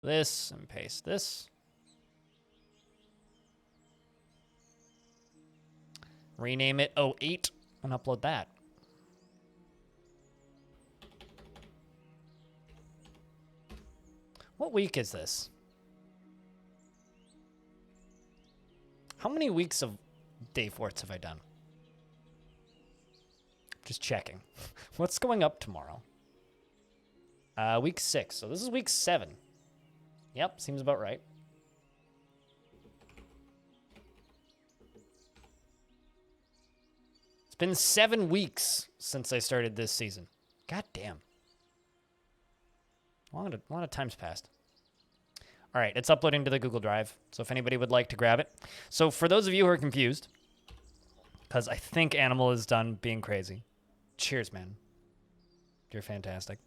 this and paste this. Rename it 08 and upload that. What week is this? How many weeks of day forts have I done? Just checking. What's going up tomorrow? Week 6. So this is week 7. Yep, seems about right. It's been 7 weeks since I started this season. God damn. A lot of time's passed. All right, it's uploading to the Google Drive, so if anybody would like to grab it. So for those of you who are confused, because I think Animal is done being crazy. Cheers, man. You're fantastic.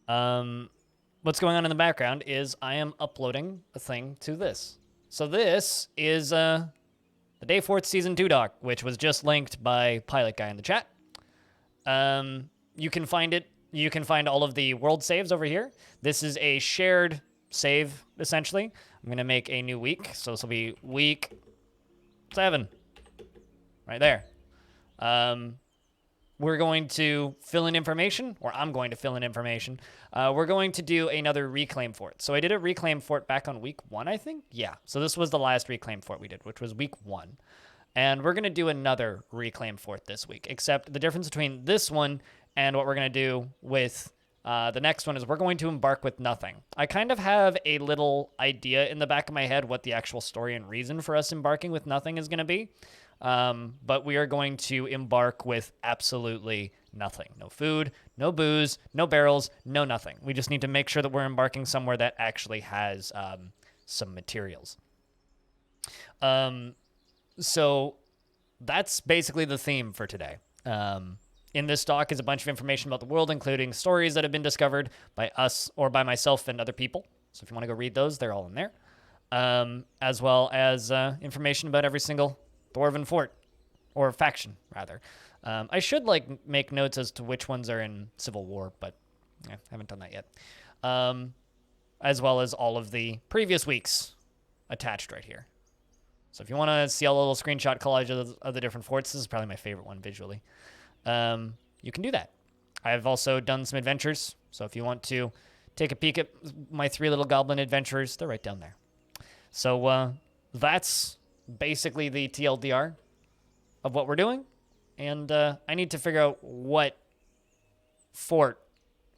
What's going on in the background is I am uploading a thing to this. So this is the Day 4th Season 2 doc, which was just linked by Pilot Guy in the chat. You can find it. You can find all of the world saves over here. This is a shared save, essentially. I'm going to make a new week. So this will be week 7. Right there. We're going to fill in information, or I'm going to fill in information. We're going to do another reclaim fort. So I did a reclaim fort back on week 1, I think. Yeah. So this was the last reclaim fort we did, which was week 1. And we're going to do another reclaim fort this week, except the difference between this one and what we're going to do with the next one is we're going to embark with nothing. I kind of have a little idea in the back of my head what the actual story and reason for us embarking with nothing is going to be. But we are going to embark with absolutely nothing. No food, no booze, no barrels, no nothing. We just need to make sure that we're embarking somewhere that actually has some materials. So that's basically the theme for today. In this doc is a bunch of information about the world, including stories that have been discovered by us or by myself and other people. So if you want to go read those, they're all in there. As well as information about every single Dwarven fort, or faction, rather. I should, make notes as to which ones are in Civil War, but I haven't done that yet. As well as all of the previous weeks attached right here. So if you want to see a little screenshot collage of the different forts, this is probably my favorite one visually. You can do that. I've also done some adventures, so if you want to take a peek at my 3 little goblin adventures, they're right down there. So that's basically the TLDR of what we're doing, and I need to figure out what fort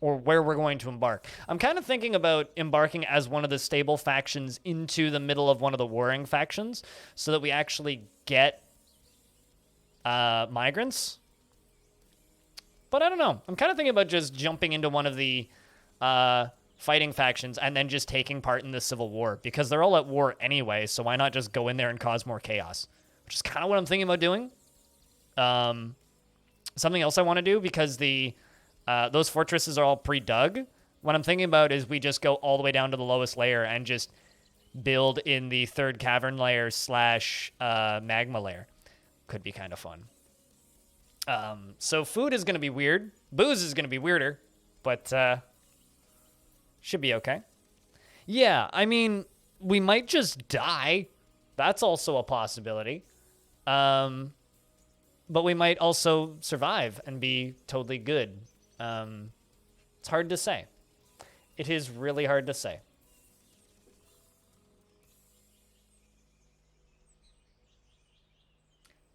or where we're going to embark. I'm kind of thinking about embarking as one of the stable factions into the middle of one of the warring factions so that we actually get migrants. But I don't know. I'm kind of thinking about just jumping into one of the fighting factions and then just taking part in the Civil War, because they're all at war anyway, so why not just go in there and cause more chaos? Which is kind of what I'm thinking about doing. Something else I want to do, because those fortresses are all pre-dug, what I'm thinking about is we just go all the way down to the lowest layer and just build in the 3rd Cavern Layer / Magma Layer. Could be kind of fun. So food is going to be weird. Booze is going to be weirder, but should be okay. Yeah, I mean, we might just die. That's also a possibility. But we might also survive and be totally good. It's hard to say. It is really hard to say.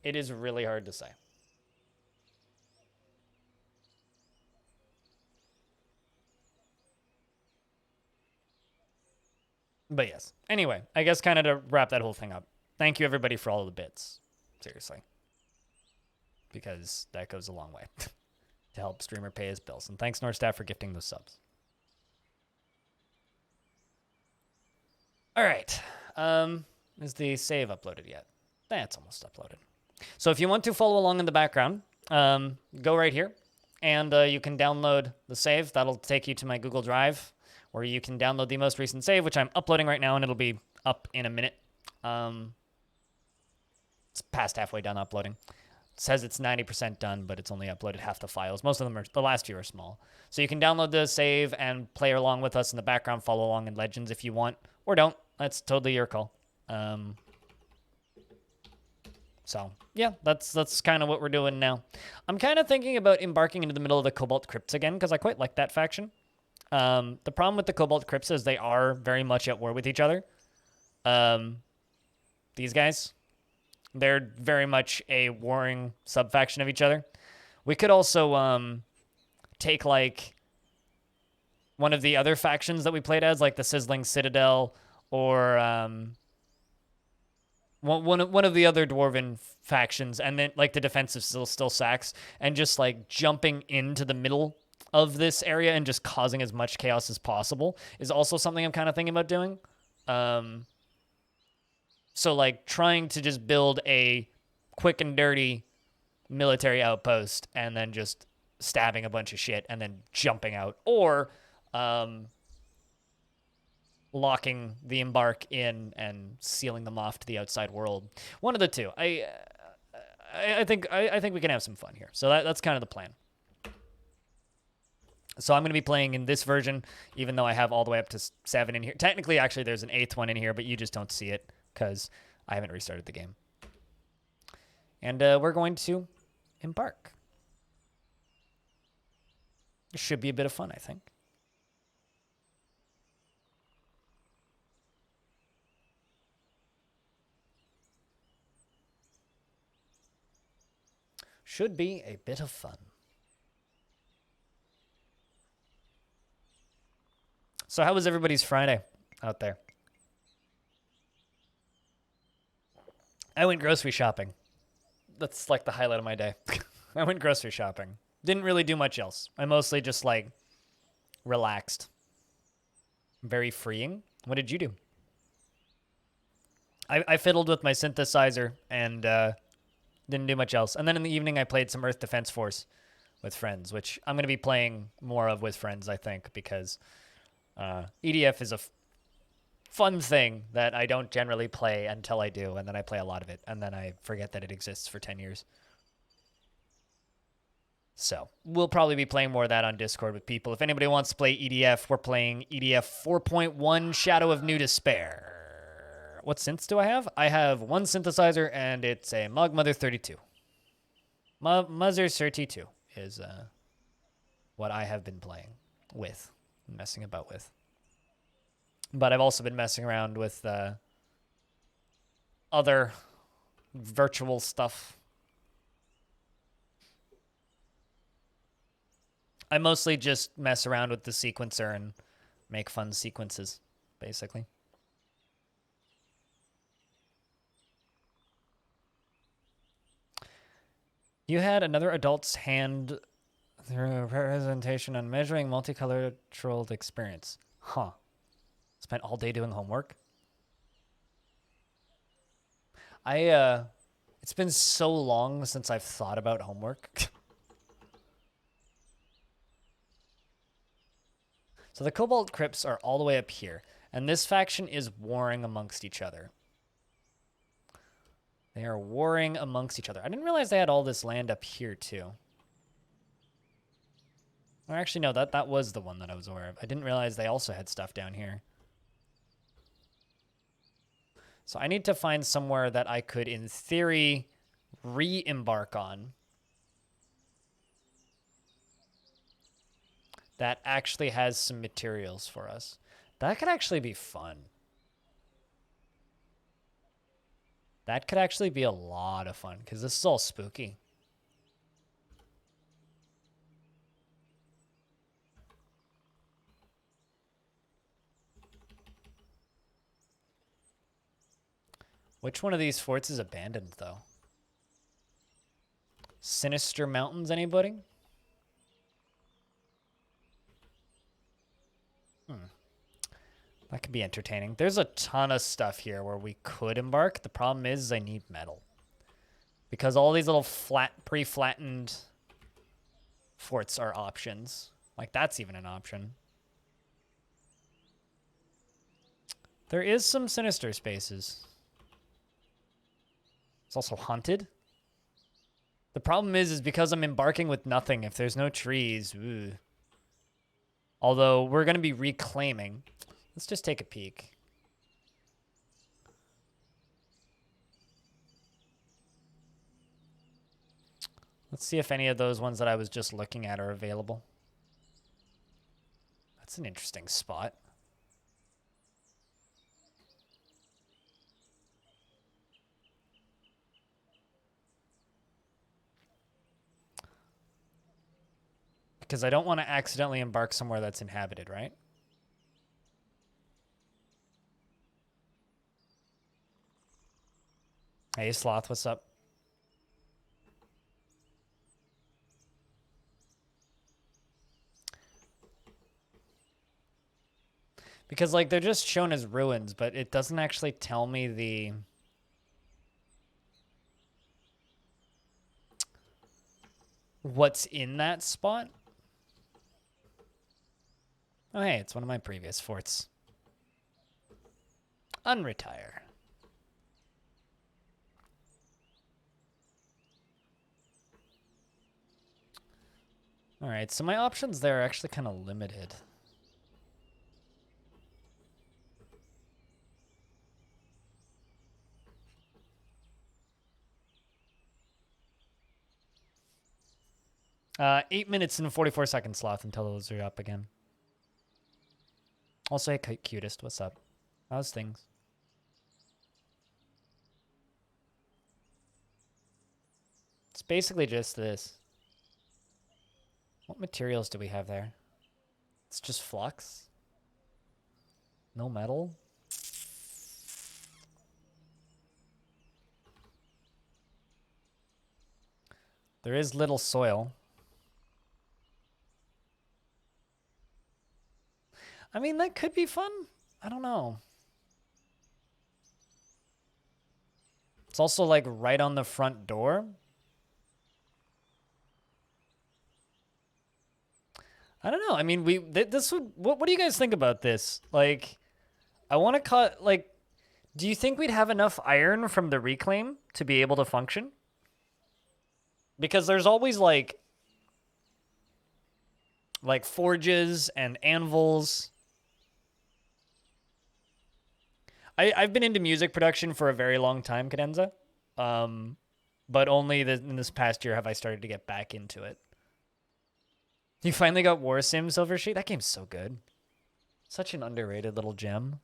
It is really hard to say. But yes. Anyway, I guess kind of to wrap that whole thing up. Thank you, everybody, for all of the bits. Seriously. Because that goes a long way to help streamer pay his bills. And thanks, Norstaff, for gifting those subs. All right. Is the save uploaded yet? That's almost uploaded. So if you want to follow along in the background, go right here. And you can download the save. That'll take you to my Google Drive, where you can download the most recent save, which I'm uploading right now, and it'll be up in a minute. It's past halfway done uploading. says it's 90% done, but it's only uploaded half the files. Most of them are, the last few are small. So you can download the save and play along with us in the background, follow along in Legends if you want, or don't. That's totally your call. So yeah, that's kind of what we're doing now. I'm kind of thinking about embarking into the middle of the Cobalt Crypts again, because I quite like that faction. The problem with the Cobalt Crypts is they are very much at war with each other. These guys, they're very much a warring sub-faction of each other. We could also take, like, one of the other factions that we played as, like the Sizzling Citadel, or one of the other Dwarven factions, and then, like, the defensive still sacks, and just, like, jumping into the middle of this area and just causing as much chaos as possible is also something I'm kind of thinking about doing. So, like, trying to just build a quick and dirty military outpost and then just stabbing a bunch of shit and then jumping out, or locking the embark in and sealing them off to the outside world. One of the two. I think we can have some fun here. So that's kind of the plan. So I'm going to be playing in this version, even though I have all the way up to 7 in here. Technically, actually, there's an 8th one in here, but you just don't see it because I haven't restarted the game. And we're going to embark. It should be a bit of fun, I think. Should be a bit of fun. So how was everybody's Friday out there? I went grocery shopping. That's like the highlight of my day. I went grocery shopping. Didn't really do much else. I mostly just, like, relaxed. Very freeing. What did you do? I fiddled with my synthesizer and didn't do much else. And then in the evening, I played some Earth Defense Force with friends, which I'm going to be playing more of with friends, I think, because EDF is a fun thing that I don't generally play until I do, and then I play a lot of it, and then I forget that it exists for 10 years. So we'll probably be playing more of that on Discord with people. If anybody wants to play EDF, we're playing EDF 4.1 Shadow of New Despair. What synths do I have? I have one synthesizer, and it's a Mother 32. Mother 32 is what I have been playing with, messing about with. But I've also been messing around with other virtual stuff. I mostly just mess around with the sequencer and make fun sequences, basically. You had another adult's hand representation on measuring multicultural experience. Huh. Spent all day doing homework. It's been so long since I've thought about homework. So the Cobalt Crypts are all the way up here, and this faction is warring amongst each other. They are warring amongst each other. I didn't realize they had all this land up here, too. Or actually, no, that was the one that I was aware of. I didn't realize they also had stuff down here. So I need to find somewhere that I could, in theory, re-embark on. That actually has some materials for us. That could actually be fun. That could actually be a lot of fun, because this is all spooky. Which one of these forts is abandoned, though? Sinister Mountains, anybody? That could be entertaining. There's a ton of stuff here where we could embark. The problem is I need metal. Because all these little pre-flattened forts are options. Like, that's even an option. There is some sinister spaces. It's also haunted. The problem is because I'm embarking with nothing. If there's no trees, ugh. Although we're going to be reclaiming. Let's just take a peek. Let's see if any of those ones that I was just looking at are available. That's an interesting spot. Because I don't want to accidentally embark somewhere that's inhabited, right? Hey, Sloth, what's up? Because, like, they're just shown as ruins, but it doesn't actually tell me the... what's in that spot. Oh, hey, it's one of my previous forts. Unretire. All right, so my options there are actually kind of limited. Uh, 8 minutes and 44 seconds, Sloth, until those are up again. Also, hey, Cutest, what's up? How's things? It's basically just this. What materials do we have there? It's just flux. No metal. There is little soil. I mean, that could be fun. I don't know. It's also like right on the front door. I don't know. I mean, this would. What do you guys think about this? Like, I want to cut. Like, do you think we'd have enough iron from the reclaim to be able to function? Because there's always like forges and anvils. I've been into music production for a very long time, Cadenza. But only in this past year have I started to get back into it. You finally got War Sim Silver Sheet? That game's so good. Such an underrated little gem.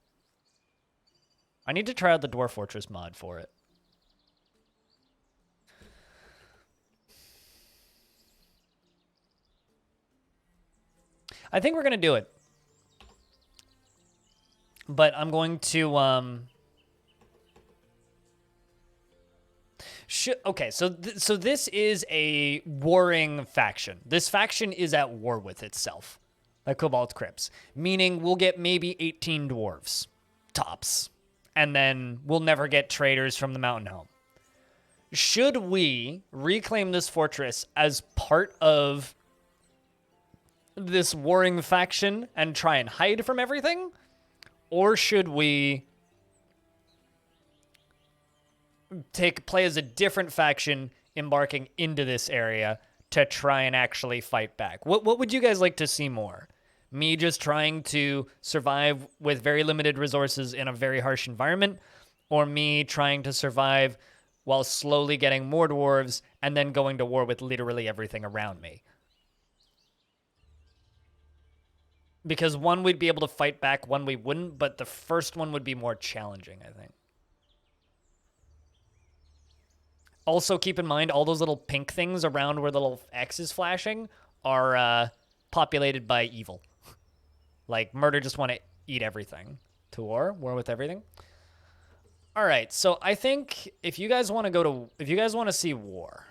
I need to try out the Dwarf Fortress mod for it. I think we're going to do it. But I'm going to... Okay, so this is a warring faction. This faction is at war with itself. The Cobalt Crypts. Meaning we'll get maybe 18 dwarves. Tops. And then we'll never get traders from the mountain home. Should we reclaim this fortress as part of this warring faction and try and hide from everything? Or should we play as a different faction embarking into this area to try and actually fight back? What would you guys like to see more? Me just trying to survive with very limited resources in a very harsh environment, or me trying to survive while slowly getting more dwarves and then going to war with literally everything around me? Because one we'd be able to fight back, one we wouldn't, but the first one would be more challenging, I think. Also, keep in mind, all those little pink things around where the little X is flashing are populated by evil. Like, murder just want to eat everything. To war with everything. All right, so I think if you guys want to see war...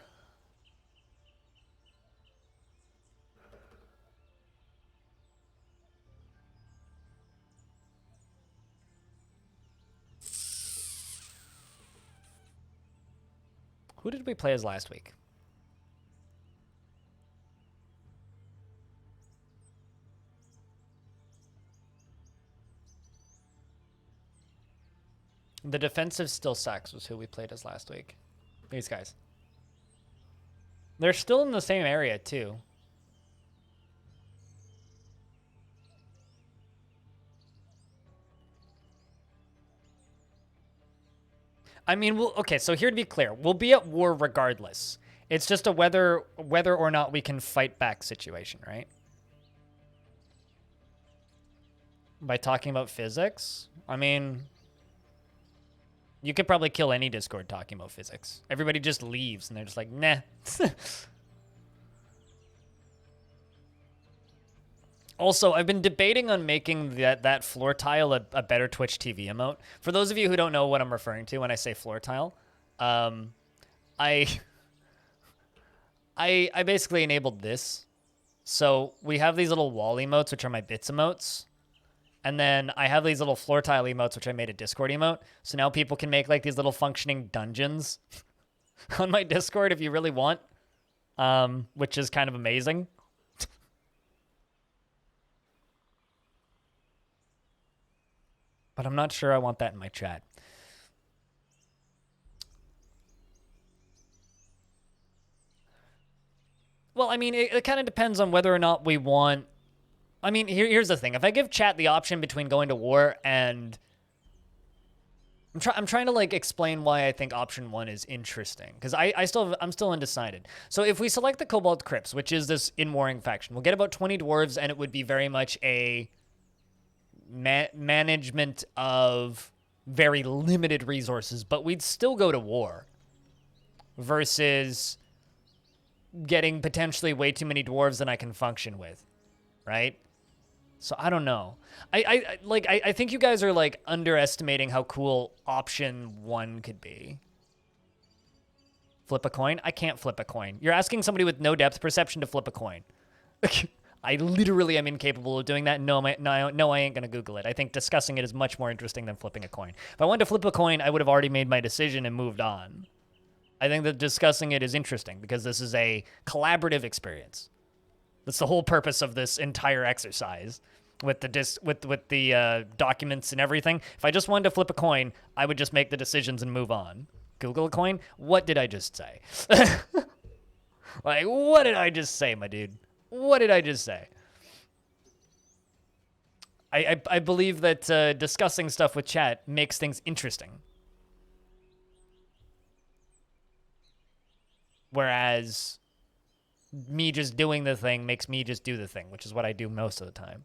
Who did we play as last week? The defensive still sucks was who we played as last week. These guys. They're still in the same area, too. I mean, okay, so here to be clear, we'll be at war regardless. It's just a whether or not we can fight back situation, right? By talking about physics? I mean, you could probably kill any Discord talking about physics. Everybody just leaves and they're just like, nah. Also, I've been debating on making that floor tile a better Twitch TV emote. For those of you who don't know what I'm referring to when I say floor tile, I basically enabled this. So we have these little wall emotes, which are my bits emotes. And then I have these little floor tile emotes, which I made a Discord emote. So now people can make like these little functioning dungeons on my Discord if you really want, which is kind of amazing. But I'm not sure I want that in my chat. Well, I mean, it kind of depends on whether or not we want... I mean, here's the thing. If I give chat the option between going to war and... I'm trying to, like, explain why I think option 1 is interesting. Because I'm still undecided. So if we select the Cobalt Crypts, which is this in-warring faction, we'll get about 20 dwarves, and it would be very much a... management of very limited resources, but we'd still go to war versus getting potentially way too many dwarves than I can function with, right? So I don't know. I think you guys are like underestimating how cool option 1 could be. Flip a coin? I can't flip a coin. You're asking somebody with no depth perception to flip a coin. I literally am incapable of doing that. No, I ain't going to Google it. I think discussing it is much more interesting than flipping a coin. If I wanted to flip a coin, I would have already made my decision and moved on. I think that discussing it is interesting because this is a collaborative experience. That's the whole purpose of this entire exercise with the documents and everything. If I just wanted to flip a coin, I would just make the decisions and move on. Google a coin? What did I just say? Like, what did I just say, my dude? What did I just say? I believe that discussing stuff with chat makes things interesting. Whereas me just doing the thing makes me just do the thing, which is what I do most of the time.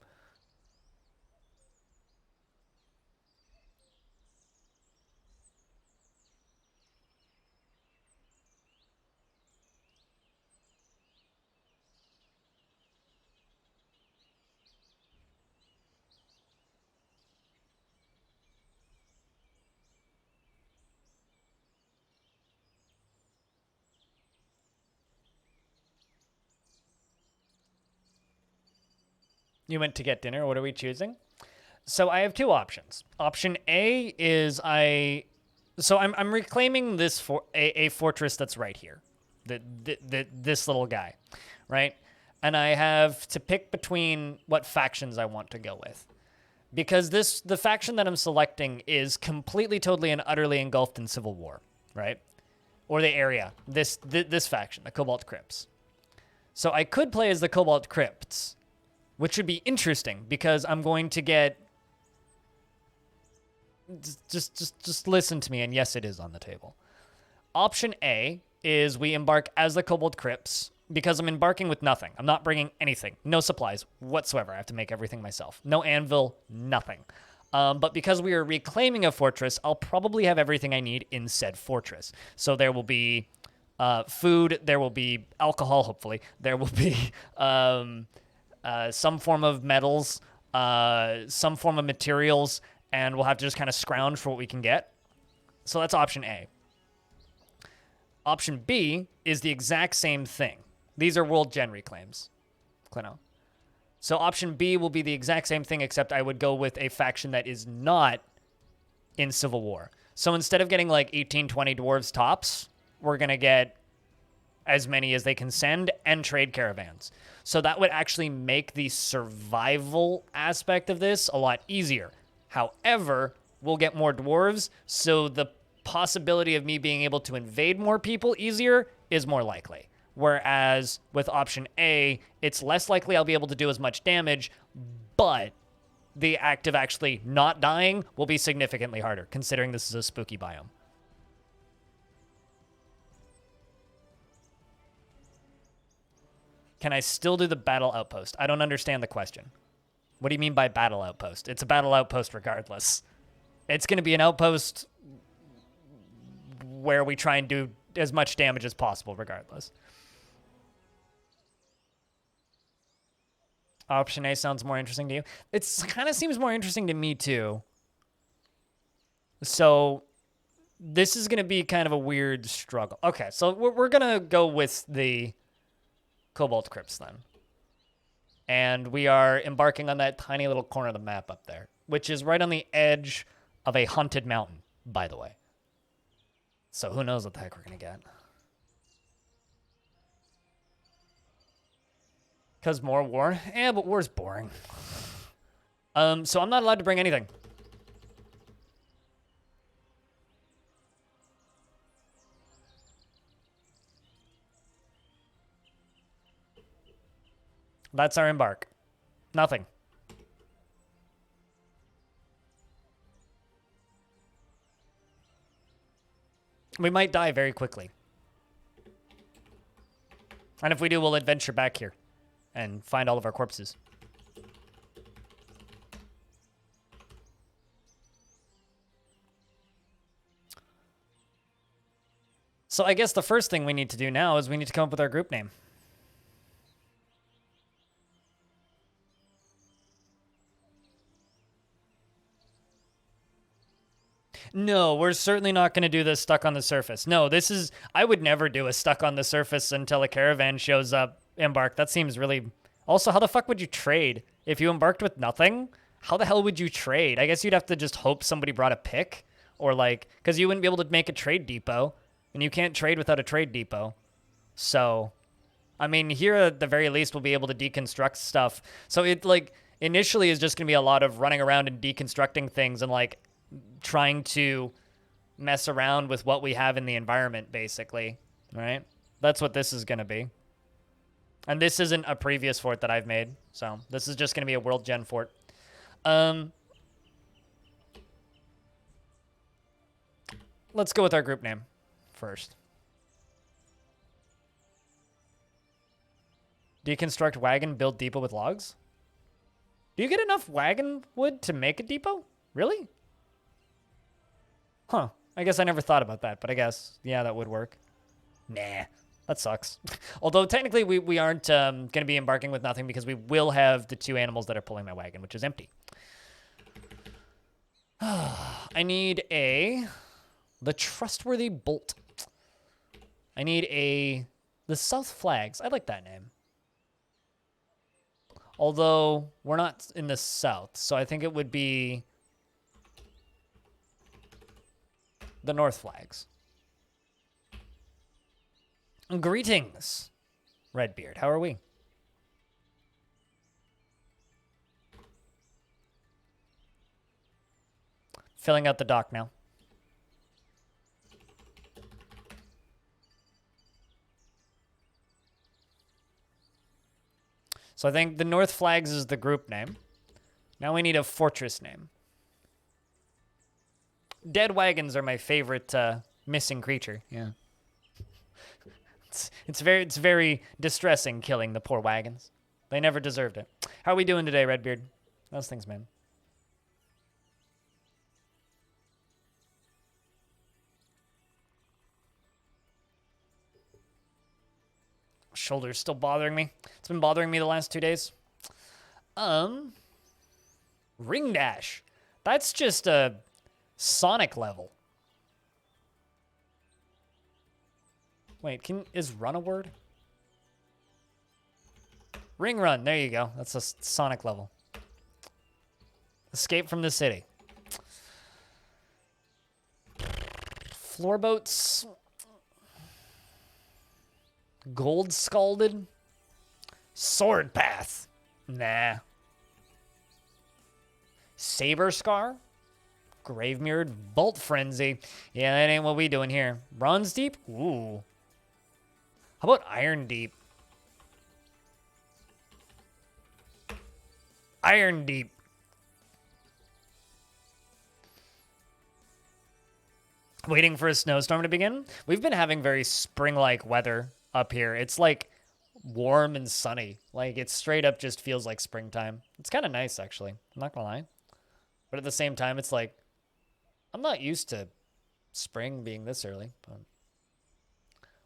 You went to get dinner. What are we choosing? So I have two options. Option A is I'm reclaiming this for a fortress that's right here. This little guy, right? And I have to pick between what factions I want to go with. Because the faction that I'm selecting is completely, totally, and utterly engulfed in civil war, right? Or the area. This faction, the Cobalt Crypts. So I could play as the Cobalt Crypts, which would be interesting because I'm going to get... Just listen to me, and yes, it is on the table. Option A is we embark as the Cobalt Crypts because I'm embarking with nothing. I'm not bringing anything. No supplies whatsoever. I have to make everything myself. No anvil, nothing. But because we are reclaiming a fortress, I'll probably have everything I need in said fortress. So there will be food, there will be alcohol, hopefully. There will be... some form of metals, some form of materials, and we'll have to just kind of scrounge for what we can get. So that's option A. Option B is the exact same thing. These are world gen reclaims, Clino. So option B will be the exact same thing, except I would go with a faction that is not in civil war. So instead of getting like 18, 20 dwarves tops, we're going to get as many as they can send and trade caravans. So that would actually make the survival aspect of this a lot easier. However, we'll get more dwarves, so the possibility of me being able to invade more people easier is more likely. Whereas with option A, it's less likely I'll be able to do as much damage, but the act of actually not dying will be significantly harder, considering this is a spooky biome. Can I still do the battle outpost? I don't understand the question. What do you mean by battle outpost? It's a battle outpost regardless. It's going to be an outpost where we try and do as much damage as possible regardless. Option A sounds more interesting to you. It kind of seems more interesting to me too. So this is going to be kind of a weird struggle. Okay, so we're going to go with the Cobalt Crypts then. And we are embarking on that tiny little corner of the map up there, which is right on the edge of a haunted mountain, by the way. So who knows what the heck we're going to get. Because more war? Yeah, but war's boring. So I'm not allowed to bring anything. That's our embark. Nothing. We might die very quickly. And if we do, we'll adventure back here and find all of our corpses. So I guess the first thing we need to do now is we need to come up with our group name. No, we're certainly not going to do this stuck on the surface. No, this is... I would never do a stuck on the surface until a caravan shows up. Embark. That seems really... Also, how the fuck would you trade? If you embarked with nothing, how the hell would you trade? I guess you'd have to just hope somebody brought a pick. Or like... Because you wouldn't be able to make a trade depot. And you can't trade without a trade depot. So... I mean, here at the very least, we'll be able to deconstruct stuff. So it, like, initially is just going to be a lot of running around and deconstructing things and, like, trying to mess around with what we have in the environment, basically, right? That's what this is going to be. And this isn't a previous fort that I've made, so this is just going to be a world gen fort. Let's go with our group name first. Deconstruct wagon, build depot with logs? Do you get enough wagon wood to make a depot? Really? Huh. I guess I never thought about that, but I guess, yeah, that would work. Nah, that sucks. Although, technically, we aren't going to be embarking with nothing because we will have the 2 animals that are pulling my wagon, which is empty. I need the trustworthy bolt. I need the South Flags. I like that name. Although, we're not in the south, so I think it would be the North Flags. Greetings, Redbeard. How are we? Filling out the dock now. So I think the North Flags is the group name. Now we need a fortress name. Dead wagons are my favorite missing creature. Yeah. It's very distressing killing the poor wagons. They never deserved it. How are we doing today, Redbeard? How's things, man? Shoulder's still bothering me. It's been bothering me the last 2 days. Ring dash. That's just a Sonic level. Wait, is run a word? Ring run. There you go. That's a Sonic level. Escape from the city. Floorboats. Gold Scalded? Sword Path? Nah. Saber Scar? Grave Mirrored Bolt Frenzy? Yeah, that ain't what we doing here. Bronze Deep? Ooh. How about Irondeep? Irondeep. Waiting for a snowstorm to begin. We've been having very spring-like weather up here. It's like warm and sunny. Like it straight up just feels like springtime. It's kind of nice actually. I'm not gonna lie. But at the same time, it's like I'm not used to spring being this early, but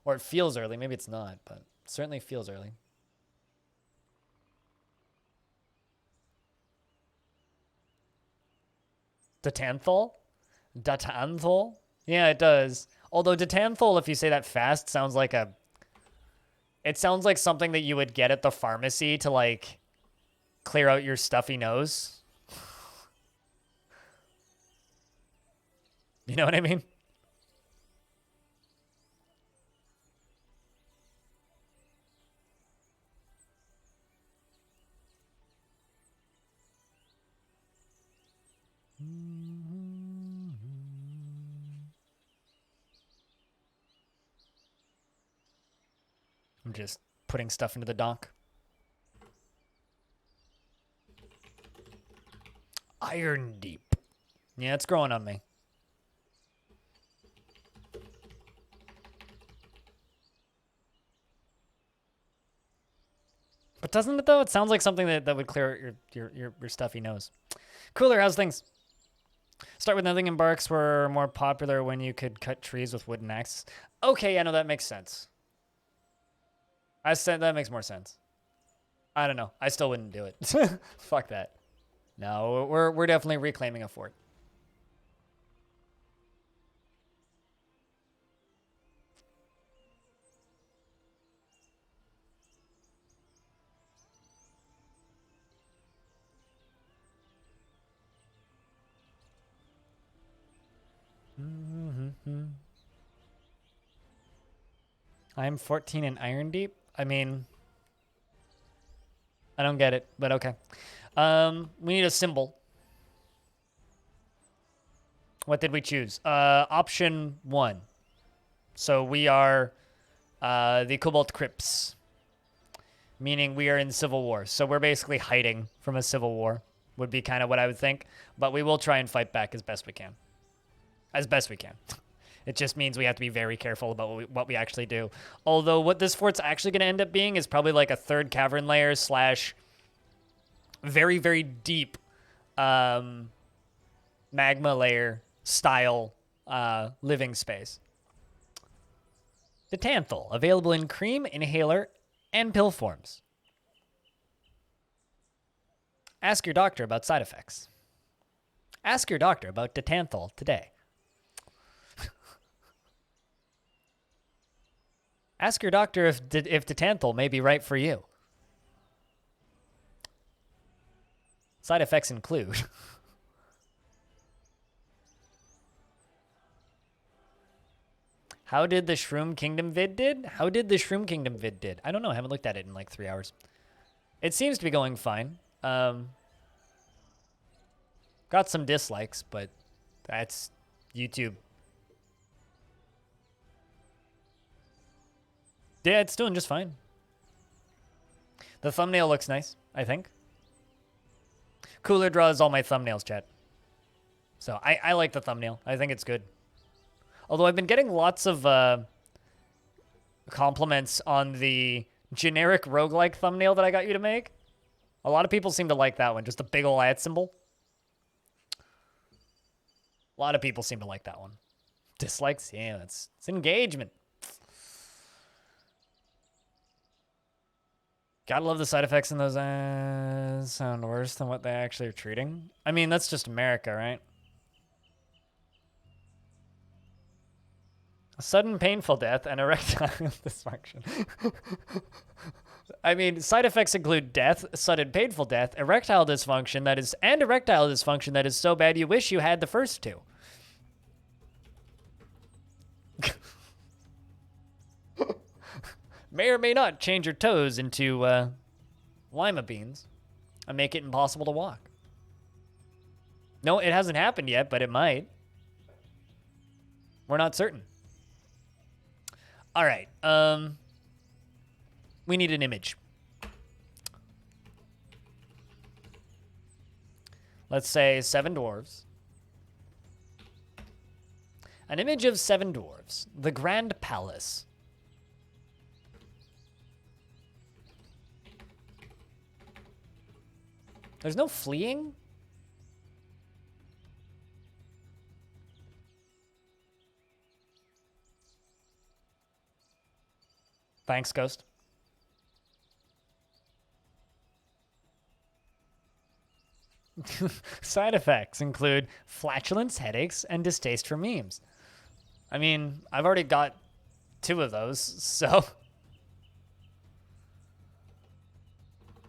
or it feels early. Maybe it's not, but it certainly feels early. Datanthol? Datanthol? Yeah, it does. Although Datanthol, if you say that fast, sounds like a... It sounds like something that you would get at the pharmacy to, like, clear out your stuffy nose. You know what I mean? I'm just putting stuff into the dock. Irondeep. Yeah, it's growing on me. But doesn't it though? It sounds like something that would clear your stuffy nose. Cooler, how's things? Start with nothing, and barks were more popular when you could cut trees with wooden axes. Okay, yeah, no, that makes sense. I said that makes more sense. I don't know. I still wouldn't do it. Fuck that. No, we're definitely reclaiming a fort. I'm 14 in Irondeep. I mean, I don't get it, but okay. We need a symbol. What did we choose? Option 1. So we are the Cobalt Crypts, meaning we are in civil war. So we're basically hiding from a civil war, would be kind of what I would think. But we will try and fight back as best we can. As best we can. It just means we have to be very careful about what we actually do. Although what this fort's actually going to end up being is probably like a third Cavern Layer / very, very deep Magma Layer style living space. Datanthol, available in cream, inhaler, and pill forms. Ask your doctor about side effects. Ask your doctor about Datanthol today. Ask your doctor if Datanthol may be right for you. Side effects include How did the Shroom Kingdom vid did? How did the Shroom Kingdom vid did? I don't know. I haven't looked at it in like 3 hours. It seems to be going fine. Got some dislikes, but that's YouTube. Yeah, it's doing just fine. The thumbnail looks nice, I think. Cooler draws all my thumbnails, chat. So I like the thumbnail. I think it's good. Although I've been getting lots of compliments on the generic roguelike thumbnail that I got you to make. A lot of people seem to like that one. Just a big ol' @ symbol. A lot of people seem to like that one. Dislikes? Yeah, it's engagement. Gotta love the side effects in those sound worse than what they actually are treating. I mean, that's just America, right? A sudden painful death and erectile dysfunction. I mean, side effects include death, sudden painful death, erectile dysfunction and erectile dysfunction that is so bad you wish you had the first two. May or may not change your toes into lima beans and make it impossible to walk. No, it hasn't happened yet, but it might. We're not certain. All right. We need an image. Let's say 7 dwarves. An image of 7 dwarves. The Grand Palace. There's no fleeing? Thanks, Ghost. Side effects include flatulence, headaches, and distaste for memes. I mean, I've already got 2 of those, so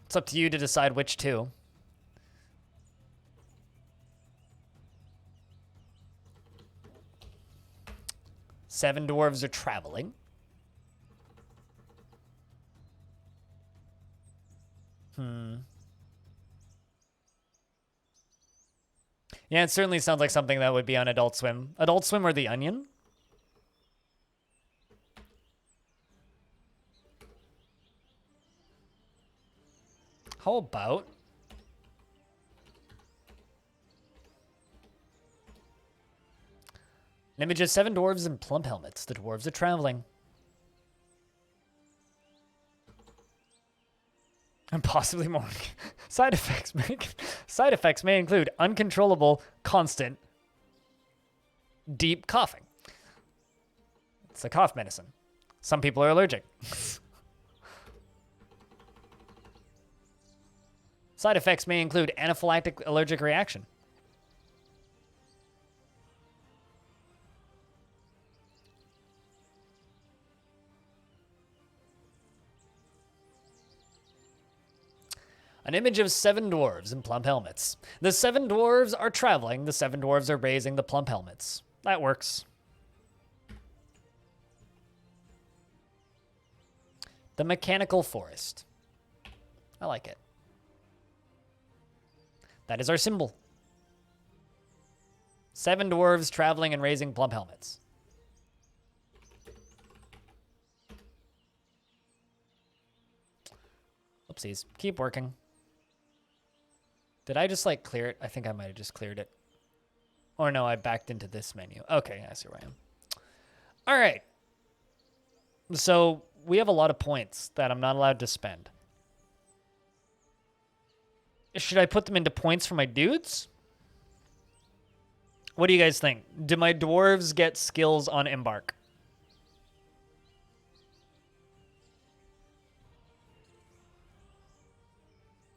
it's up to you to decide which 2. Seven dwarves are traveling. Yeah, it certainly sounds like something that would be on Adult Swim. Adult Swim or The Onion? How about an image of 7 dwarves in plump helmets? The dwarves are traveling. And possibly more. Side effects may include uncontrollable, constant, deep coughing. It's a cough medicine. Some people are allergic. Side effects may include anaphylactic allergic reaction. An image of 7 dwarves in plump helmets. The 7 dwarves are traveling. The 7 dwarves are raising the plump helmets. That works. The mechanical forest. I like it. That is our symbol. 7 dwarves traveling and raising plump helmets. Oopsies. Keep working. Did I just, like, clear it? I think I might have just cleared it. Or no, I backed into this menu. Okay, I see where I am. All right. So we have a lot of points that I'm not allowed to spend. Should I put them into points for my dudes? What do you guys think? Do my dwarves get skills on Embark?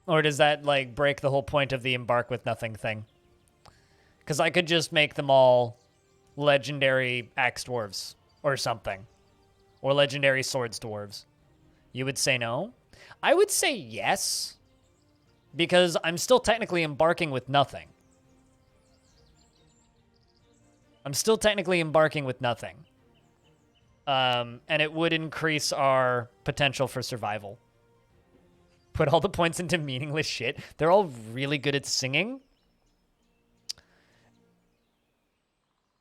Or does that, like, break the whole point of the Embark with nothing thing? Because I could just make them all legendary axe dwarves or something. Or legendary swords dwarves. You would say no? I would say yes. Because I'm still technically embarking with nothing. I'm still technically embarking with nothing. And it would increase our potential for survival. Put all the points into meaningless shit. They're all really good at singing.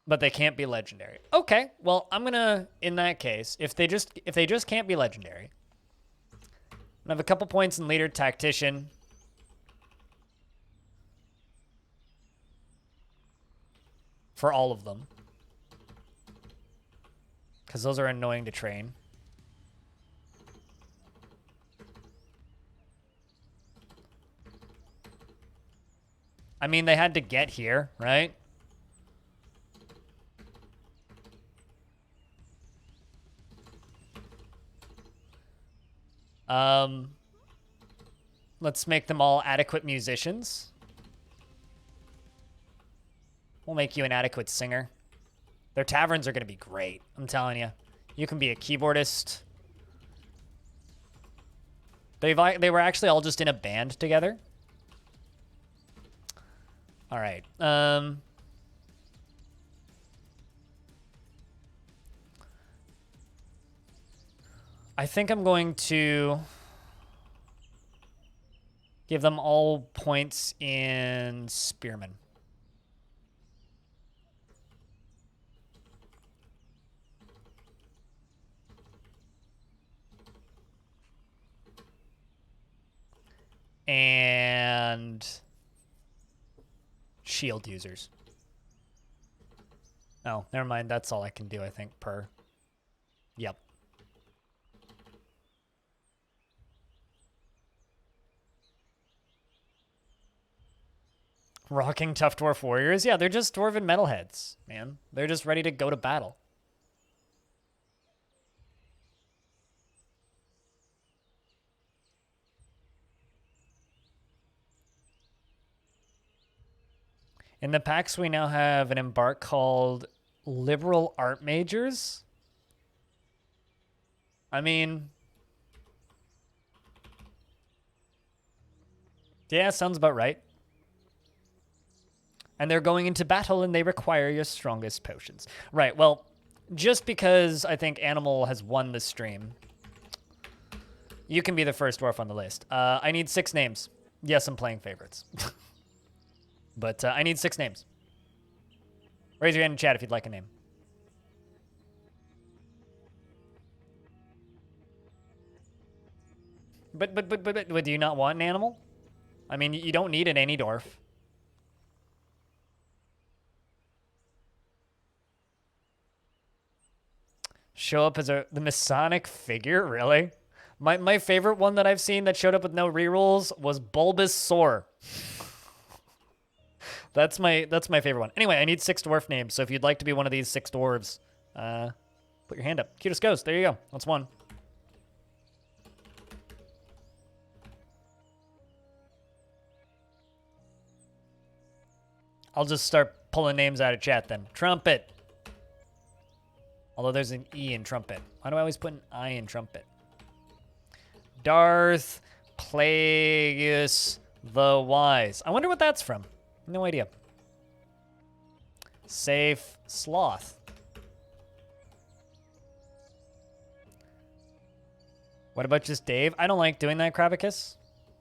But they can't be legendary. Okay, well, I'm gonna, in that case, if they just can't be legendary, I have a couple points in leader tactician. For all of them. Because those are annoying to train. I mean, they had to get here, right? Let's make them all adequate musicians. We'll make you an adequate singer. Their taverns are going to be great. I'm telling you. You can be a keyboardist. They were actually all just in a band together. All right. I think I'm going to give them all points in Spearman. and shield users. Oh, never mind. That's all I can do, I think, per. Yep. Rocking tough dwarf warriors? Yeah, they're just dwarven metalheads, man. They're just ready to go to battle. In the packs, we now have an embark called Liberal Art Majors. I mean, yeah, sounds about right. And they're going into battle and they require your strongest potions. Right, well, just because I think Animal has won the stream, you can be the first dwarf on the list. I need 6 names. Yes, I'm playing favorites. But I need 6 names. Raise your hand in chat if you'd like a name. But do you not want an animal? I mean, you don't need an any dwarf. Show up as the Masonic figure? Really? My favorite one that I've seen that showed up with no rerolls was Bulbasaur. That's my favorite one. Anyway, I need 6 dwarf names, so if you'd like to be one of these 6 dwarves, put your hand up. Cutest Ghost, there you go. That's one. I'll just start pulling names out of chat then. Trumpet. Although there's an E in trumpet. Why do I always put an I in trumpet? Darth, Plagueis, the Wise. I wonder what that's from. No idea. Safe, Sloth. What about just Dave? I don't like doing that, Krabicus,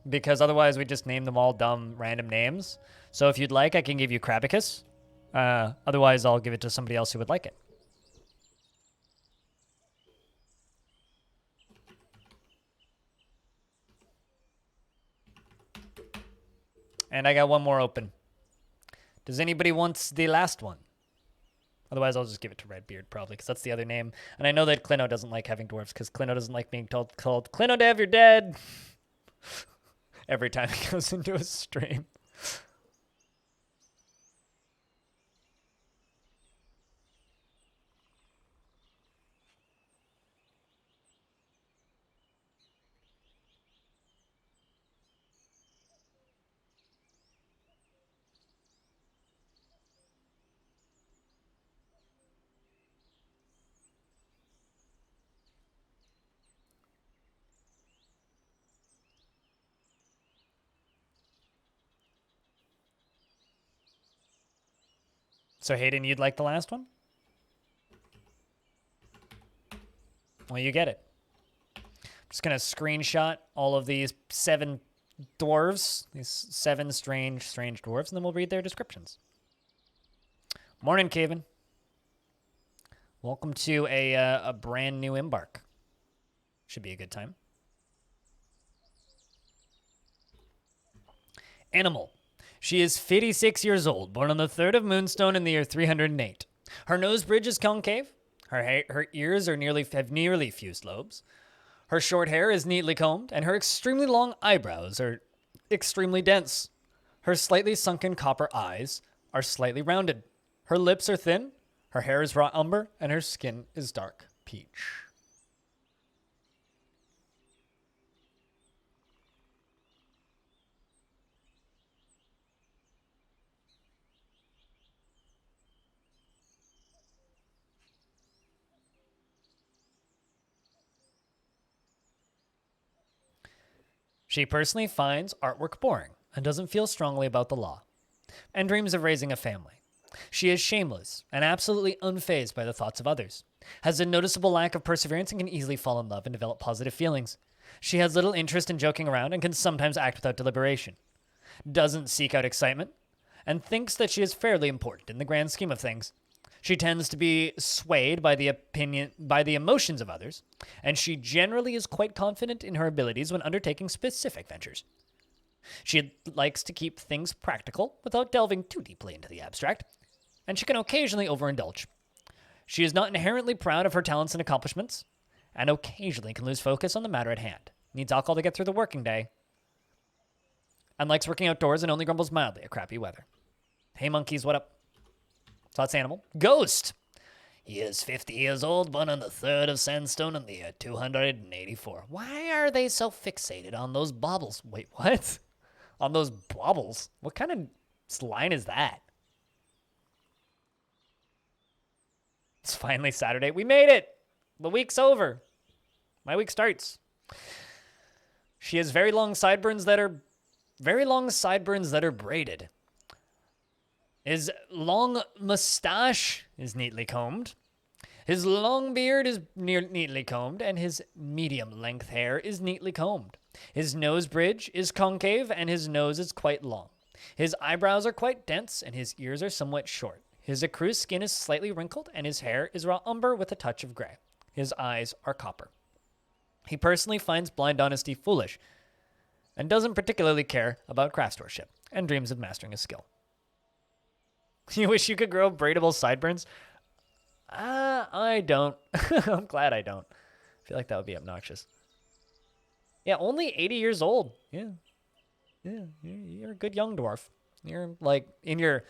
because otherwise we just name them all dumb, random names. So if you'd like, I can give you Krabicus. Otherwise, I'll give it to somebody else who would like it. And I got one more open. Does anybody want the last one? Otherwise, I'll just give it to Redbeard, probably, because that's the other name. And I know that Clino doesn't like having dwarves, because Clino doesn't like being called Clino Dev, you're dead. Every time he goes into a stream. So Hayden, you'd like the last one? Well, you get it. I'm just going to screenshot all of these 7 dwarves, these 7 strange dwarves, and then we'll read their descriptions. Morning, Cavern. Welcome to a brand new embark. Should be a good time. Animal. She is 56 years old, born on the 3rd of Moonstone in the year 308. Her nose bridge is concave. Her ears have nearly fused lobes. Her short hair is neatly combed, and her extremely long eyebrows are extremely dense. Her slightly sunken copper eyes are slightly rounded. Her lips are thin, her hair is raw umber, and her skin is dark peach. She personally finds artwork boring and doesn't feel strongly about the law, and dreams of raising a family. She is shameless and absolutely unfazed by the thoughts of others, has a noticeable lack of perseverance and can easily fall in love and develop positive feelings. She has little interest in joking around and can sometimes act without deliberation, doesn't seek out excitement, and thinks that she is fairly important in the grand scheme of things. She tends to be swayed by the emotions of others, and she generally is quite confident in her abilities when undertaking specific ventures. She likes to keep things practical without delving too deeply into the abstract, and she can occasionally overindulge. She is not inherently proud of her talents and accomplishments, and occasionally can lose focus on the matter at hand. Needs alcohol to get through the working day, and likes working outdoors and only grumbles mildly at crappy weather. Hey monkeys, what up? Thoughts animal? Ghost! He is 50 years old, born on the 3rd of Sandstone in the year 284. Why are they so fixated on those baubles? Wait, what? On those baubles? What kind of line is that? It's finally Saturday. We made it! The week's over. My week starts. She has very long sideburns that are braided. His long mustache is neatly combed. His long beard is neatly combed, and his medium-length hair is neatly combed. His nose bridge is concave, and his nose is quite long. His eyebrows are quite dense, and his ears are somewhat short. His ecru skin is slightly wrinkled, and his hair is raw umber with a touch of gray. His eyes are copper. He personally finds blind honesty foolish, and doesn't particularly care about craftstewardship, and dreams of mastering a skill. You wish you could grow braidable sideburns? I don't. I'm glad I don't. I feel like that would be obnoxious. Yeah, only 80 years old. Yeah, you're a good young dwarf. You're like in your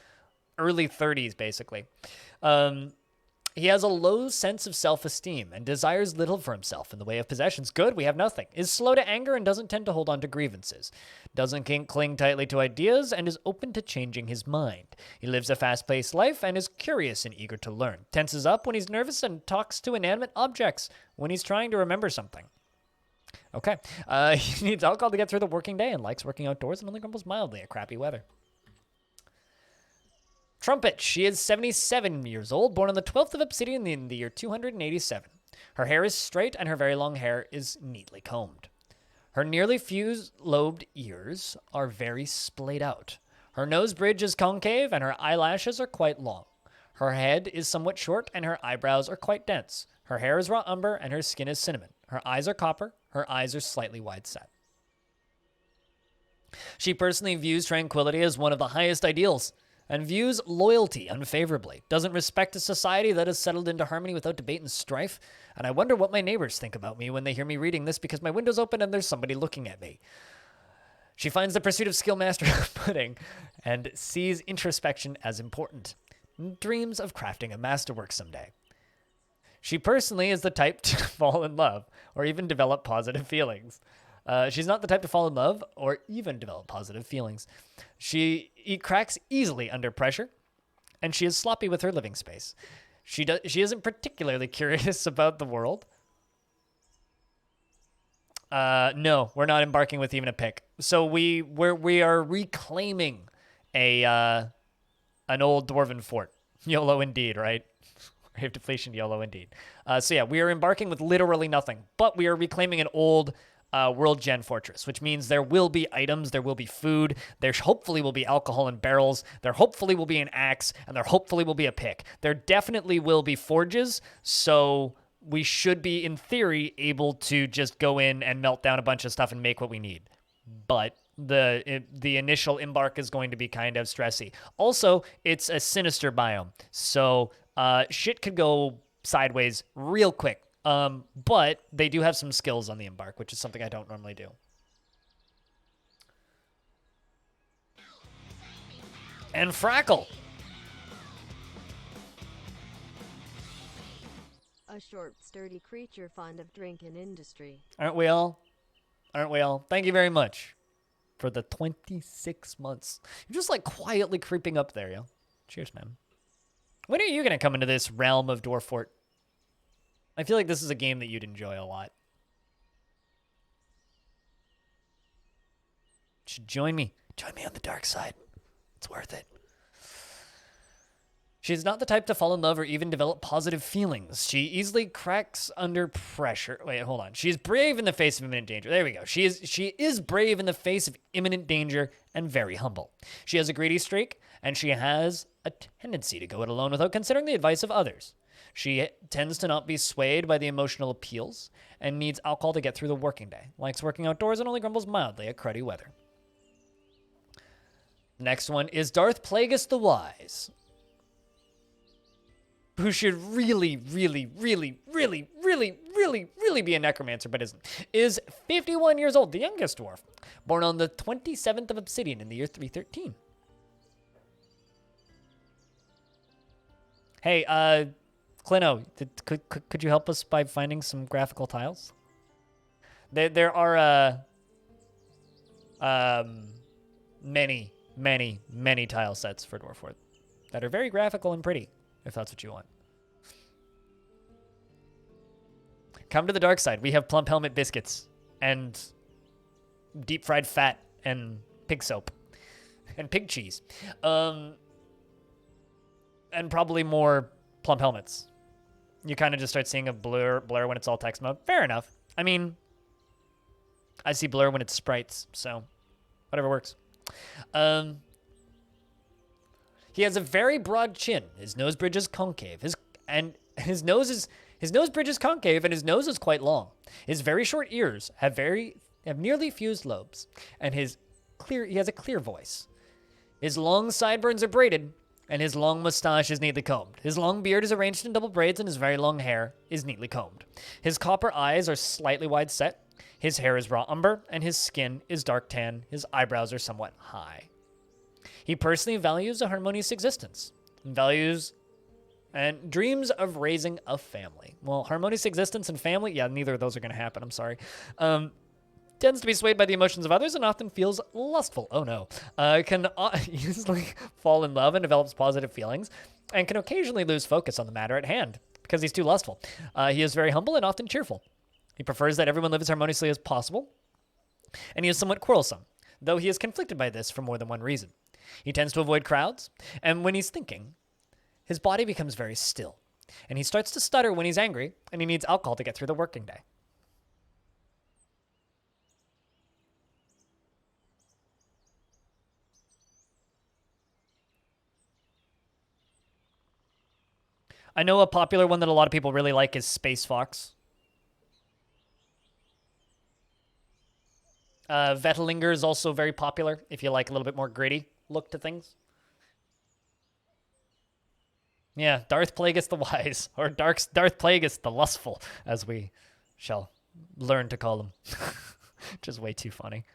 early 30s, basically. He has a low sense of self-esteem and desires little for himself in the way of possessions. Good, we have nothing. Is slow to anger and doesn't tend to hold on to grievances. Doesn't cling tightly to ideas and is open to changing his mind. He lives a fast-paced life and is curious and eager to learn. Tenses up when he's nervous and talks to inanimate objects when he's trying to remember something. Okay. He needs alcohol to get through the working day and likes working outdoors and only grumbles mildly at crappy weather. Trumpet. She is 77 years old, born on the 12th of Obsidian in the year 287. Her hair is straight and her very long hair is neatly combed. Her nearly fused-lobed ears are very splayed out. Her nose bridge is concave and her eyelashes are quite long. Her head is somewhat short and her eyebrows are quite dense. Her hair is raw umber and her skin is cinnamon. Her eyes are copper. Her eyes are slightly wide set. She personally views tranquility as one of the highest ideals, and views loyalty unfavorably, doesn't respect a society that has settled into harmony without debate and strife, and I wonder what my neighbors think about me when they hear me reading this because my window's open and there's somebody looking at me. She finds the pursuit of skill mastery pudding and sees introspection as important. Dreams of crafting a masterwork someday. She personally is the type to fall in love or even develop positive feelings. She's not the type to fall in love or even develop positive feelings. She cracks easily under pressure, and she is sloppy with her living space. She isn't particularly curious about the world. No, we're not embarking with even a pick. So we are reclaiming an old dwarven fort. YOLO indeed, right? Grave depletion, YOLO indeed. So yeah, we are embarking with literally nothing, but we are reclaiming an old world gen fortress, which means there will be items, there will be food, there hopefully will be alcohol in barrels, there hopefully will be an axe, and there hopefully will be a pick. There definitely will be forges, so we should be, in theory, able to just go in and melt down a bunch of stuff and make what we need. But the initial embark is going to be kind of stressy. Also, it's a sinister biome, so shit could go sideways real quick. But they do have some skills on the embark, which is something I don't normally do. And Frackle. A short, sturdy creature fond of drink and industry. Aren't we all? Aren't we all? Thank you very much for the 26 months. You're just like quietly creeping up there, yo. Cheers, man. When are you going to come into this realm of Dwarf Fort? I feel like this is a game that you'd enjoy a lot. You should join me. Join me on the dark side. It's worth it. She's not the type to fall in love or even develop positive feelings. She easily cracks under pressure. Wait, hold on. She is brave in the face of imminent danger. There we go. She is brave in the face of imminent danger and very humble. She has a greedy streak, and she has a tendency to go it alone without considering the advice of others. She tends to not be swayed by the emotional appeals and needs alcohol to get through the working day. Likes working outdoors and only grumbles mildly at cruddy weather. The next one is Darth Plagueis the Wise, who should really be a necromancer, but isn't, is 51 years old, the youngest dwarf, born on the 27th of Obsidian in the year 313. Hey, Clino, could you help us by finding some graphical tiles? There are many tile sets for Dwarfworth that are very graphical and pretty, if that's what you want. Come to the dark side. We have plump helmet biscuits and deep fried fat and pig soap and pig cheese. And probably more plump helmets. You kind of just start seeing a blur when it's all text mode. Fair enough. I mean, I see blur when it's sprites, so whatever works. He has a very broad chin. His nose bridge is concave. His nose bridge is concave, and his nose is quite long. His very short ears have nearly fused lobes, and he has a clear voice. His long sideburns are braided, and his long mustache is neatly combed. His long beard is arranged in double braids, and his very long hair is neatly combed. His copper eyes are slightly wide set. His hair is raw umber, and his skin is dark tan. His eyebrows are somewhat high. He personally values a harmonious existence, and dreams of raising a family. Well, harmonious existence and family, yeah, neither of those are going to happen, I'm sorry. Tends to be swayed by the emotions of others and often feels lustful. Oh no. Can easily fall in love and develops positive feelings, and can occasionally lose focus on the matter at hand because he's too lustful. He is very humble and often cheerful. He prefers that everyone live as harmoniously as possible, and he is somewhat quarrelsome, though he is conflicted by this for more than one reason. He tends to avoid crowds, and when he's thinking, his body becomes very still, and he starts to stutter when he's angry, and he needs alcohol to get through the working day. I know a popular one that a lot of people really like is Space Fox. Vetelinger is also very popular if you like a little bit more gritty look to things. Yeah, Darth Plagueis the Wise, or Darth Plagueis the Lustful, as we shall learn to call him. Which is way too funny.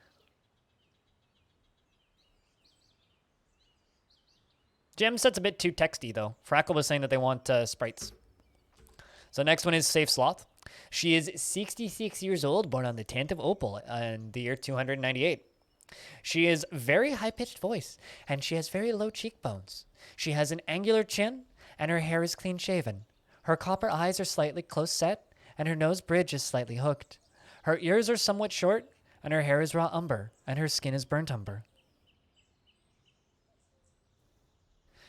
Gem set's a bit too texty, though. Frackle was saying that they want sprites. So next one is Safe Sloth. She is 66 years old, born on the 10th of Opal in the year 298. She is very high-pitched voice, and she has very low cheekbones. She has an angular chin, and her hair is clean-shaven. Her copper eyes are slightly close-set, and her nose bridge is slightly hooked. Her ears are somewhat short, and her hair is raw umber, and her skin is burnt umber.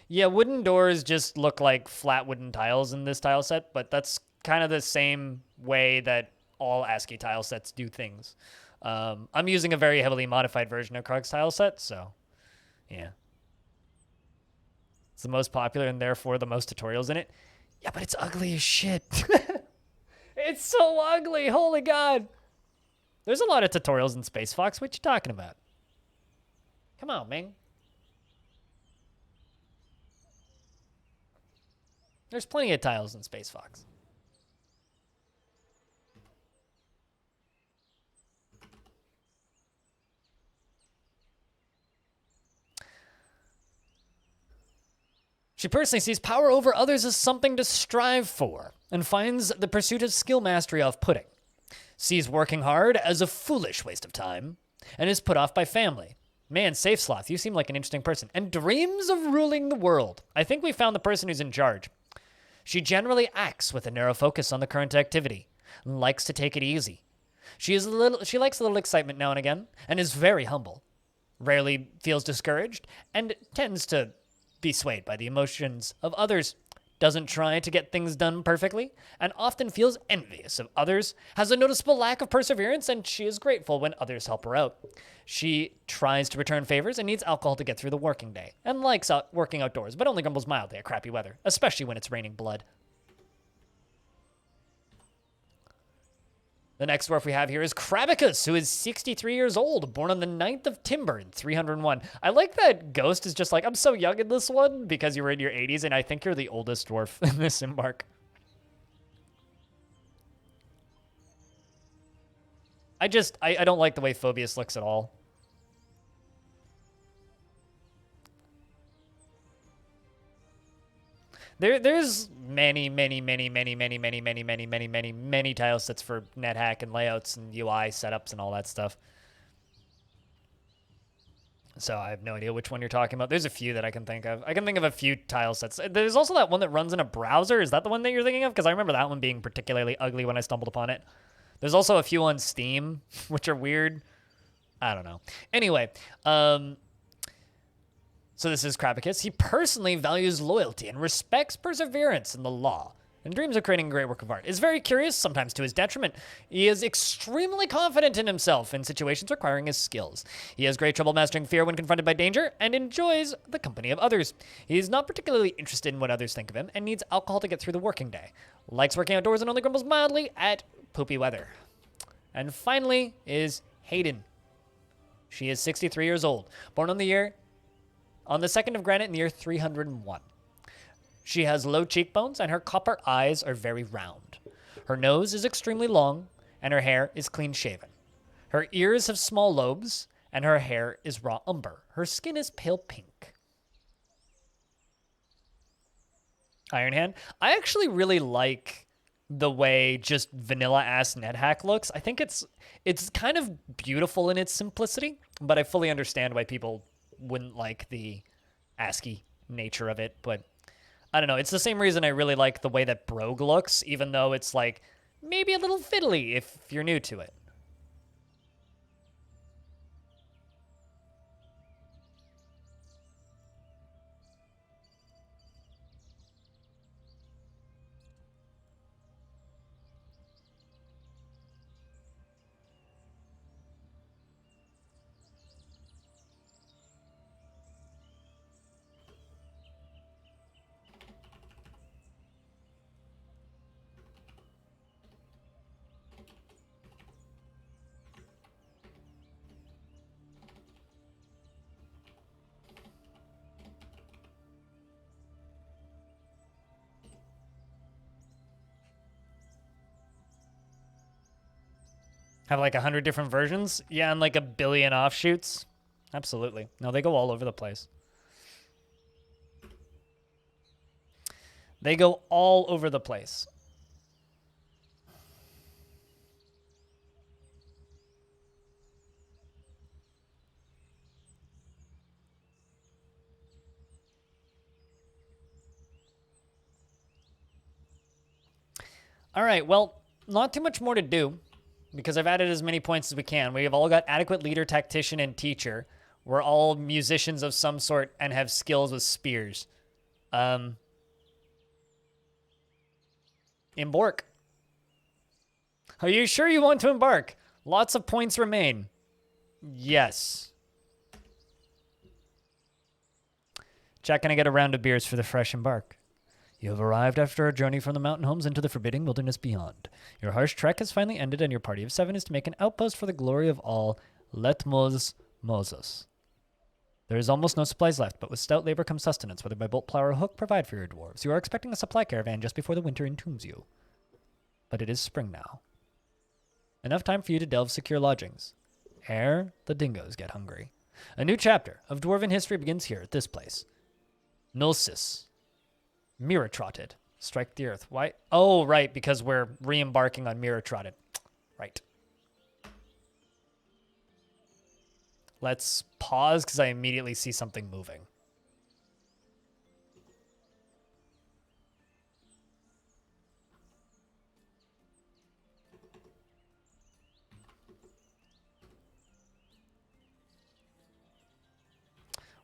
Yeah, wooden doors just look like flat wooden tiles in this tile set, but that's kind of the same way that all ASCII tile sets do things. I'm using a very heavily modified version of Krug's tile set, so yeah. It's the most popular and therefore the most tutorials in it. Yeah, but it's ugly as shit. It's so ugly, holy god. There's a lot of tutorials in Space Fox. What you talking about? Come on, man. There's plenty of tiles in Space Fox. She personally sees power over others as something to strive for, and finds the pursuit of skill mastery off-putting. Sees working hard as a foolish waste of time, and is put off by family. Man, Safe Sloth, you seem like an interesting person. And dreams of ruling the world. I think we found the person who's in charge. She generally acts with a narrow focus on the current activity, and likes to take it easy. She likes a little excitement now and again, and is very humble. Rarely feels discouraged, and tends to be swayed by the emotions of others. Doesn't try to get things done perfectly, and often feels envious of others, has a noticeable lack of perseverance, and she is grateful when others help her out. She tries to return favors and needs alcohol to get through the working day, and likes working outdoors, but only grumbles mildly at crappy weather, especially when it's raining blood. The next dwarf we have here is Krabicus, who is 63 years old, born on the 9th of Timber in 301. I like that Ghost is just like, I'm so young in this one because you were in your 80s, and I think you're the oldest dwarf in this embark. I don't like the way Phobius looks at all. There's many tile sets for NetHack and layouts and UI setups and all that stuff. So I have no idea which one you're talking about. There's a few that I can think of. I can think of a few tile sets. There's also that one that runs in a browser. Is that the one that you're thinking of? Because I remember that one being particularly ugly when I stumbled upon it. There's also a few on Steam, which are weird. I don't know. Anyway, so this is Kravikis. He personally values loyalty and respects perseverance in the law and dreams of creating a great work of art. Is very curious, sometimes to his detriment. He is extremely confident in himself in situations requiring his skills. He has great trouble mastering fear when confronted by danger and enjoys the company of others. He is not particularly interested in what others think of him and needs alcohol to get through the working day. Likes working outdoors and only grumbles mildly at poopy weather. And finally is Hayden. She is 63 years old, born on the 2nd of Granite in the year 301. She has low cheekbones and her copper eyes are very round. Her nose is extremely long and her hair is clean shaven. Her ears have small lobes and her hair is raw umber. Her skin is pale pink. Iron Hand. I actually really like the way just vanilla-ass NetHack looks. I think it's kind of beautiful in its simplicity, but I fully understand why people wouldn't like the ASCII nature of it. But I don't know. It's the same reason I really like the way that Brogue looks, even though it's like maybe a little fiddly if you're new to it. Have like 100 different versions? Yeah, and like a billion offshoots? Absolutely. No, they go all over the place. They go all over the place. All right, well, not too much more to do, because I've added as many points as we can. We have all got adequate leader, tactician, and teacher. We're all musicians of some sort and have skills with spears. Embark. Are you sure you want to embark? Lots of points remain. Yes. Jack, can I get a round of beers for the fresh embark? You have arrived after a journey from the mountain homes into the forbidding wilderness beyond. Your harsh trek has finally ended, and your party of 7 is to make an outpost for the glory of all Letmos Moses. There is almost no supplies left, but with stout labor comes sustenance, whether by bolt, plow, or hook, provide for your dwarves. You are expecting a supply caravan just before the winter entombs you. But it is spring now. Enough time for you to delve secure lodgings, ere the dingoes get hungry. A new chapter of dwarven history begins here at this place. Nulsis. Mirror Trotted. Strike the earth. Why? Oh, right, because we're re-embarking on Mirror Trotted. Right. Let's pause because I immediately see something moving.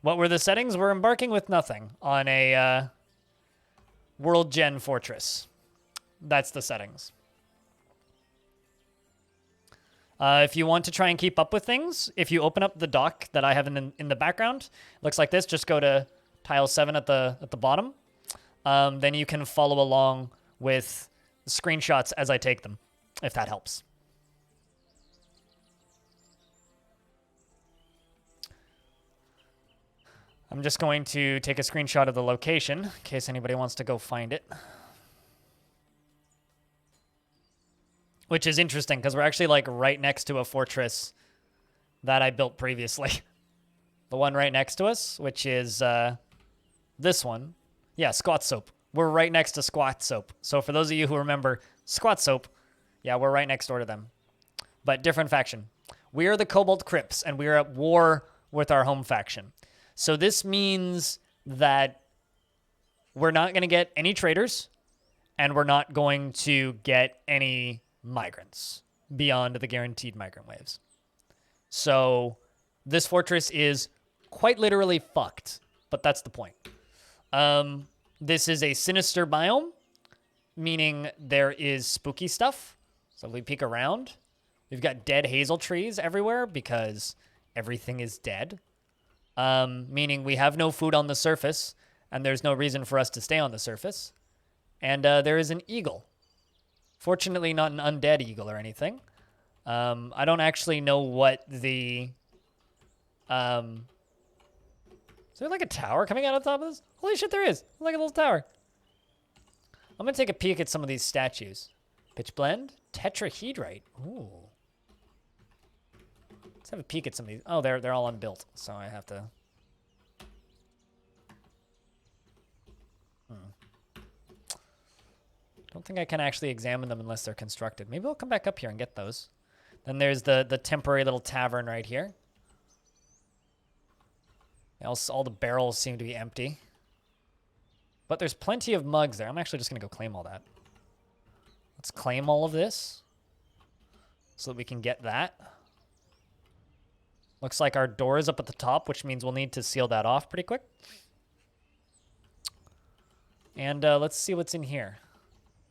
What were the settings? We're embarking with nothing on a World Gen Fortress. That's the settings. If you want to try and keep up with things, if you open up the dock that I have in the background, it looks like this. Just go to tile 7 at the bottom. Then you can follow along with screenshots as I take them, if that helps. I'm just going to take a screenshot of the location in case anybody wants to go find it. Which is interesting because we're actually like right next to a fortress that I built previously. The one right next to us, which is this one. Yeah, Squat Soap. We're right next to Squat Soap. So for those of you who remember Squat Soap, yeah, we're right next door to them. But different faction. We are the Cobalt Crypts, and we are at war with our home faction. So this means that we're not going to get any traders, and we're not going to get any migrants beyond the guaranteed migrant waves. So this fortress is quite literally fucked, but that's the point. This is a sinister biome, meaning there is spooky stuff. So if we peek around, we've got dead hazel trees everywhere because everything is dead. Meaning we have no food on the surface, and there's no reason for us to stay on the surface. And there is an eagle. Fortunately, not an undead eagle or anything. I don't actually know what the... Is there like a tower coming out of the top of this? Holy shit, there is. Look at a little tower. I'm going to take a peek at some of these statues. Pitch blend. Tetrahedrite. Ooh. Let's have a peek at some of these. Oh, they're all unbuilt, so I have to... Don't think I can actually examine them unless they're constructed. Maybe I'll come back up here and get those. Then there's the temporary little tavern right here. All the barrels seem to be empty. But there's plenty of mugs there. I'm actually just going to go claim all that. Let's claim all of this so that we can get that. Looks like our door is up at the top, which means we'll need to seal that off pretty quick. And let's see what's in here.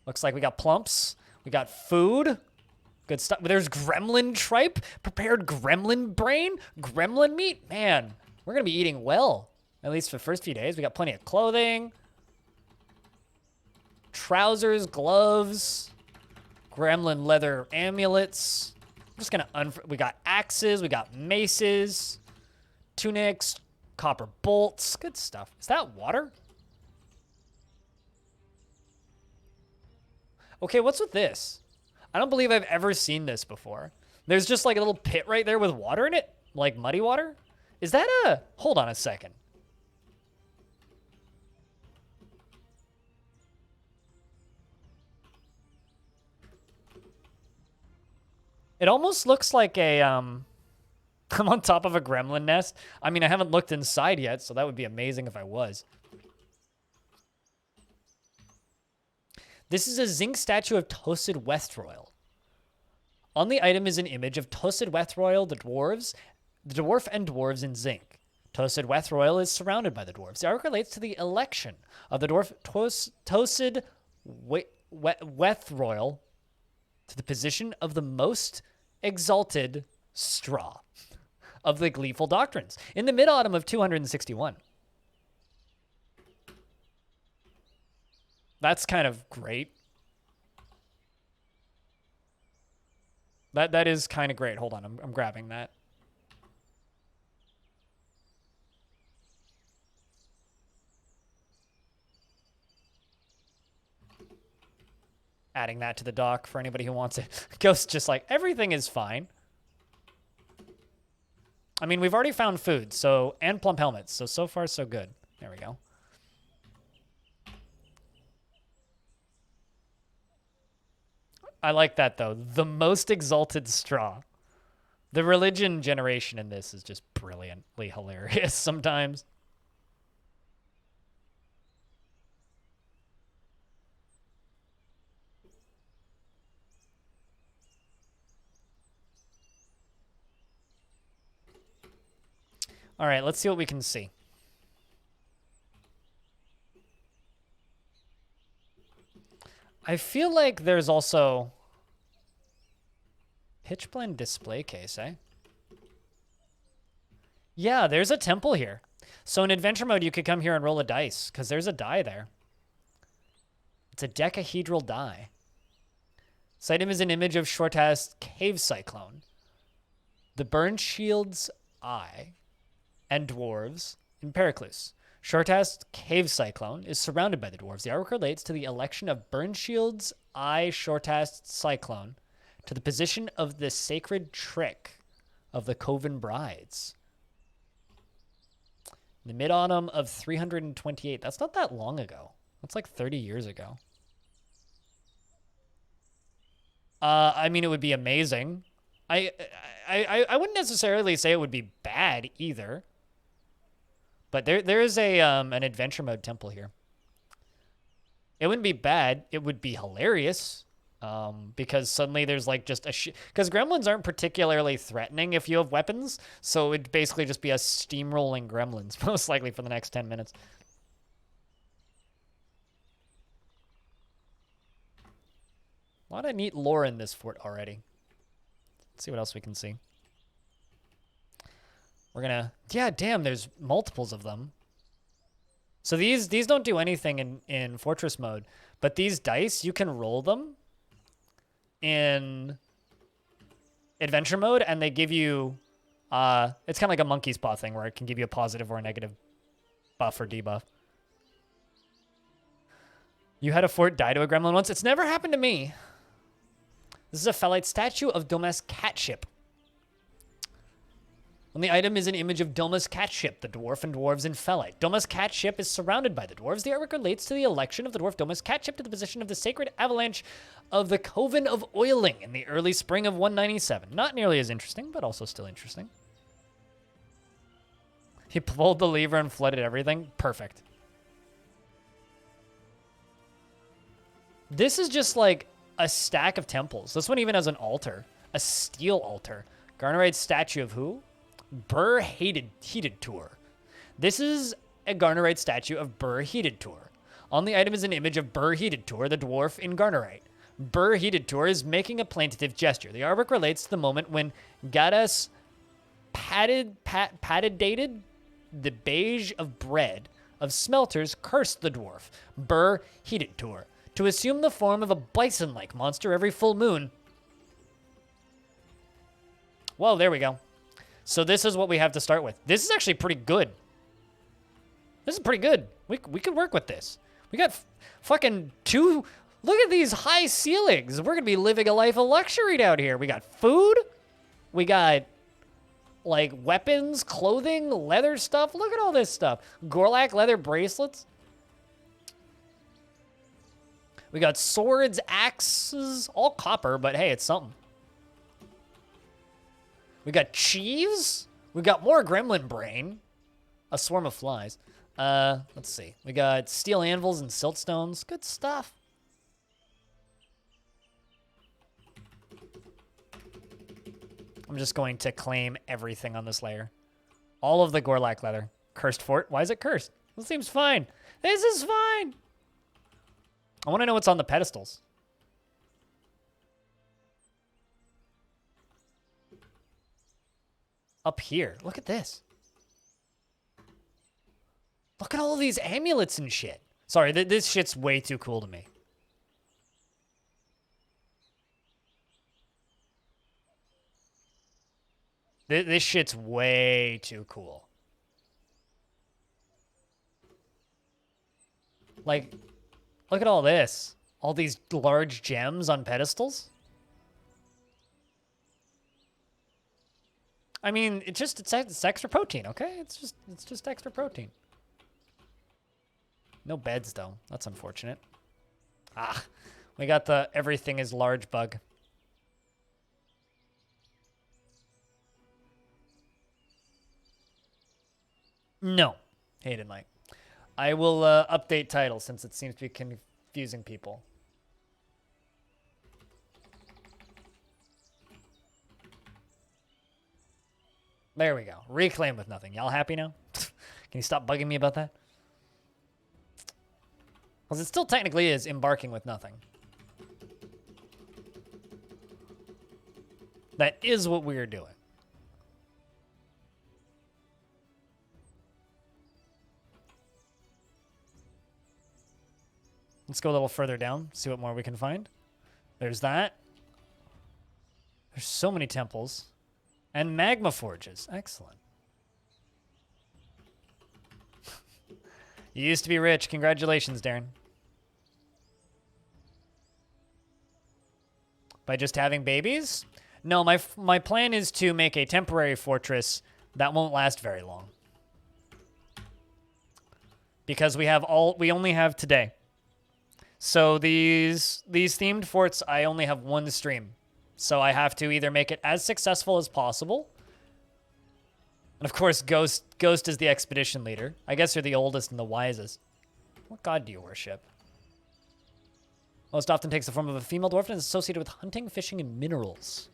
Looks like we got plumps. We got food. Good stuff. There's gremlin tripe, prepared gremlin brain, gremlin meat. Man, we're going to be eating well, at least for the first few days. We got plenty of clothing, trousers, gloves, gremlin leather amulets. I'm just going to we got axes, we got maces, tunics, copper bolts. Good stuff. Is that water? Okay, what's with this? I don't believe I've ever seen this before. There's just like a little pit right there with water in it, like muddy water. Is that a... Hold on a second. It almost looks like a... I'm on top of a gremlin nest. I mean, I haven't looked inside yet, so that would be amazing if I was. This is a zinc statue of Toasted Westroyal. On the item is an image of Toasted Westroyal, the dwarf and dwarves in zinc. Toasted Westroyal is surrounded by the dwarves. The arc relates to the election of the dwarf Toasted Westroyal to the position of the most exalted straw of the gleeful doctrines in the mid-autumn of 261. That's kind of great. That is kind of great. Hold on, I'm grabbing that. Adding that to the dock for anybody who wants it. Ghost just like, everything is fine. I mean, we've already found food, so, and plump helmets, so far so good. There we go. I like that, though. The most exalted straw. The religion generation in this is just brilliantly hilarious sometimes. All right, let's see what we can see. I feel like there's also pitch blend display case, eh? Yeah, there's a temple here. So in adventure mode, you could come here and roll a dice because there's a die there. It's a decahedral die. This item is an image of Shortast's cave cyclone, the Burn Shield's eye, and dwarves, in Periclus. Shortast Cave Cyclone is surrounded by the dwarves. The artwork relates to the election of Burnshield's Eye Shortast Cyclone to the position of the sacred trick of the Coven Brides. In the mid-autumn of 328. That's not that long ago. That's like 30 years ago. I mean, it would be amazing. I wouldn't necessarily say it would be bad either. But there is a an adventure mode temple here. It wouldn't be bad. It would be hilarious. Because suddenly there's like just a because gremlins aren't particularly threatening if you have weapons. So it'd basically just be a steamrolling gremlins, most likely for the next 10 minutes. A lot of neat lore in this fort already. Let's see what else we can see. We're gonna, yeah, damn, there's multiples of them. So these don't do anything in fortress mode, but these dice, you can roll them in adventure mode, and they give you, it's kind of like a monkey's paw thing where it can give you a positive or a negative buff or debuff. You had a fort die to a gremlin once? It's never happened to me. This is a Fellite statue of Domus Catship. On the item is an image of Domus Catship, the dwarf and dwarves in Fellite. Domus Catship is surrounded by the dwarves. The artwork relates to the election of the dwarf Domus Catship to the position of the sacred avalanche of the Coven of Oiling in the early spring of 197. Not nearly as interesting, but also still interesting. He pulled the lever and flooded everything. Perfect. This is just like a stack of temples. This one even has an altar. A steel altar. Garnerite's statue of who? Burr Heated Tour. This is a Garnerite statue of Burr Heated Tour. On the item is an image of Burr Heated Tour, the dwarf in Garnerite. Burr Heated Tour is making a plaintive gesture. The artwork relates to the moment when Gaddis dated the beige of bread of smelters cursed the dwarf, Burr Heated Tour, to assume the form of a bison-like monster every full moon. Well, there we go. So this is what we have to start with. This is actually pretty good. This is pretty good. We could work with this. We got fucking two... Look at these high ceilings. We're going to be living a life of luxury down here. We got food. We got, like, weapons, clothing, leather stuff. Look at all this stuff. Gorlak leather bracelets. We got swords, axes, all copper, but hey, it's something. We got cheese. We got more gremlin brain. A swarm of flies. Let's see. We got steel anvils and siltstones. Good stuff. I'm just going to claim everything on this layer. All of the Gorlak leather. Cursed fort. Why is it cursed? This seems fine. This is fine. I want to know what's on the pedestals. Up here. Look at this. Look at all of these amulets and shit. Sorry, this shit's way too cool to me. This shit's way too cool. Like, look at all this. All these large gems on pedestals. I mean, it's extra protein, okay? It's just extra protein. No beds though. That's unfortunate. Ah, we got the everything is large bug. No, Hayden Light. I will update title since it seems to be confusing people. There we go. Reclaim with nothing. Y'all happy now? Can you stop bugging me about that? Because it still technically is embarking with nothing. That is what we're doing. Let's go a little further down, see what more we can find. There's that. There's so many temples. And magma forges. Excellent. You used to be rich. Congratulations, Darren. By just having babies? No, my plan is to make a temporary fortress that won't last very long. Because we only have today. So these themed forts, I only have one stream. So I have to either make it as successful as possible. And of course, Ghost is the expedition leader. I guess you're the oldest and the wisest. What god do you worship? Most often takes the form of a female dwarf and is associated with hunting, fishing, and minerals.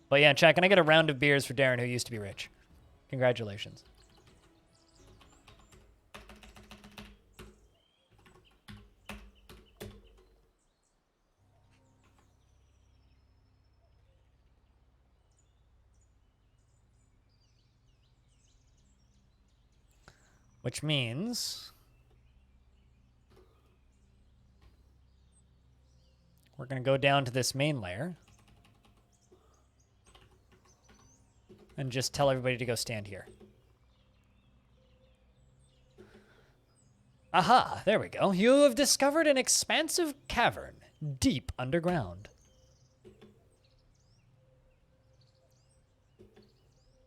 But yeah, chat, can I get a round of beers for Darren, who used to be rich? Congratulations. Which means we're going to go down to this main layer and just tell everybody to go stand here. Aha, there we go. You have discovered an expansive cavern deep underground.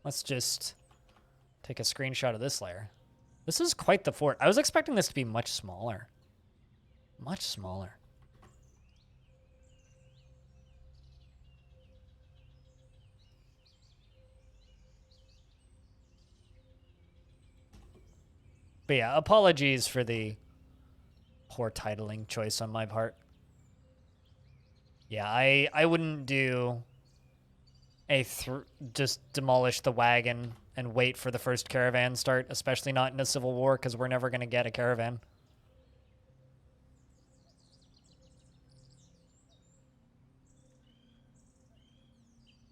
Let's just take a screenshot of this layer. This is quite the fort. I was expecting this to be much smaller. Much smaller. But yeah, apologies for the poor titling choice on my part. Yeah, I wouldn't do just demolish the wagon and wait for the first caravan start, especially not in a civil war, because we're never going to get a caravan.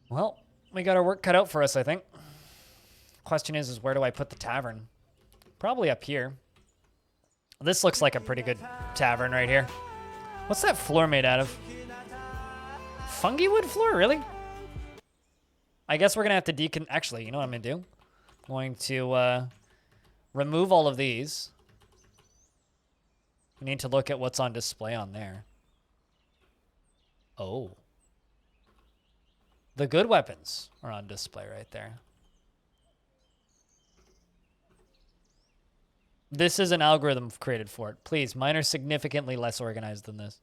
Well, we got our work cut out for us, I think. Question is where do I put the tavern? Probably up here. This looks like a pretty good tavern right here. What's that floor made out of? Fungi wood floor, really? I guess we're going to have to actually, you know what I'm going to do? I'm going to remove all of these. We need to look at what's on display on there. Oh. The good weapons are on display right there. This is an algorithm created for it. Please, mine are significantly less organized than this.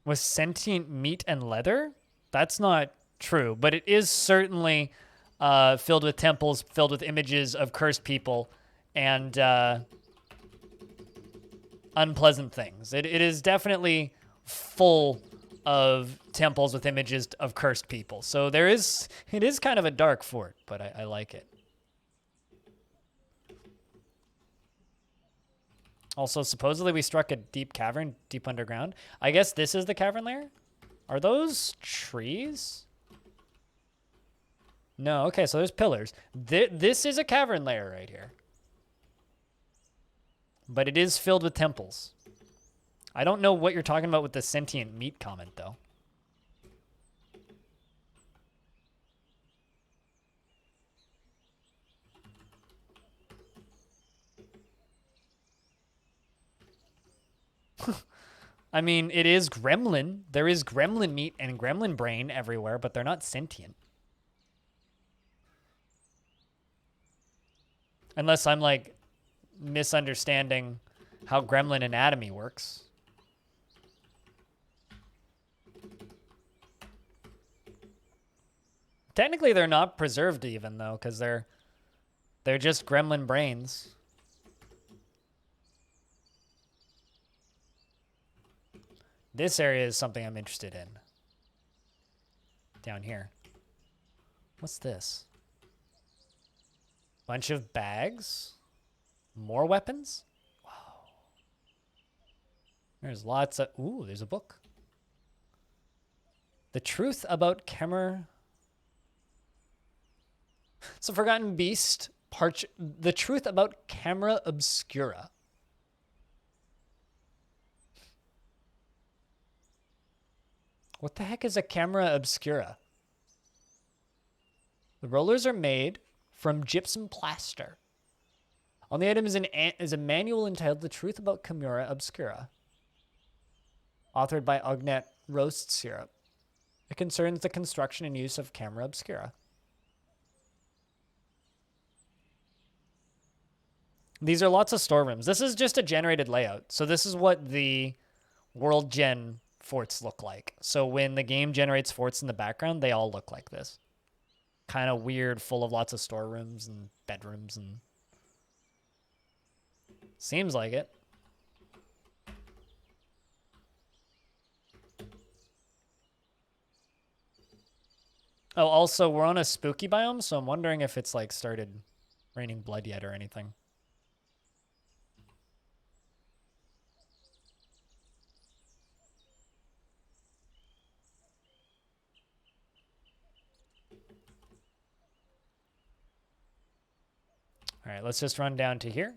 With sentient meat and leather? That's not true, but it is certainly filled with temples, filled with images of cursed people, and unpleasant things. It is definitely full of temples with images of cursed people. So it is kind of a dark fort, but I like it. Also, supposedly we struck a deep cavern, deep underground. I guess this is the Cavern Layer? Are those trees? No, okay, so there's pillars. This is a Cavern Layer right here. But it is filled with temples. I don't know what you're talking about with the sentient meat comment, though. I mean, it is gremlin. There is gremlin meat and gremlin brain everywhere, but they're not sentient. Unless I'm, like, misunderstanding how gremlin anatomy works. Technically, they're not preserved even, though, because they're just gremlin brains. This area is something I'm interested in. Down here. What's this? Bunch of bags. More weapons? Wow. There's lots of... Ooh, there's a book. The Truth About Camera... So Forgotten Beast, the truth about Camera Obscura. What the heck is a Camera Obscura? The rollers are made from gypsum plaster. On the item is a manual entitled The Truth About Camera Obscura, authored by Ognet Roast Syrup. It concerns the construction and use of Camera Obscura. These are lots of storerooms. This is just a generated layout. So this is what the world gen forts look like. So when the game generates forts in the background, they all look like this. Kind of weird, full of lots of storerooms and bedrooms, and seems like it. Oh, also, we're on a spooky biome, so I'm wondering if it's like started raining blood yet or anything. All right, let's just run down to here.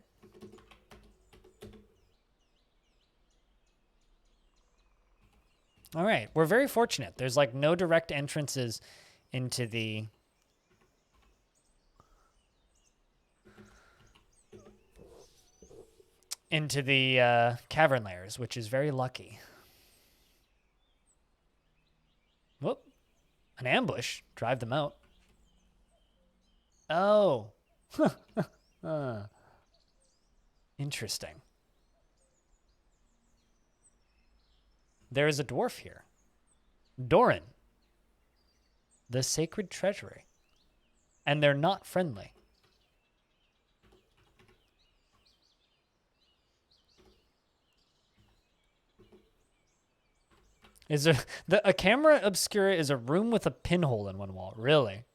All right, we're very fortunate. There's like no direct entrances into the cavern layers, which is very lucky. Whoop. An ambush. Drive them out. Oh. Interesting. There is a dwarf here. Doran. The sacred treasury. And they're not friendly. Is there a Camera Obscura is a room with a pinhole in one wall? Really?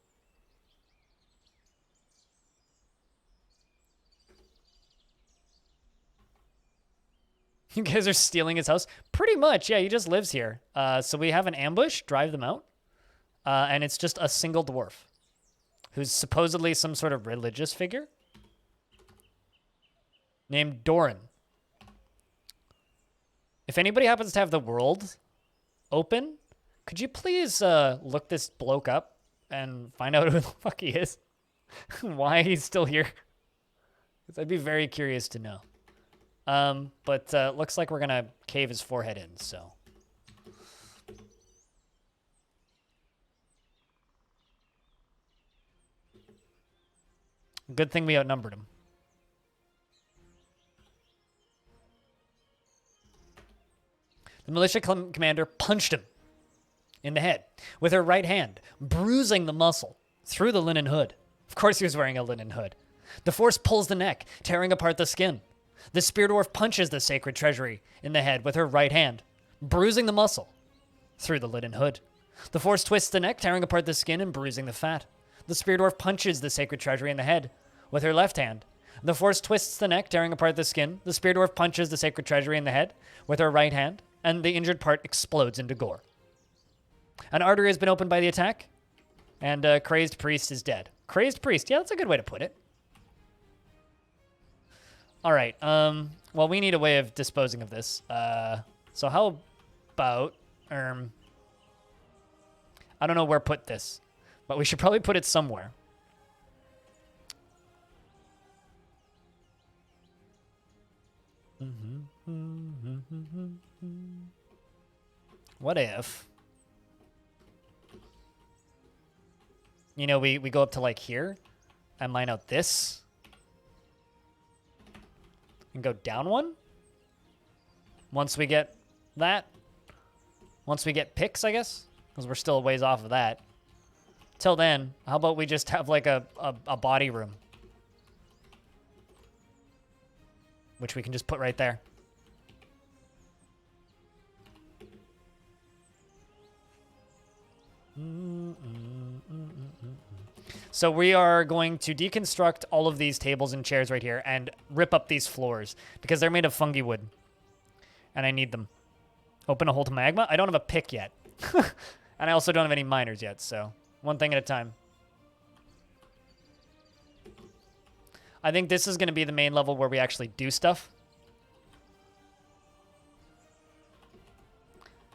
You guys are stealing his house? Pretty much, yeah, he just lives here. So we have an ambush, drive them out. And it's just a single dwarf who's supposedly some sort of religious figure named Doran. If anybody happens to have the world open, could you please look this bloke up and find out who the fuck he is? Why he's still here? Because I'd be very curious to know. But looks like we're gonna cave his forehead in, so. Good thing we outnumbered him. The militia commander punched him in the head with her right hand, bruising the muscle through the linen hood. Of course he was wearing a linen hood. The force pulls the neck, tearing apart the skin. The spear dwarf punches the sacred treasury in the head with her right hand, bruising the muscle through the linen hood. The force twists the neck, tearing apart the skin and bruising the fat. The spear dwarf punches the sacred treasury in the head with her left hand. The force twists the neck, tearing apart the skin. The spear dwarf punches the sacred treasury in the head with her right hand, and the injured part explodes into gore. An artery has been opened by the attack, and a crazed priest is dead. Crazed priest, yeah, that's a good way to put it. All right, well, we need a way of disposing of this. So how about, I don't know where to put this, but we should probably put it somewhere. What if, you know, we go up to like here and mine out this and go down one? Once we get that, once we get picks, I guess, because we're still a ways off of that. Till then, how about we just have like a body room, which we can just put right there. So we are going to deconstruct all of these tables and chairs right here and rip up these floors because they're made of fungi wood. And I need them. Open a hole to magma? I don't have a pick yet. And I also don't have any miners yet, so one thing at a time. I think this is going to be the main level where we actually do stuff.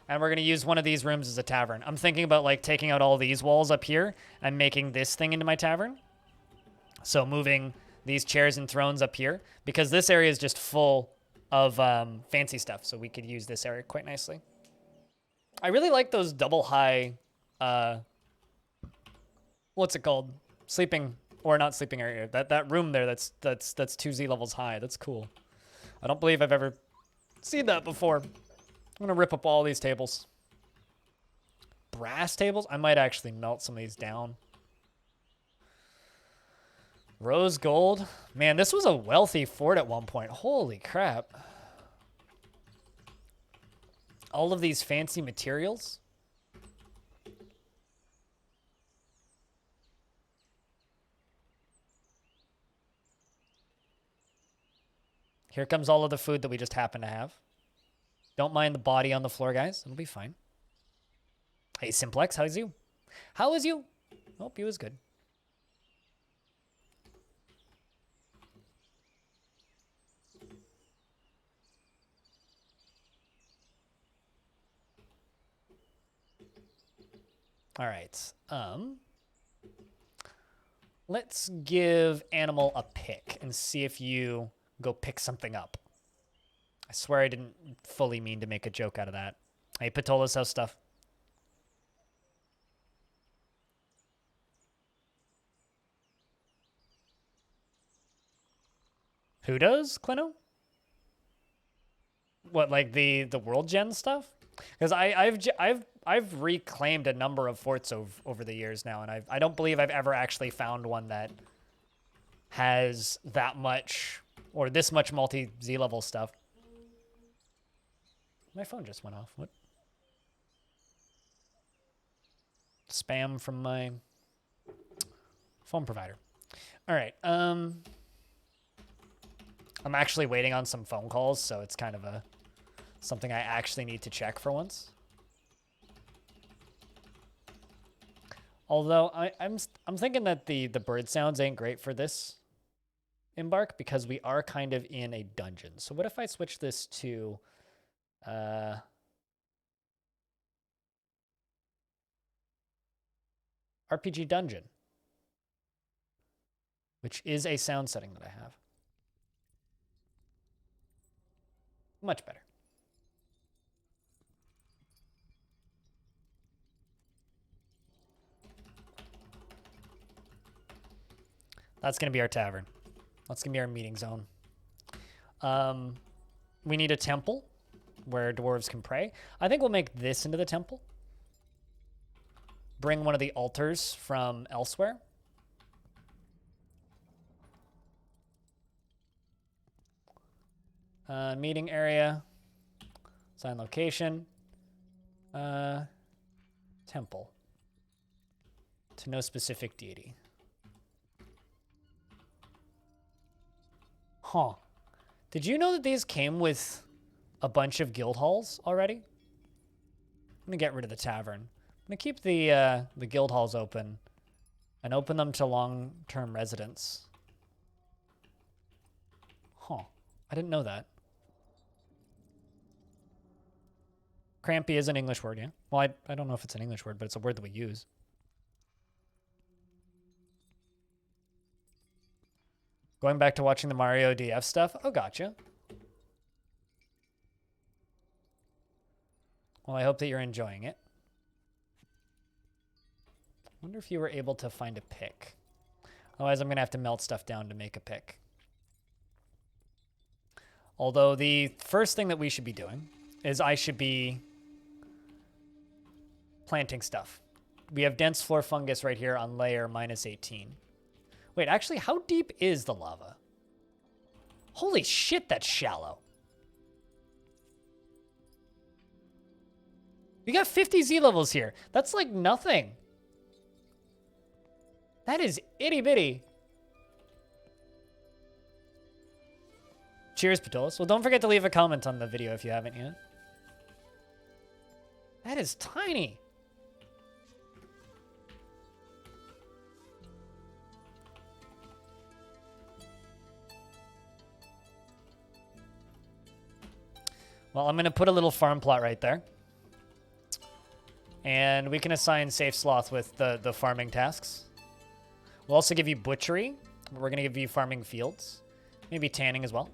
And we're going to use one of these rooms as a tavern. I'm thinking about like taking out all these walls up here and making this thing into my tavern. So moving these chairs and thrones up here, because this area is just full of fancy stuff. So we could use this area quite nicely. I really like those double high, what's it called? Sleeping, or not sleeping area. That room there that's 2 Z levels high. That's cool. I don't believe I've ever seen that before. I'm gonna rip up all these tables. Brass tables? I might actually melt some of these down. Rose gold. Man, this was a wealthy fort at one point. Holy crap. All of these fancy materials. Here comes all of the food that we just happen to have. Don't mind the body on the floor, guys. It'll be fine. Hey, Simplex, how's you? How is you? Hope you is good. All right. Let's give Animal a pick and see if you go pick something up. I swear I didn't fully mean to make a joke out of that. Hey, Patola's house stuff. Who does, Clino? What, like the world gen stuff? Because I've reclaimed a number of forts over the years now, and I don't believe I've ever actually found one that has that much or this much multi Z level stuff. My phone just went off. What? Spam from my phone provider. All right. I'm actually waiting on some phone calls, so it's kind of something I actually need to check for once. Although I'm thinking that the bird sounds ain't great for this embark because we are kind of in a dungeon. So what if I switch this to RPG Dungeon, which is a sound setting that I have. Much better. That's going to be our tavern. That's going to be our meeting zone. We need a temple where dwarves can pray. I think we'll make this into the temple. Bring one of the altars from elsewhere. Meeting area. Assign location. Temple. To no specific deity. Huh. Did you know that these came with a bunch of guild halls already? I'm gonna get rid of the tavern. I'm gonna keep the guild halls open and open them to long-term residents. Huh. I didn't know that. Crampy is an English word, yeah? Well, I don't know if it's an English word, but it's a word that we use. Going back to watching the Mario DF stuff? Oh, gotcha. Well, I hope that you're enjoying it. I wonder if you were able to find a pick. Otherwise, I'm going to have to melt stuff down to make a pick. Although the first thing that we should be doing is I should be planting stuff. We have dense floor fungus right here on layer -18. Wait, actually, how deep is the lava? Holy shit, that's shallow. We got 50 Z levels here. That's like nothing. That is itty bitty. Cheers, Patolis. Well, don't forget to leave a comment on the video if you haven't yet. That is tiny. Well, I'm going to put a little farm plot right there. And we can assign Safe Sloth with the farming tasks. We'll also give you butchery. We're going to give you farming fields. Maybe tanning as well.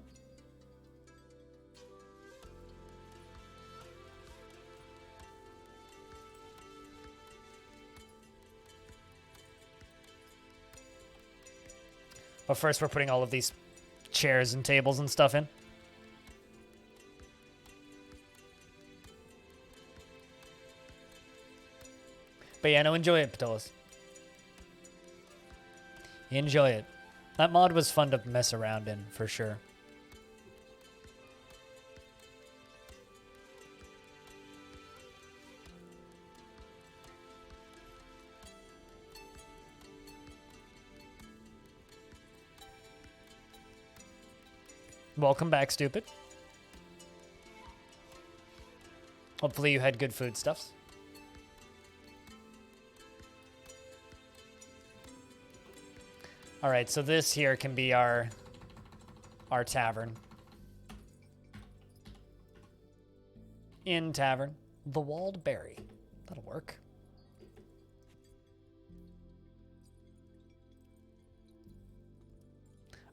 But first, we're putting all of these chairs and tables and stuff in. But yeah, no, enjoy it, Patolis. Enjoy it. That mod was fun to mess around in, for sure. Welcome back, stupid. Hopefully you had good foodstuffs. All right, so this here can be our tavern. In tavern, the Walled Berry. That'll work.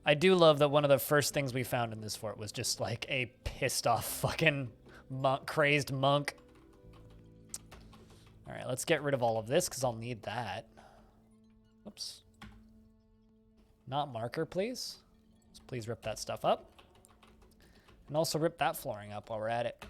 I do love that one of the first things we found in this fort was just like a pissed off fucking crazed monk. All right, let's get rid of all of this because I'll need that. Oops. Not marker, please. So please rip that stuff up. And also rip that flooring up while we're at it.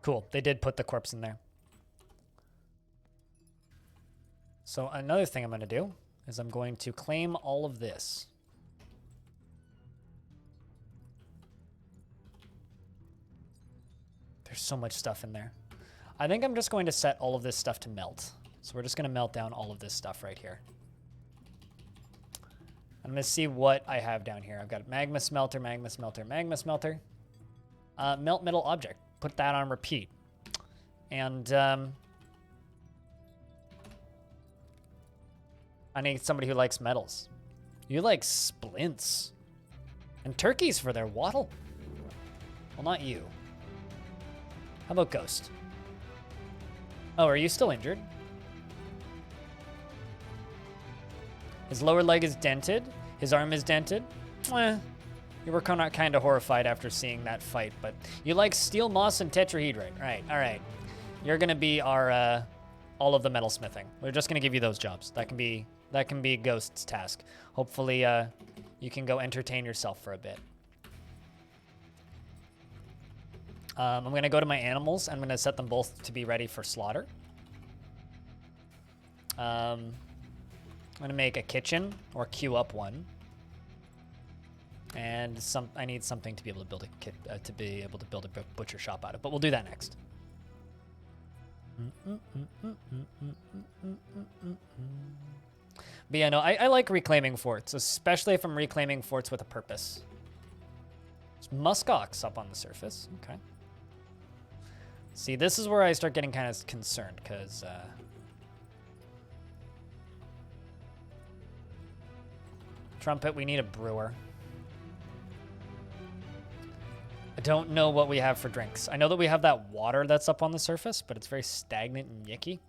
Cool, they did put the corpse in there. So another thing I'm going to do is I'm going to claim all of this. There's so much stuff in there. I think I'm just going to set all of this stuff to melt. So we're just going to melt down all of this stuff right here. I'm going to see what I have down here. I've got magma smelter, magma smelter, magma smelter. Melt metal object. Put that on repeat. And I need somebody who likes metals. You like splints. And turkeys for their wattle. Well, not you. How about Ghost? Oh, are you still injured? His lower leg is dented. His arm is dented. You were kind of horrified after seeing that fight, but you like steel, moss, and tetrahedrite. Right, all right. You're going to be our all of the metalsmithing. We're just going to give you those jobs. That can be Ghost's task. Hopefully you can go entertain yourself for a bit. I'm going to go to my animals. I'm going to set them both to be ready for slaughter. I'm going to make a kitchen or queue up one. And I need something to be able to build a butcher shop out of, but we'll do that next. But yeah, no, I like reclaiming forts, especially if I'm reclaiming forts with a purpose. There's muskox up on the surface. Okay. See, this is where I start getting kind of concerned, because trumpet, we need a brewer. I don't know what we have for drinks. I know that we have that water that's up on the surface, but it's very stagnant and yicky.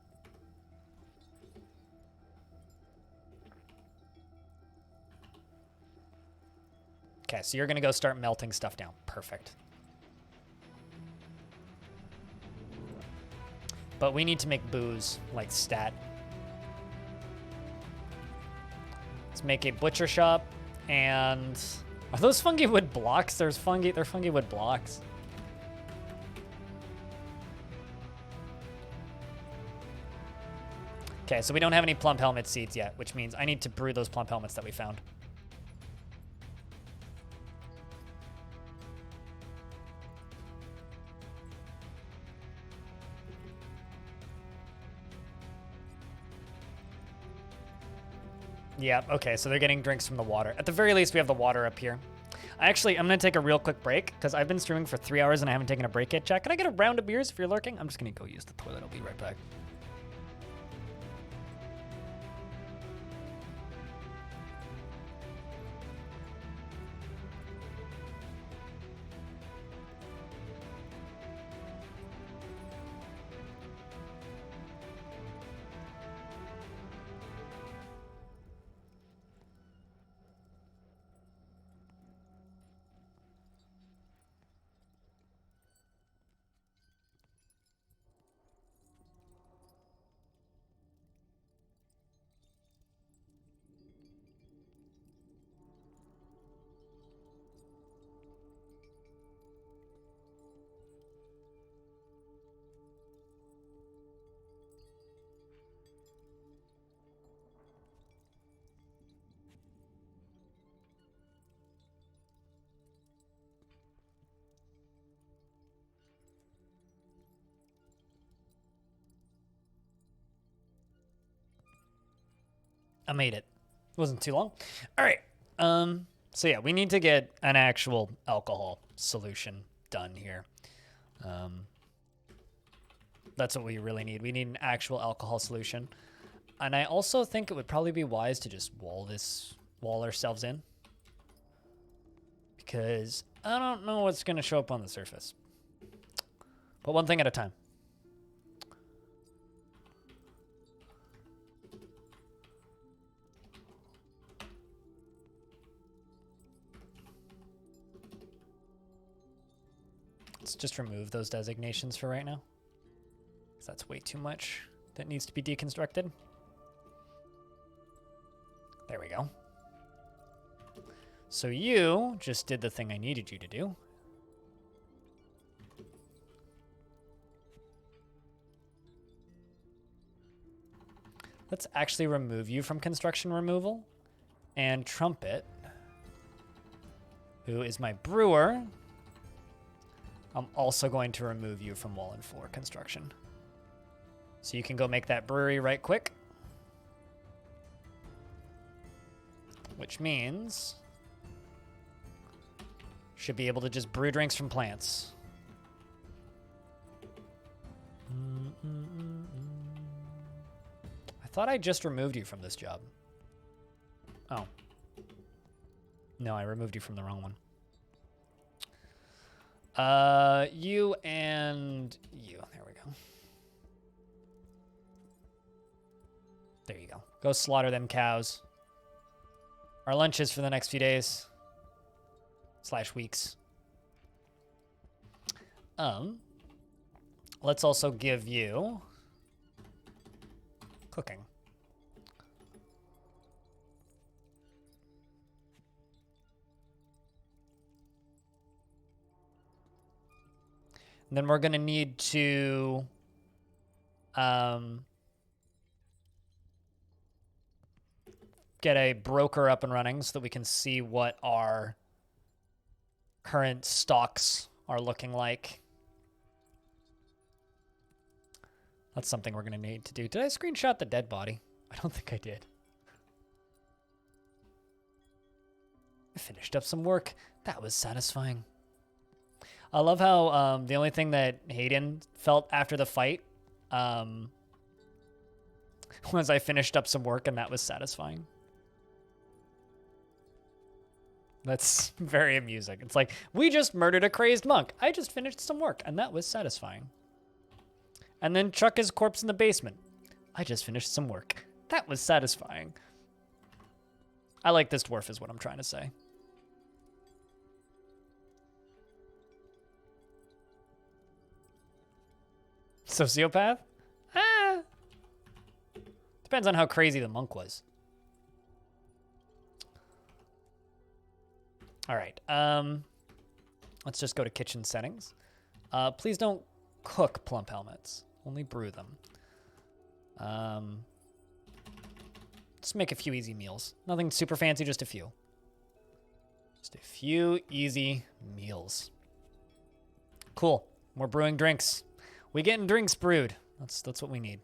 Okay, so you're going to go start melting stuff down. Perfect. But we need to make booze, like stat. Let's make a butcher shop, and... Are those fungi wood blocks? They're fungi wood blocks. Okay, so we don't have any plump helmet seeds yet, which means I need to brew those plump helmets that we found. Yeah, okay, so they're getting drinks from the water. At the very least, we have the water up here. Actually, I'm going to take a real quick break because I've been streaming for 3 hours and I haven't taken a break yet. Chat, can I get a round of beers if you're lurking? I'm just going to go use the toilet. I'll be right back. I made it. It wasn't too long. All right. So yeah, we need to get an actual alcohol solution done here. That's what we really need. We need an actual alcohol solution. And I also think it would probably be wise to just wall ourselves in. Because I don't know what's going to show up on the surface. But one thing at a time. Let's just remove those designations for right now. Because that's way too much that needs to be deconstructed. There we go. So you just did the thing I needed you to do. Let's actually remove you from construction removal. And Trumpet, who is my brewer, I'm also going to remove you from wall and floor construction. So you can go make that brewery right quick. Which means should be able to just brew drinks from plants. I thought I just removed you from this job. Oh. No, I removed you from the wrong one. You and you. There we go. There you go. Go slaughter them cows. Our lunches for the next few days. / weeks. Let's also give you cooking. And then we're going to need to get a broker up and running so that we can see what our current stocks are looking like. That's something we're going to need to do. Did I screenshot the dead body? I don't think I did. I finished up some work. That was satisfying. I love how the only thing that Hayden felt after the fight was I finished up some work and that was satisfying. That's very amusing. It's like, we just murdered a crazed monk. I just finished some work and that was satisfying. And then chuck his corpse in the basement. I just finished some work. That was satisfying. I like this dwarf is what I'm trying to say. Sociopath? Ah. Depends on how crazy the monk was. All right. Let's just go to kitchen settings. Please don't cook plump helmets. Only brew them. Just make a few easy meals. Nothing super fancy, just a few. Just a few easy meals. Cool. We're brewing drinks. We getting drinks brewed. That's what we need.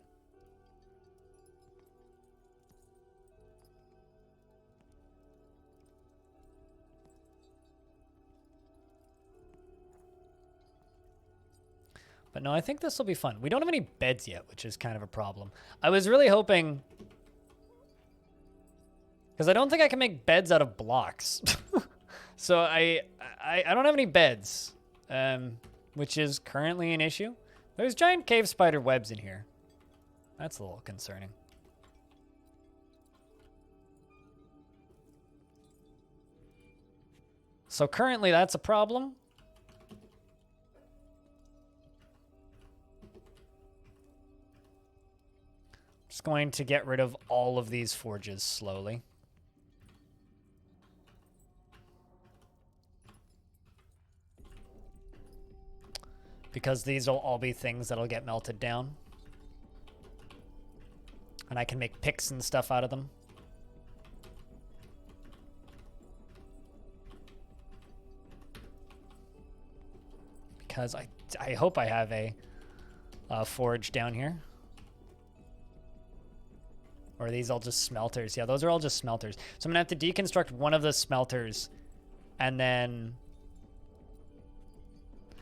But no, I think this will be fun. We don't have any beds yet, which is kind of a problem. I was really hoping... Because I don't think I can make beds out of blocks. So I don't have any beds, which is currently an issue. There's giant cave spider webs in here. That's a little concerning. So currently that's a problem. Just going to get rid of all of these forges slowly. Because these will all be things that'll get melted down. And I can make picks and stuff out of them. Because I hope I have a forge down here. Or are these all just smelters? Yeah, those are all just smelters. So I'm going to have to deconstruct one of the smelters and then...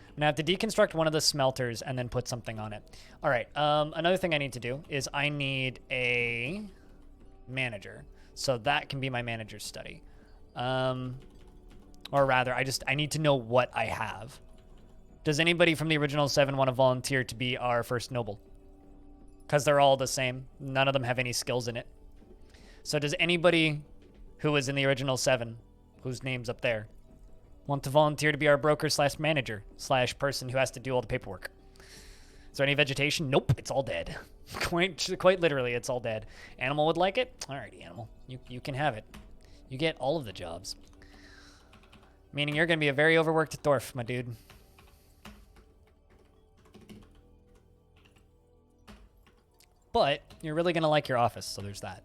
I'm going to have to deconstruct one of the smelters and then put something on it. All right, another thing I need to do is I need a manager. So that can be my manager's study. Or rather, I need to know what I have. Does anybody from the original 7 want to volunteer to be our first noble? Because they're all the same. None of them have any skills in it. So does anybody who was in the original 7, whose name's up there, want to volunteer to be our broker slash manager slash person who has to do all the paperwork? Is there any vegetation? Nope, it's all dead. Quite literally, it's all dead. Animal would like it? Alrighty, animal. You can have it. You get all of the jobs. Meaning you're going to be a very overworked dwarf, my dude. But you're really going to like your office, so there's that.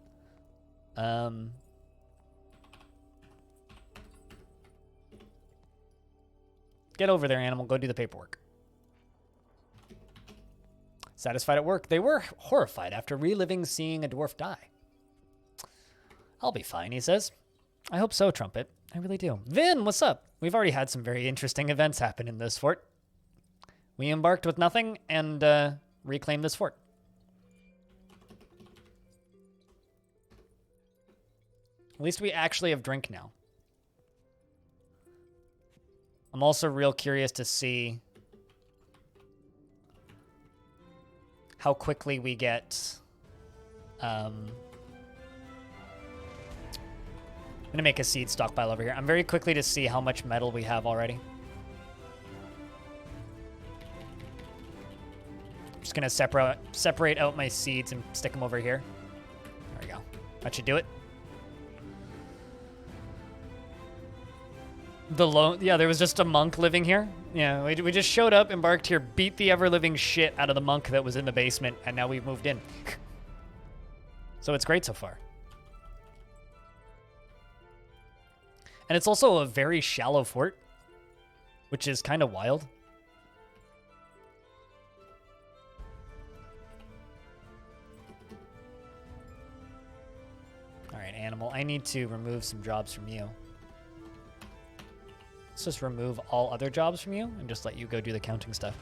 Get over there, animal. Go do the paperwork. Satisfied at work. They were horrified after reliving seeing a dwarf die. I'll be fine, he says. I hope so, Trumpet. I really do. Vin, what's up? We've already had some very interesting events happen in this fort. We embarked with nothing and reclaimed this fort. At least we actually have drink now. I'm also real curious to see how quickly we get... I'm going to make a seed stockpile over here. I'm very quickly to see how much metal we have already. I'm just going to separate out my seeds and stick them over here. There we go. That should do it. Yeah, there was just a monk living here. Yeah, we just showed up, embarked here, beat the ever-living shit out of the monk that was in the basement, and now we've moved in. So it's great so far. And it's also a very shallow fort, which is kind of wild. All right, animal, I need to remove some jobs from you. Let's just remove all other jobs from you and just let you go do the counting stuff.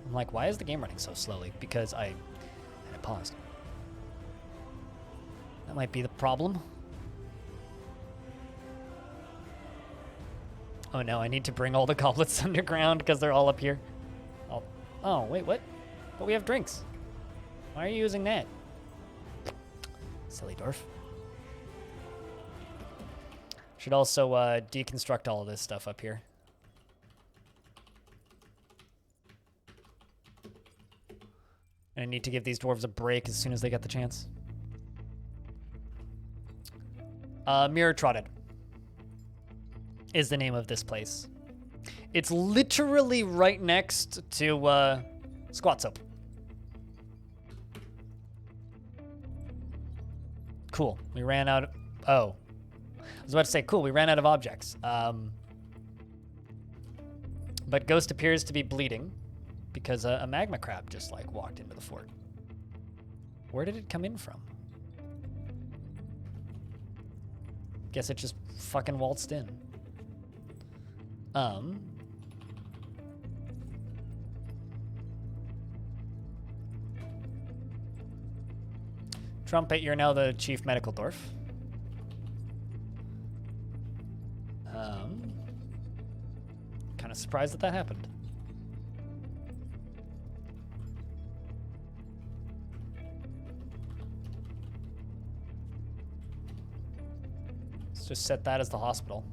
I'm like, why is the game running so slowly? Because I paused. That might be the problem. Oh no, I need to bring all the goblets underground because they're all up here. Oh, wait, what? But we have drinks. Why are you using that? Silly dwarf. Should also deconstruct all of this stuff up here. And I need to give these dwarves a break as soon as they get the chance. Mirror Trotted is the name of this place. It's literally right next to Squat Soap. Cool. We ran out of... Oh. I was about to say, cool, we ran out of objects. But Ghost appears to be bleeding because a magma crab just, like, walked into the fort. Where did it come in from? Guess it just fucking waltzed in. Trumpet, you're now the chief medical dwarf. Kind of surprised that happened. Let's just set that as the hospital.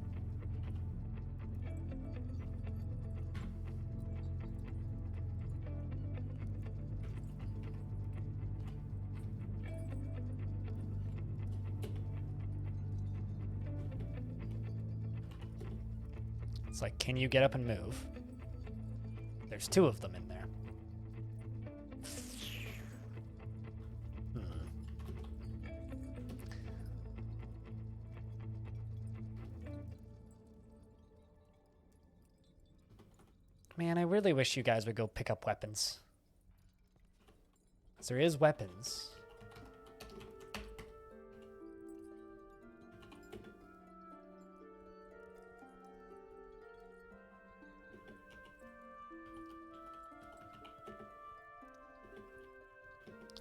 It's like, can you get up and move? There's 2 of them in there. Man, I really wish you guys would go pick up weapons. 'Cause there is weapons.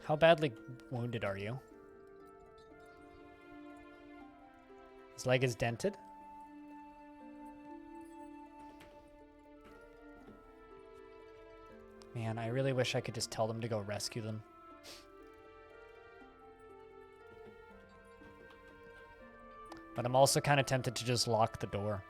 How badly wounded are you? His leg is dented. Man, I really wish I could just tell them to go rescue them. But I'm also kind of tempted to just lock the door.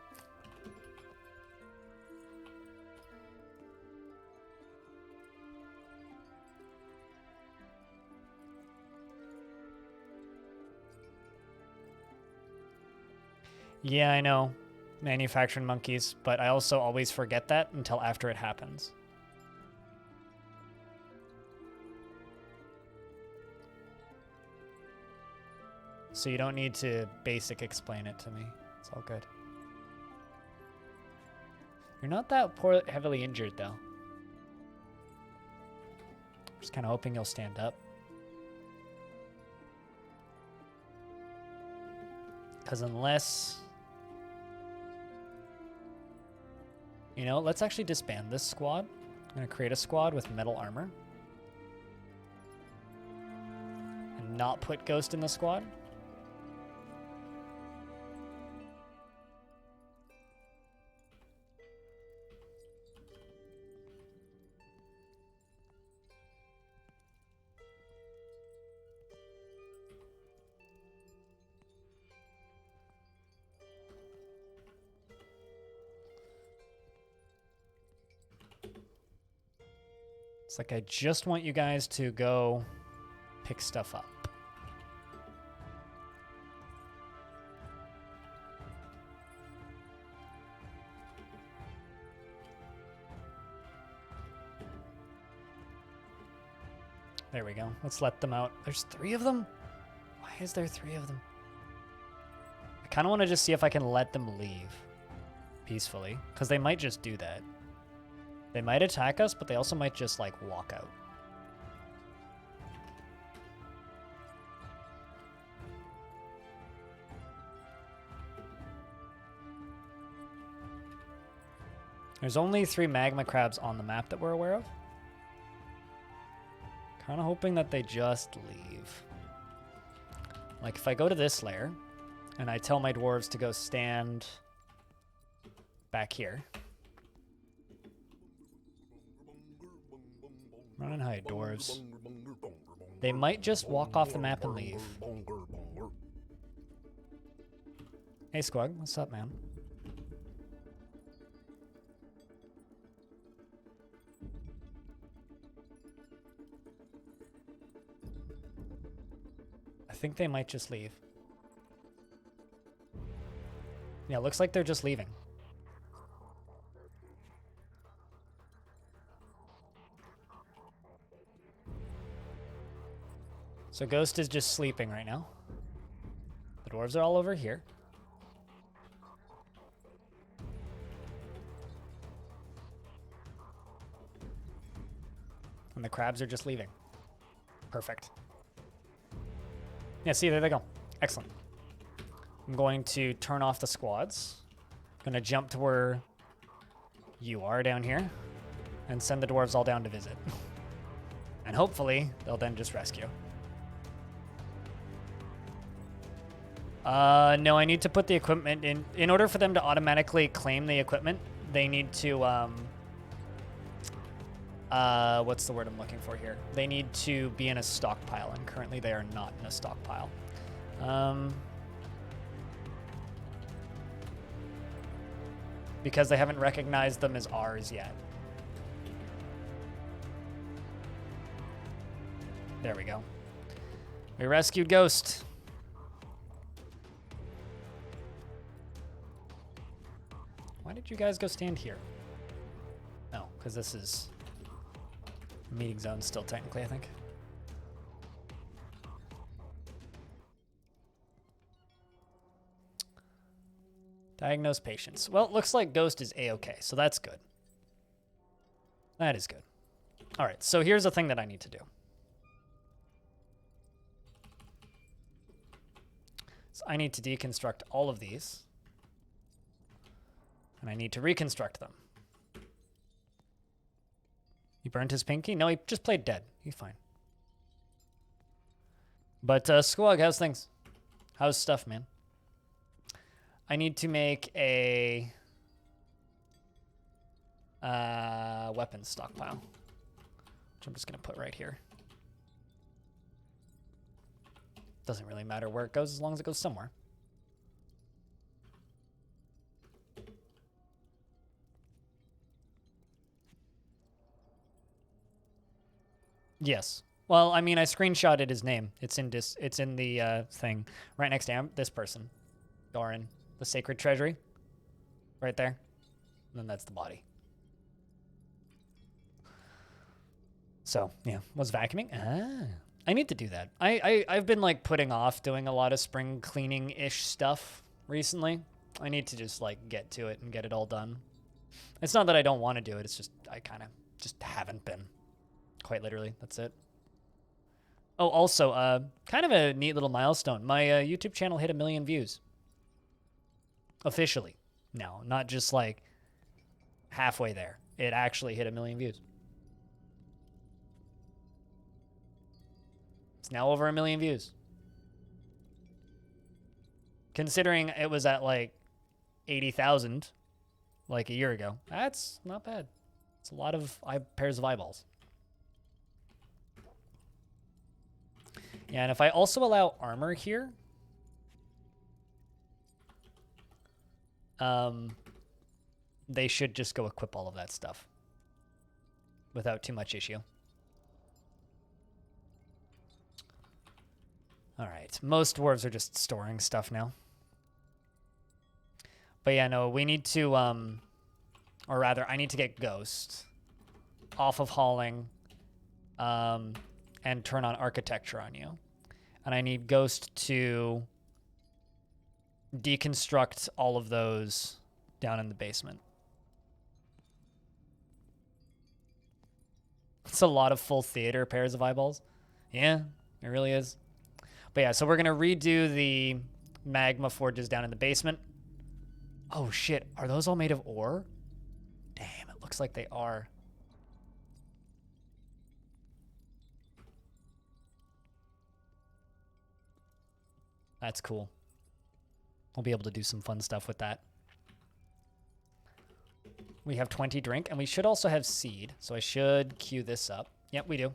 Yeah, I know. Manufacturing monkeys, but I also always forget that until after it happens. So you don't need to basic explain it to me. It's all good. You're not that heavily injured, though. Just kind of hoping you'll stand up. Because unless... You know, let's actually disband this squad. I'm going to create a squad with metal armor. And not put Ghost in the squad. It's like I just want you guys to go pick stuff up. There we go. Let's let them out. There's 3 of them? Why is there 3 of them? I kind of want to just see if I can let them leave peacefully, because they might just do that. They might attack us, but they also might just, like, walk out. There's only 3 magma crabs on the map that we're aware of. Kind of hoping that they just leave. Like, if I go to this lair, and I tell my dwarves to go stand back here. Run and hide, dwarves. They might just walk off the map and leave. Hey, Squug. What's up, man? I think they might just leave. Yeah, looks like they're just leaving. So Ghost is just sleeping right now. The dwarves are all over here. And the crabs are just leaving. Perfect. Yeah, see, there they go. Excellent. I'm going to turn off the squads. I'm going to jump to where you are down here and send the dwarves all down to visit. And hopefully, they'll then just rescue. No, I need to put the equipment in. In order for them to automatically claim the equipment, they need to, what's the word I'm looking for here? They need to be in a stockpile, and currently they are not in a stockpile. Because they haven't recognized them as ours yet. There we go. We rescued Ghost. Why did you guys go stand here? Oh, because this is meeting zone still technically, I think. Diagnose patients. Well, it looks like Ghost is A-okay, so that's good. That is good. All right, so here's the thing that I need to do. So I need to deconstruct all of these. And I need to reconstruct them. He burned his pinky? No, he just played dead. He's fine. But, Squawk, how's things? How's stuff, man? I need to make a weapons stockpile, which I'm just going to put right here. Doesn't really matter where it goes as long as it goes somewhere. Yes. Well, I mean, I screenshotted his name. It's in the thing right next to this person, Doran, the Sacred Treasury, right there. And then that's the body. So yeah, was vacuuming. I need to do that. I've been like putting off doing a lot of spring cleaning-ish stuff recently. I need to just like get to it and get it all done. It's not that I don't want to do it. It's just I kind of just haven't been. Quite literally, that's it. Oh, also, kind of a neat little milestone. My YouTube channel hit 1 million views. Officially. No, not just like halfway there. It actually hit 1 million views. It's now over 1 million views. Considering it was at like 80,000 like a year ago. That's not bad. It's a lot of pairs of eyeballs. Yeah, and if I also allow armor here, they should just go equip all of that stuff without too much issue. All right, most dwarves are just storing stuff now. But yeah, no, we need to, or rather, I need to get Ghost off of hauling, and turn on architecture on you. And I need Ghost to deconstruct all of those down in the basement. It's a lot of full theater pairs of eyeballs. Yeah, it really is. But yeah, so we're going to redo the magma forges down in the basement. Oh shit, are those all made of ore? Damn, it looks like they are. That's cool. We'll be able to do some fun stuff with that. We have 20 drink, and we should also have seed. So I should queue this up. Yep, we do.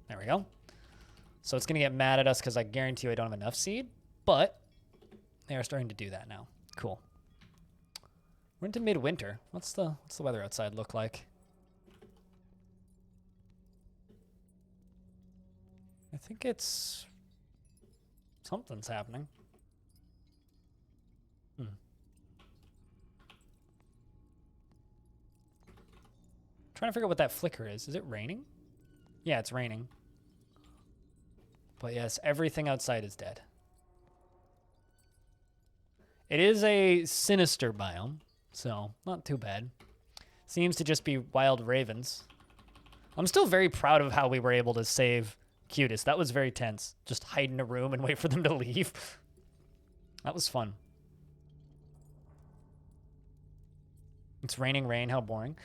There we go. So it's going to get mad at us because I guarantee you I don't have enough seed. But they are starting to do that now. Cool. We're into midwinter. What's the weather outside look like? I think it's... something's happening. Trying to figure out what that flicker is. Is it raining? Yeah, it's raining. But yes, everything outside is dead. It is a sinister biome, so not too bad. Seems to just be wild ravens. I'm still very proud of how we were able to save Cutis. That was very tense. Just hide in a room and wait for them to leave. That was fun. It's raining rain. How boring.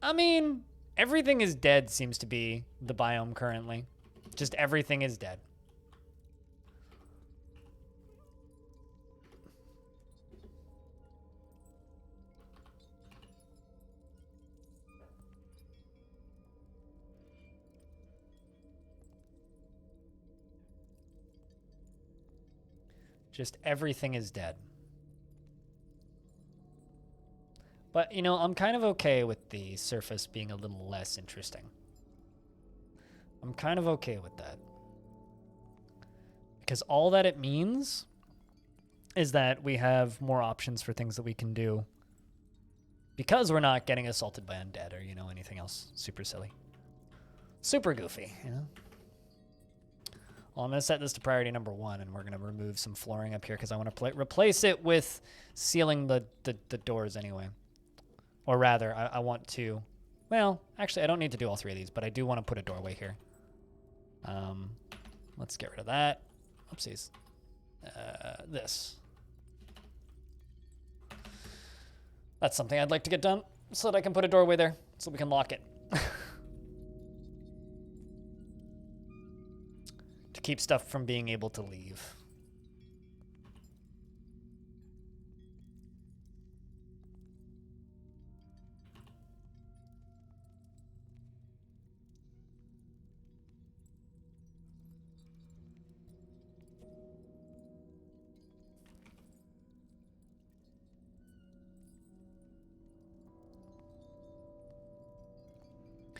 I mean, Everything is dead seems to be the biome currently. Just everything is dead. Just everything is dead. But, you know, I'm kind of okay with the surface being a little less interesting. I'm kind of okay with that. Because all that it means is that we have more options for things that we can do. Because we're not getting assaulted by undead or, you know, anything else super silly. Super goofy, you know? Well, I'm going to set this to priority number 1, and we're going to remove some flooring up here because I want to replace it with sealing the doors anyway. Or rather, I want to... Well, actually, I don't need to do all 3 of these, but I do want to put a doorway here. Let's get rid of that. Oopsies. This. That's something I'd like to get done so that I can put a doorway there so we can lock it. To keep stuff from being able to leave.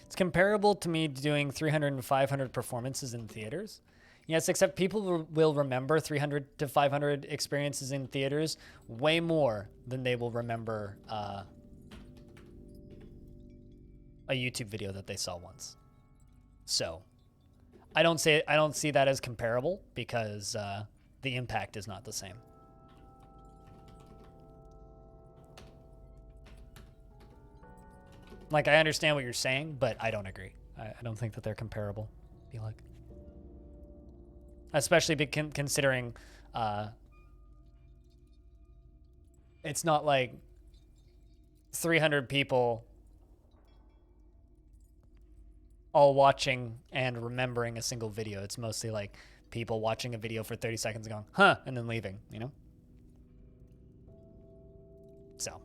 It's comparable to me doing 300 and 500 performances in theaters. Yes, except people will remember 300 to 500 experiences in theaters way more than they will remember a YouTube video that they saw once. So, I don't see that as comparable because the impact is not the same. Like, I understand what you're saying, but I don't agree. I don't think that they're comparable. I feel like. Especially considering it's not like 300 people all watching and remembering a single video. It's mostly like people watching a video for 30 seconds and going, huh, and then leaving, you know? So,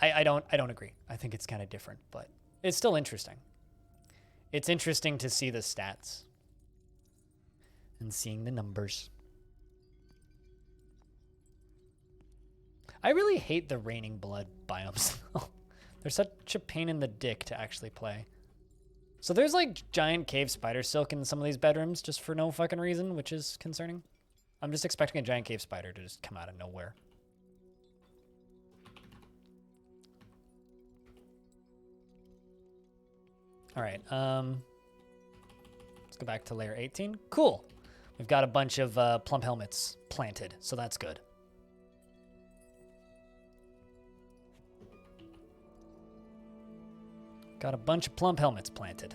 I don't agree. I think it's kind of different, but it's still interesting. It's interesting to see the stats and seeing the numbers. I really hate the raining blood biomes. They're such a pain in the dick to actually play. So there's like giant cave spider silk in some of these bedrooms just for no fucking reason, which is concerning. I'm just expecting a giant cave spider to just come out of nowhere. All right, let's go back to layer 18. Cool. We've got a bunch of plump helmets planted, so that's good. Got a bunch of plump helmets planted.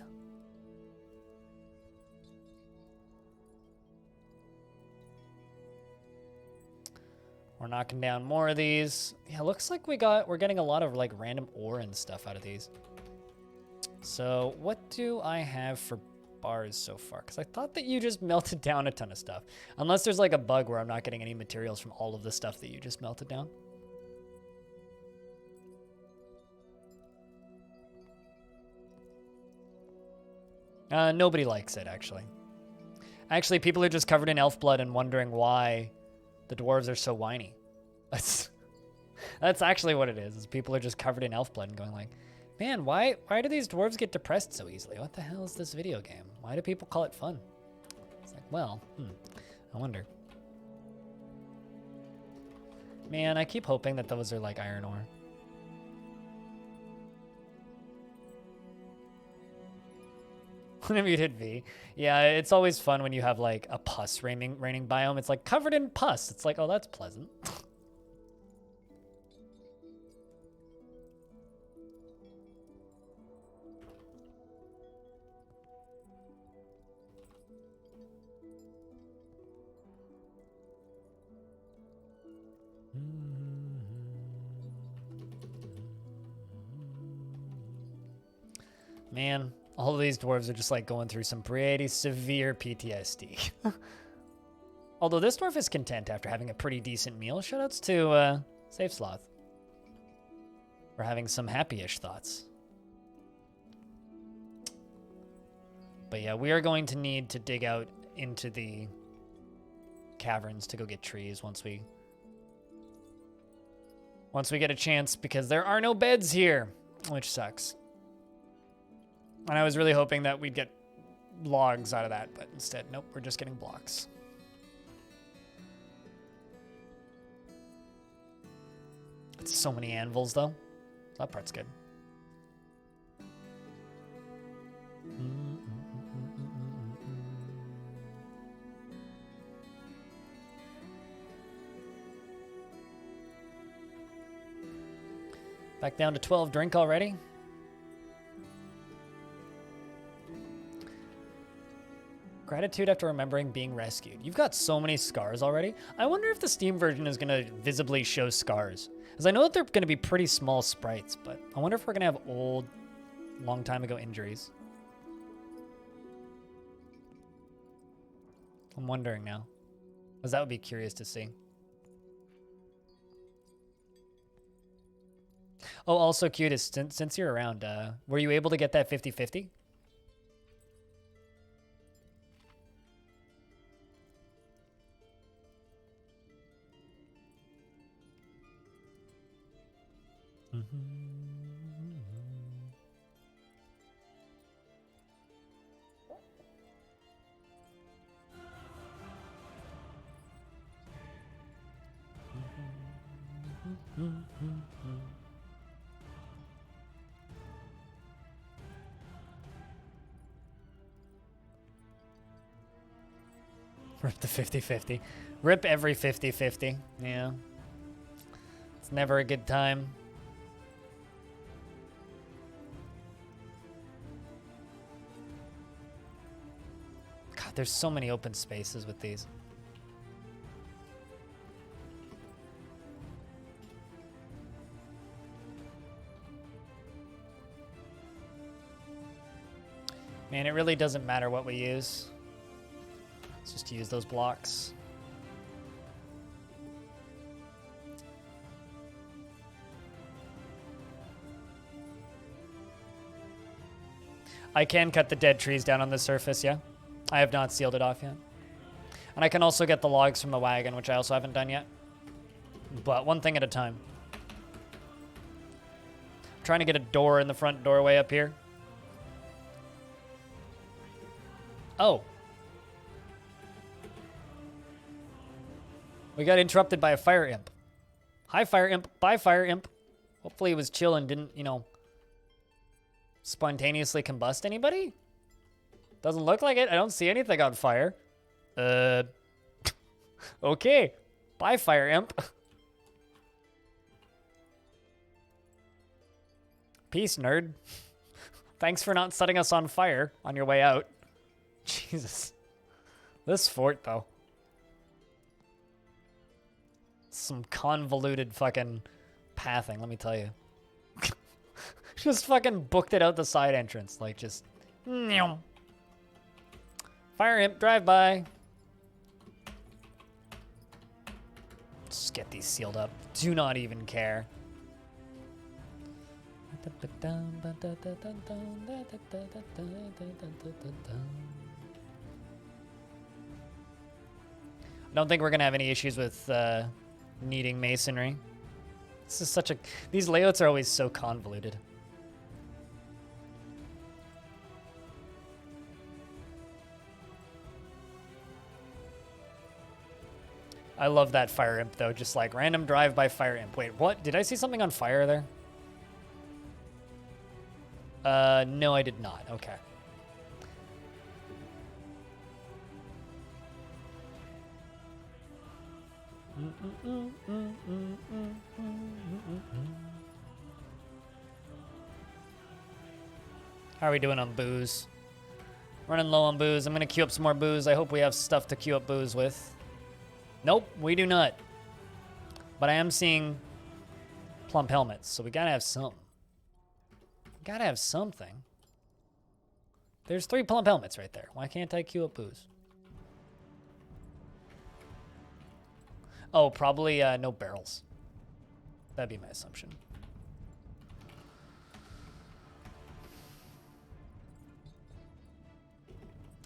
We're knocking down more of these. Yeah, looks like we're getting a lot of like random ore and stuff out of these. So what do I have for bars so far? Because I thought that you just melted down a ton of stuff. Unless there's like a bug where I'm not getting any materials from all of the stuff that you just melted down. Nobody likes it, actually. Actually, people are just covered in elf blood and wondering why the dwarves are so whiny. That's actually what it is people are just covered in elf blood and going like, man, why do these dwarves get depressed so easily? What the hell is this video game? Why do people call it fun? It's like, well, I wonder. Man, I keep hoping that those are like iron ore. Muted V. Yeah, it's always fun when you have like a pus raining biome. It's like covered in pus. It's like, oh, that's pleasant. Man, all of these dwarves are just like going through some pretty severe PTSD. Although this dwarf is content after having a pretty decent meal. Shoutouts to Safe Sloth for having some happy-ish thoughts. But yeah, we are going to need to dig out into the caverns to go get trees once we get a chance, because there are no beds here, which sucks. And I was really hoping that we'd get logs out of that, but instead, nope, we're just getting blocks. It's so many anvils, though. That part's good. Back down to 12 drink already. Gratitude after remembering being rescued. You've got so many scars already. I wonder if the Steam version is going to visibly show scars. Because I know that they're going to be pretty small sprites, but I wonder if we're going to have old, long time ago injuries. I'm wondering now. Because that would be curious to see. Oh, also cute is since you're around, were you able to get that 50-50? Rip the 50-50. Rip every 50-50. Yeah. It's never a good time. God, there's so many open spaces with these. Man, it really doesn't matter what we use. Let's just use those blocks. I can cut the dead trees down on the surface, yeah. I have not sealed it off yet. And I can also get the logs from the wagon, which I also haven't done yet. But one thing at a time. I'm trying to get a door in the front doorway up here. Oh. We got interrupted by a fire imp. Hi, fire imp. Bye, fire imp. Hopefully it was chill and didn't, you know, spontaneously combust anybody. Doesn't look like it. I don't see anything on fire. Okay. Bye, fire imp. Peace, nerd. Thanks for not setting us on fire on your way out. Jesus. This fort, though. Some convoluted fucking pathing, let me tell you. Just fucking booked it out the side entrance. Like, just... Fire imp, drive by. Just get these sealed up. Do not even care. I don't think we're gonna have any issues with needing masonry. This is such a... These layouts are always so convoluted. I love that fire imp, though. Just like random drive-by fire imp. Wait, what? Did I see something on fire there? No, I did not. Okay. How are we doing on booze? Running low on booze. I'm going to queue up some more booze. I hope we have stuff to queue up booze with. Nope, we do not. But I am seeing plump helmets, so we got to have some. Got to have something. There's 3 plump helmets right there. Why can't I queue up booze? Oh, probably no barrels. That'd be my assumption.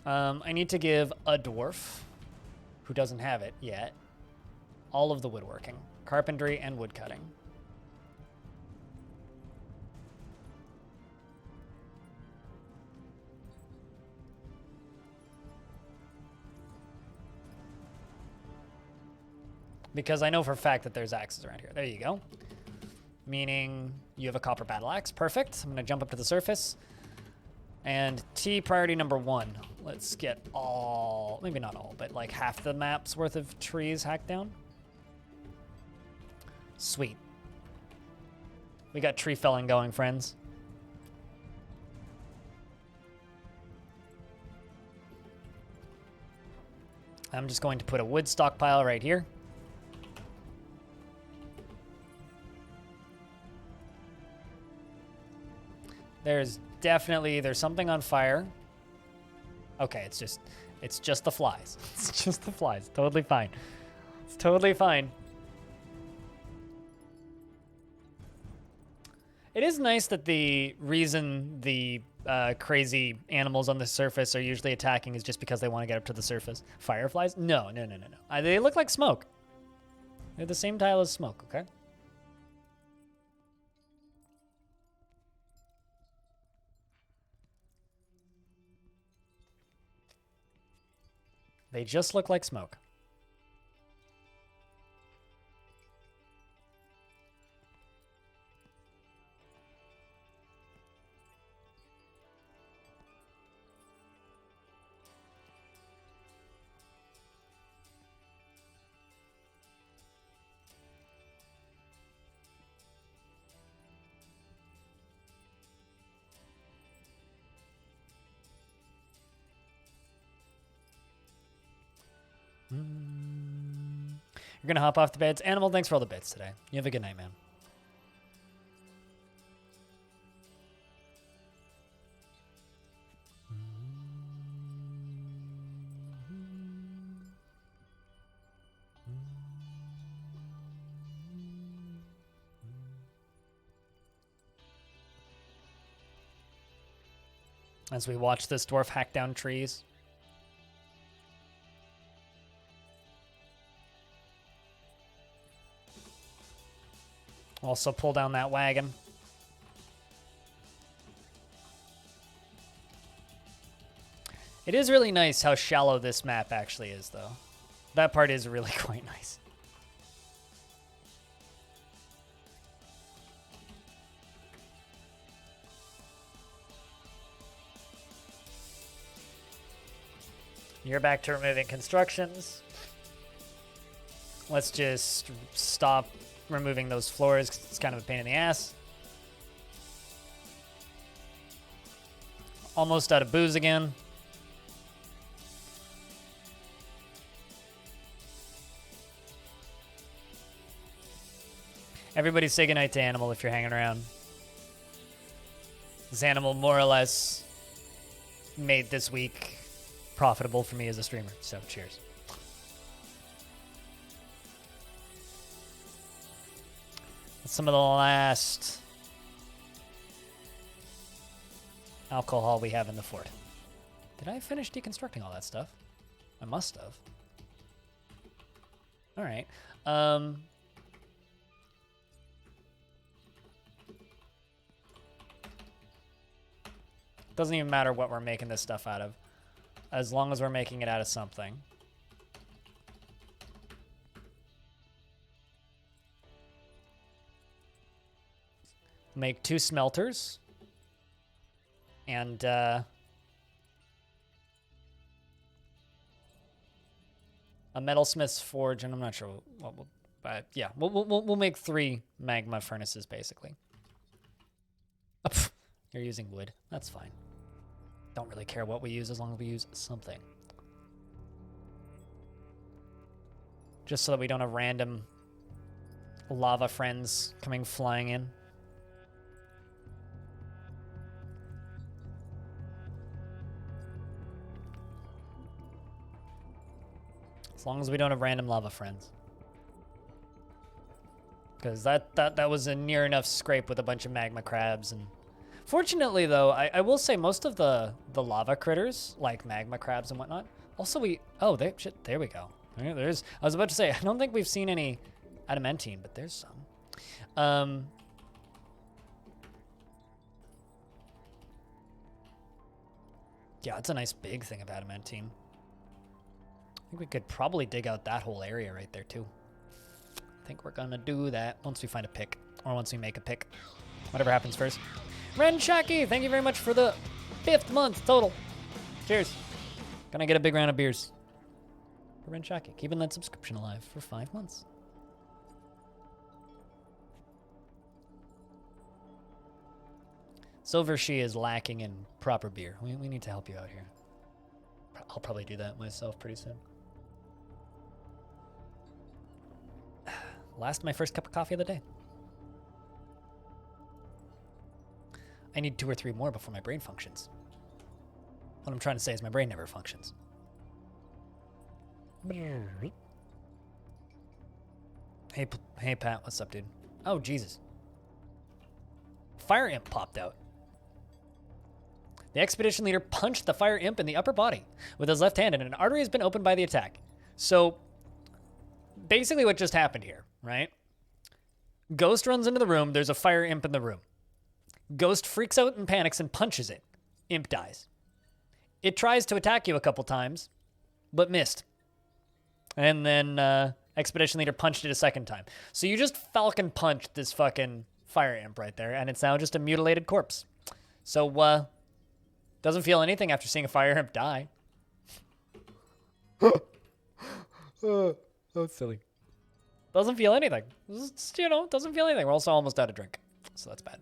I need to give a dwarf, who doesn't have it yet, all of the woodworking, carpentry, and woodcutting. Because I know for a fact that there's axes around here. There you go. Meaning you have a copper battle axe. Perfect. I'm going to jump up to the surface. And T priority number 1. Let's get all, maybe not all, but like half the map's worth of trees hacked down. Sweet. We got tree felling going, friends. I'm just going to put a wood stockpile right here. There's definitely, there's something on fire. Okay, it's just the flies. It's just the flies. Totally fine. It's totally fine. It is nice that the reason the crazy animals on the surface are usually attacking is just because they want to get up to the surface. Fireflies? No. They look like smoke. They're the same tile as smoke, okay? They just look like smoke. You're gonna hop off the beds. Animal, thanks for all the bits today. You have a good night, man. As we watch this dwarf hack down trees. Also pull down that wagon. It is really nice how shallow this map actually is, though. That part is really quite nice. You're back to removing constructions. Let's just stop removing those floors, 'cause it's kind of a pain in the ass. Almost out of booze again. Everybody say goodnight to Animal if you're hanging around. This Animal more or less made this week profitable for me as a streamer, so cheers. Some of the last alcohol we have in the fort. Did I finish deconstructing all that stuff? I must have. All right. Doesn't even matter what we're making this stuff out of, as long as we're making it out of something. Make 2 smelters. And a metalsmith's forge, and I'm not sure what we'll, but yeah, we'll make 3 magma furnaces basically. Oh, pff, you're using wood. That's fine. Don't really care what we use as long as we use something. Just so that we don't have random lava friends coming flying in. As long as we don't have random lava friends. Because that was a near enough scrape with a bunch of magma crabs. And fortunately, though, I will say most of the lava critters, like magma crabs and whatnot, also shit, there we go. There's, I was about to say, I don't think we've seen any adamantine, but there's some. Yeah, it's a nice big thing of adamantine. I think we could probably dig out that whole area right there, too. I think we're gonna do that once we find a pick, or once we make a pick. Whatever happens first. Ren Shaki, thank you very much for the 5th month total. Cheers. Gonna get a big round of beers. For Ren Shaki, keeping that subscription alive for 5 months. Silver She is lacking in proper beer. We need to help you out here. I'll probably do that myself pretty soon. My first cup of coffee of the day. I need 2 or 3 more before my brain functions. What I'm trying to say is my brain never functions. Hey Pat, what's up, dude? Oh, Jesus. Fire Imp popped out. The expedition leader punched the fire imp in the upper body with his left hand, and an artery has been opened by the attack. So, basically what just happened here, right? Ghost runs into the room. There's a fire imp in the room. Ghost freaks out and panics and punches it. Imp dies. It tries to attack you a couple times, but missed. And then expedition leader punched it a second time. So you just falcon punched this fucking fire imp right there, and it's now just a mutilated corpse. So, doesn't feel anything after seeing a fire imp die. That's silly. Doesn't feel anything. Just, doesn't feel anything. We're also almost out of drink, so that's bad.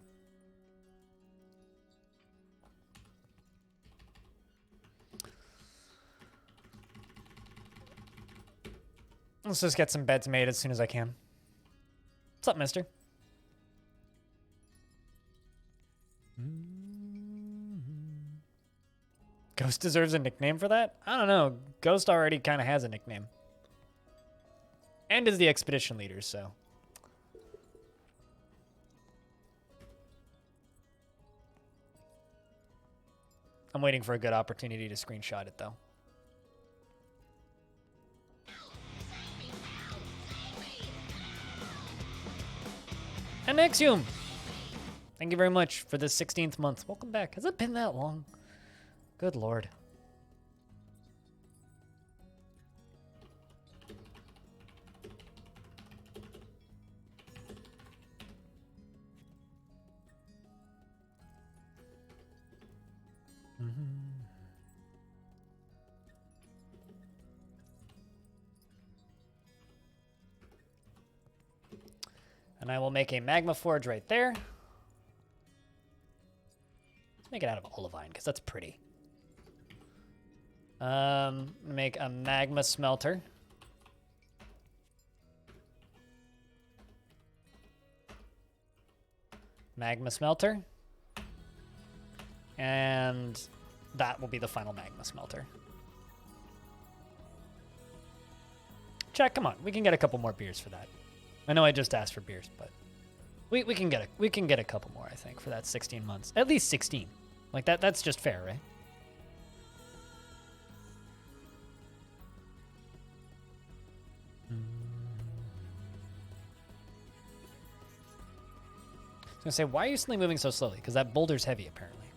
Let's just get some beds made as soon as I can. What's up, mister? Ghost deserves a nickname for that? I don't know. Ghost already kind of has a nickname. And is the expedition leader, so. I'm waiting for a good opportunity to screenshot it, though. And Nexium! Thank you very much for the 16th month. Welcome back. Has it been that long? Good lord. And I will make a Magma Forge right there. Let's make it out of olivine, because that's pretty. Make a Magma Smelter. Magma Smelter. And that will be the final Magma Smelter. Check, come on. We can get a couple more beers for that. I know I just asked for beers, but we can get a couple more, I think, for that 16 months. At least 16. Like that's just fair, right? I was gonna say, why are you suddenly moving so slowly? Because that boulder's heavy, apparently.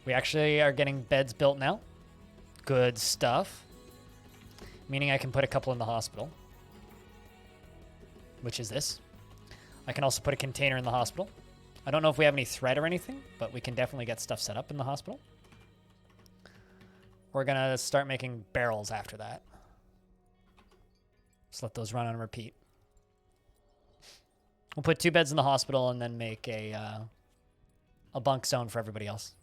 We actually are getting beds built now. Good stuff. Meaning I can put a couple in the hospital. Which is this. I can also put a container in the hospital. I don't know if we have any thread or anything, but we can definitely get stuff set up in the hospital. We're gonna start making barrels after that. Just let those run on repeat. We'll put 2 beds in the hospital and then make a bunk zone for everybody else.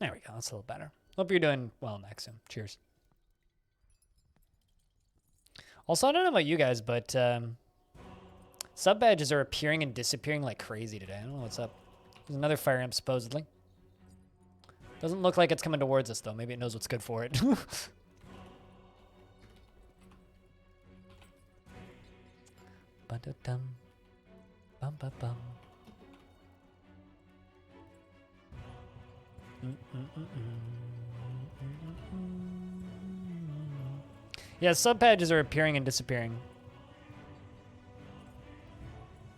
There we go. That's a little better. Hope you're doing well, Maxim. Cheers. Also, I don't know about you guys, but Sub badges are appearing and disappearing like crazy today. I don't know what's up. There's another fire imp supposedly. Doesn't look like it's coming towards us though. Maybe it knows what's good for it. Ba-da-dum. Bum-ba-bum. Yeah, sub badges are appearing and disappearing.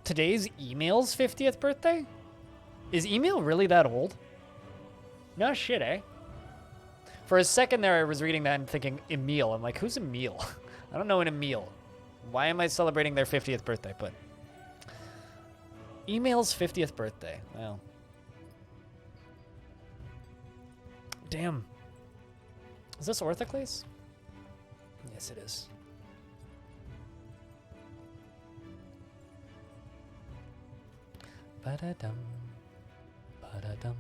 Today's email's 50th birthday? Is email really that old? No shit, eh? For a second there, I was reading that and thinking Emil. I'm like, who's Emil? I don't know an Emil. Why am I celebrating their 50th birthday? But email's 50th birthday. Wow. Damn. Is this Orthocles? Yes, it is. Ba-da-dum. Ba-da-dum.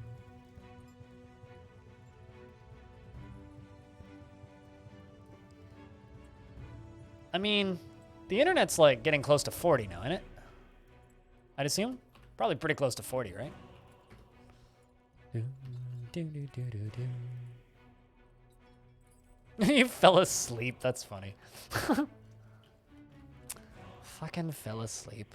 I mean, the internet's like getting close to 40 now, isn't it? I'd assume. Probably pretty close to 40, right? You fell asleep. That's funny. Fucking fell asleep.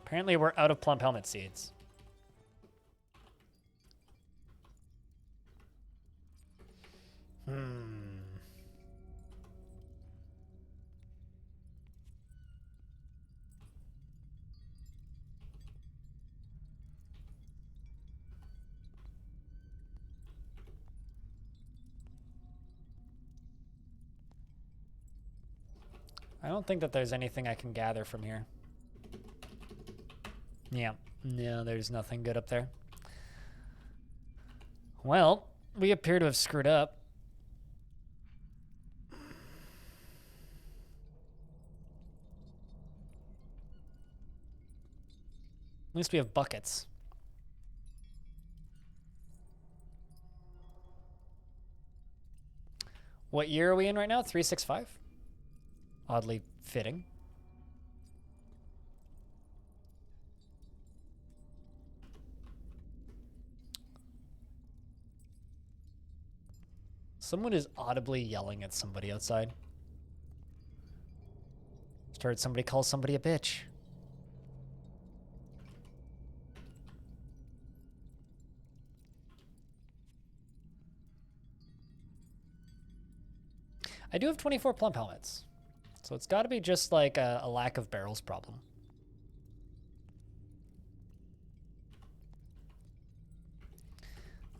Apparently we're out of plump helmet seeds. I don't think that there's anything I can gather from here. Yeah, no, there's nothing good up there. Well, we appear to have screwed up. At least we have buckets. What year are we in right now? 365? Oddly fitting. Someone is audibly yelling at somebody outside. Just heard somebody call somebody a bitch. I do have 24 plump helmets. So it's got to be just like a lack of barrels problem.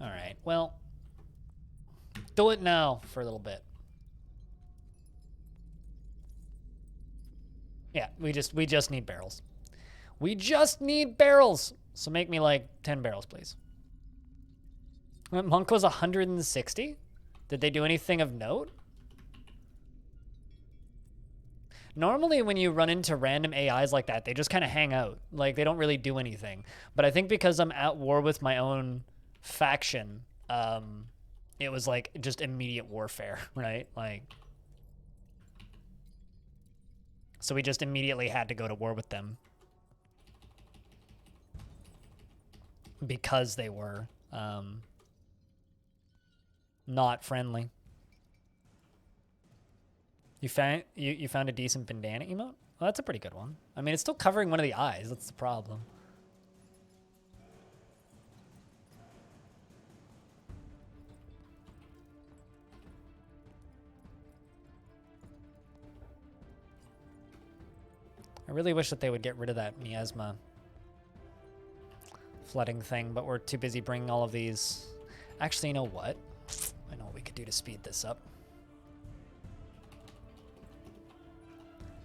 All right, well, do it now for a little bit. Yeah, we just need barrels. We just need barrels. So make me like 10 barrels, please. Monk was 160? Did they do anything of note? Normally when you run into random AIs like that, they just kind of hang out. Like, they don't really do anything. But I think because I'm at war with my own faction, it was like just immediate warfare, right? Like, so we just immediately had to go to war with them. Because they were not friendly. You found a decent bandana emote? Well, that's a pretty good one. I mean, it's still covering one of the eyes. That's the problem. I really wish that they would get rid of that miasma flooding thing, but we're too busy bringing all of these. Actually, you know what? I know what we could do to speed this up.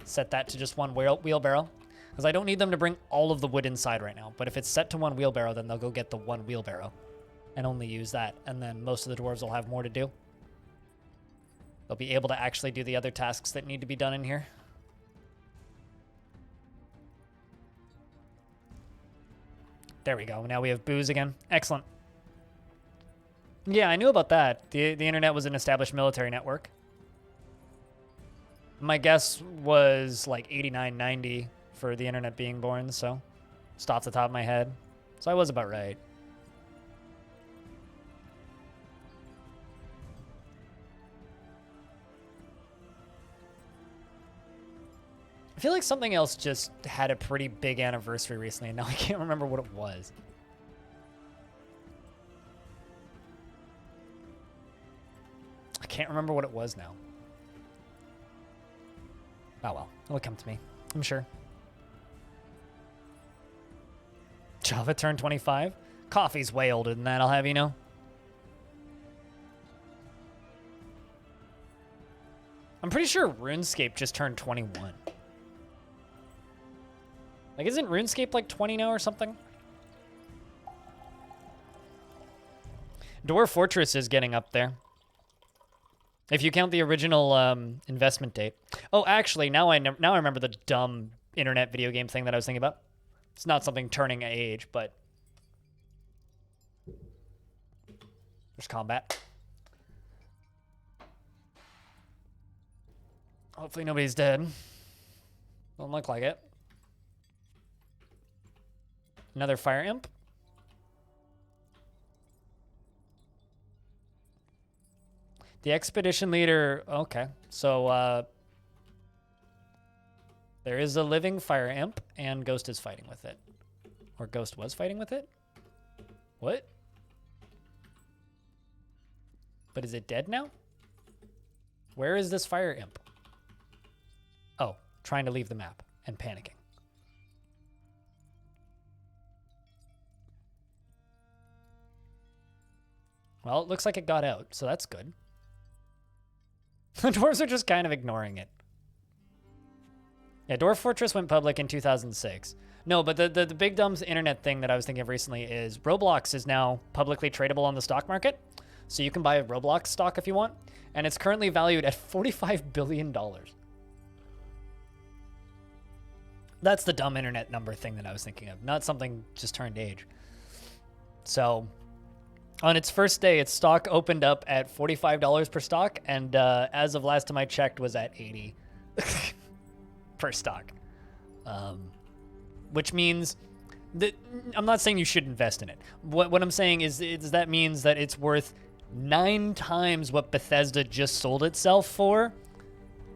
Set that to just one wheelbarrow, because I don't need them to bring all of the wood inside right now. But if it's set to one wheelbarrow, then they'll go get the one wheelbarrow and only use that. And then most of the dwarves will have more to do. They'll be able to actually do the other tasks that need to be done in here. There we go. Now we have booze again. Excellent. Yeah, I knew about that. The internet was an established military network. My guess was like 89, 90 for the internet being born, so just off the top of my head. So I was about right. I feel like something else just had a pretty big anniversary recently, and now I can't remember what it was. I can't remember what it was now. Oh well, it'll come to me, I'm sure. Java turned 25? Coffee's way older than that, I'll have you know. I'm pretty sure RuneScape just turned 21. Like, isn't RuneScape like 20 now or something? Dwarf Fortress is getting up there. If you count the original investment date. Oh, actually, now I remember the dumb internet video game thing that I was thinking about. It's not something turning age, but there's combat. Hopefully nobody's dead. Don't look like it. Another fire imp. The expedition leader, okay. So, there is a living fire imp, and Ghost is fighting with it. Or Ghost was fighting with it? What? But is it dead now? Where is this fire imp? Oh, trying to leave the map and panicking. Well, it looks like it got out, so that's good. The dwarves are just kind of ignoring it. Yeah, Dwarf Fortress went public in 2006. No, but the big dumb's internet thing that I was thinking of recently is Roblox is now publicly tradable on the stock market. So you can buy a Roblox stock if you want. And it's currently valued at $45 billion. That's the dumb internet number thing that I was thinking of. Not something just turned age. So on its first day, its stock opened up at $45 per stock. And as of last time I checked was at 80 per stock. Which means that I'm not saying you should invest in it. What I'm saying is that means that it's worth 9 times what Bethesda just sold itself for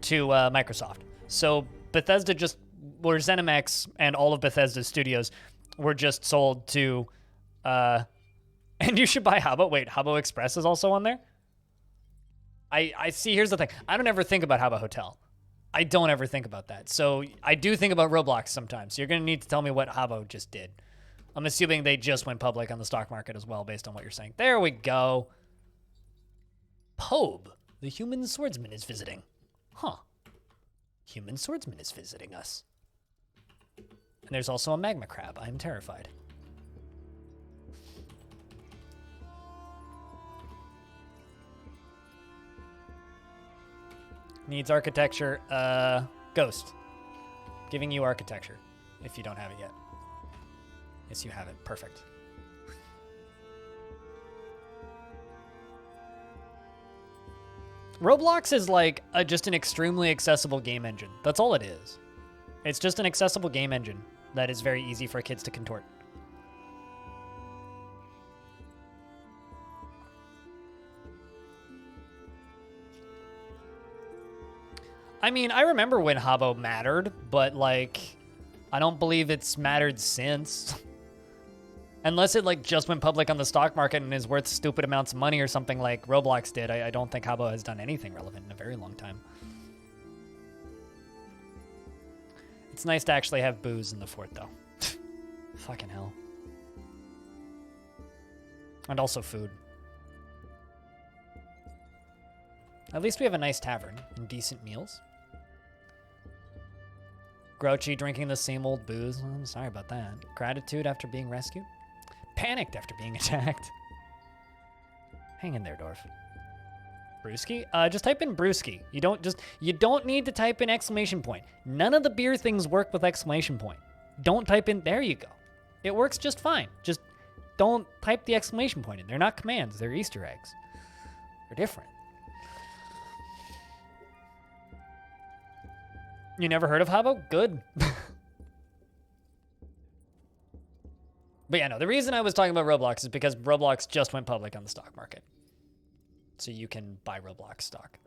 to Microsoft. So Bethesda or ZeniMax and all of Bethesda's studios were just sold to, and you should buy Habbo. Wait, Habbo Express is also on there? I see, here's the thing. I don't ever think about Habbo Hotel. I don't ever think about that. So I do think about Roblox sometimes. So you're going to need to tell me what Habbo just did. I'm assuming they just went public on the stock market as well, based on what you're saying. There we go. Pobe, the human swordsman, is visiting. Huh. Human swordsman is visiting us. And there's also a magma crab. I'm terrified. Needs architecture. Ghost. Giving you architecture, if you don't have it yet. Yes, you have it. Perfect. Roblox is like just an extremely accessible game engine. That's all it is. It's just an accessible game engine that is very easy for kids to contort. I mean, I remember when Habbo mattered, but like, I don't believe it's mattered since. Unless it like just went public on the stock market and is worth stupid amounts of money or something like Roblox did. I don't think Habbo has done anything relevant in a very long time. It's nice to actually have booze in the fort though. Fucking hell. And also food. At least we have a nice tavern and decent meals. Grouchy drinking the same old booze. Well, I'm sorry about that. Gratitude after being rescued. Panicked after being attacked. Hang in there, Dwarf. Brewski? Just type in Brewski. You don't need to type in exclamation point. None of the beer things work with exclamation point. Don't type in, there you go. It works just fine. Just don't type the exclamation point in. They're not commands. They're Easter eggs. They're different. You never heard of Habbo? Good. But yeah, no, the reason I was talking about Roblox is because Roblox just went public on the stock market. So you can buy Roblox stock.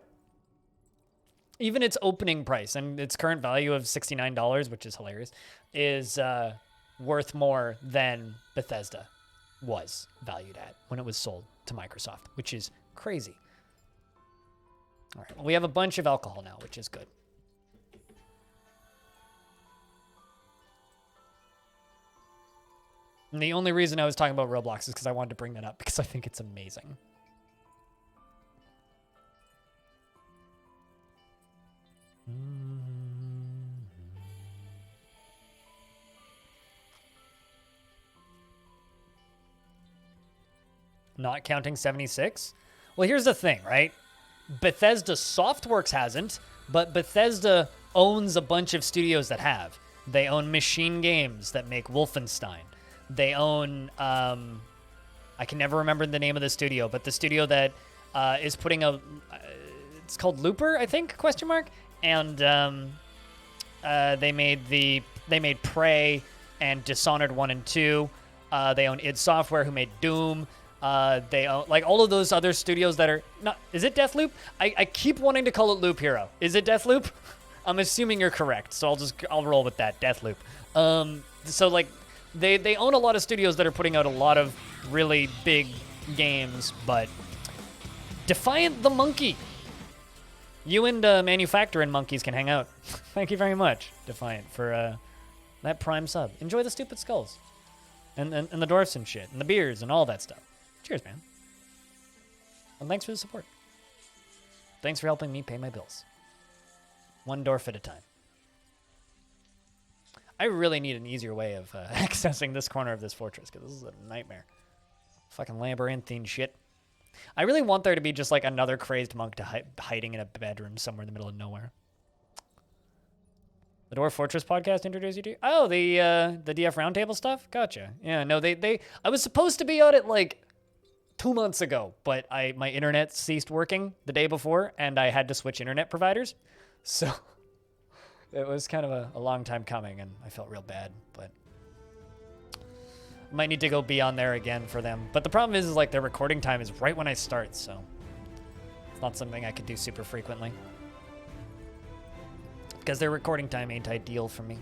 Even its opening price and its current value of $69, which is hilarious, is worth more than Bethesda was valued at when it was sold to Microsoft, which is crazy. All right, well, we have a bunch of alcohol now, which is good. And the only reason I was talking about Roblox is because I wanted to bring that up because I think it's amazing. Not counting 76? Well, here's the thing, right? Bethesda Softworks hasn't, but Bethesda owns a bunch of studios that have. They own Machine Games that make Wolfenstein. They own, I can never remember the name of the studio, but the studio that is putting a, it's called Looper, I think, question mark? And they made Prey and Dishonored 1 and 2. They own id Software, who made Doom. They own, like, all of those other studios that are not, is it Deathloop? I keep wanting to call it Loop Hero. Is it Deathloop? I'm assuming you're correct, so I'll roll with that, Deathloop. So like, they own a lot of studios that are putting out a lot of really big games, but Defiant the Monkey. You and Manufacturing Monkeys can hang out. Thank you very much, Defiant, for that Prime sub. Enjoy the stupid skulls. And the dwarfs and shit, and the beers and all that stuff. Cheers, man. And thanks for the support. Thanks for helping me pay my bills. One dwarf at a time. I really need an easier way of accessing this corner of this fortress, because this is a nightmare. Fucking labyrinthine shit. I really want there to be just like another crazed monk hiding in a bedroom somewhere in the middle of nowhere. The Dwarf Fortress podcast introduced you to? Oh, the DF Roundtable stuff? Gotcha. Yeah, no, I was supposed to be on it like 2 months ago, but my internet ceased working the day before, and I had to switch internet providers. So it was kind of a long time coming, and I felt real bad, but I might need to go be on there again for them. But the problem is like their recording time is right when I start, so it's not something I could do super frequently. Because their recording time ain't ideal for me.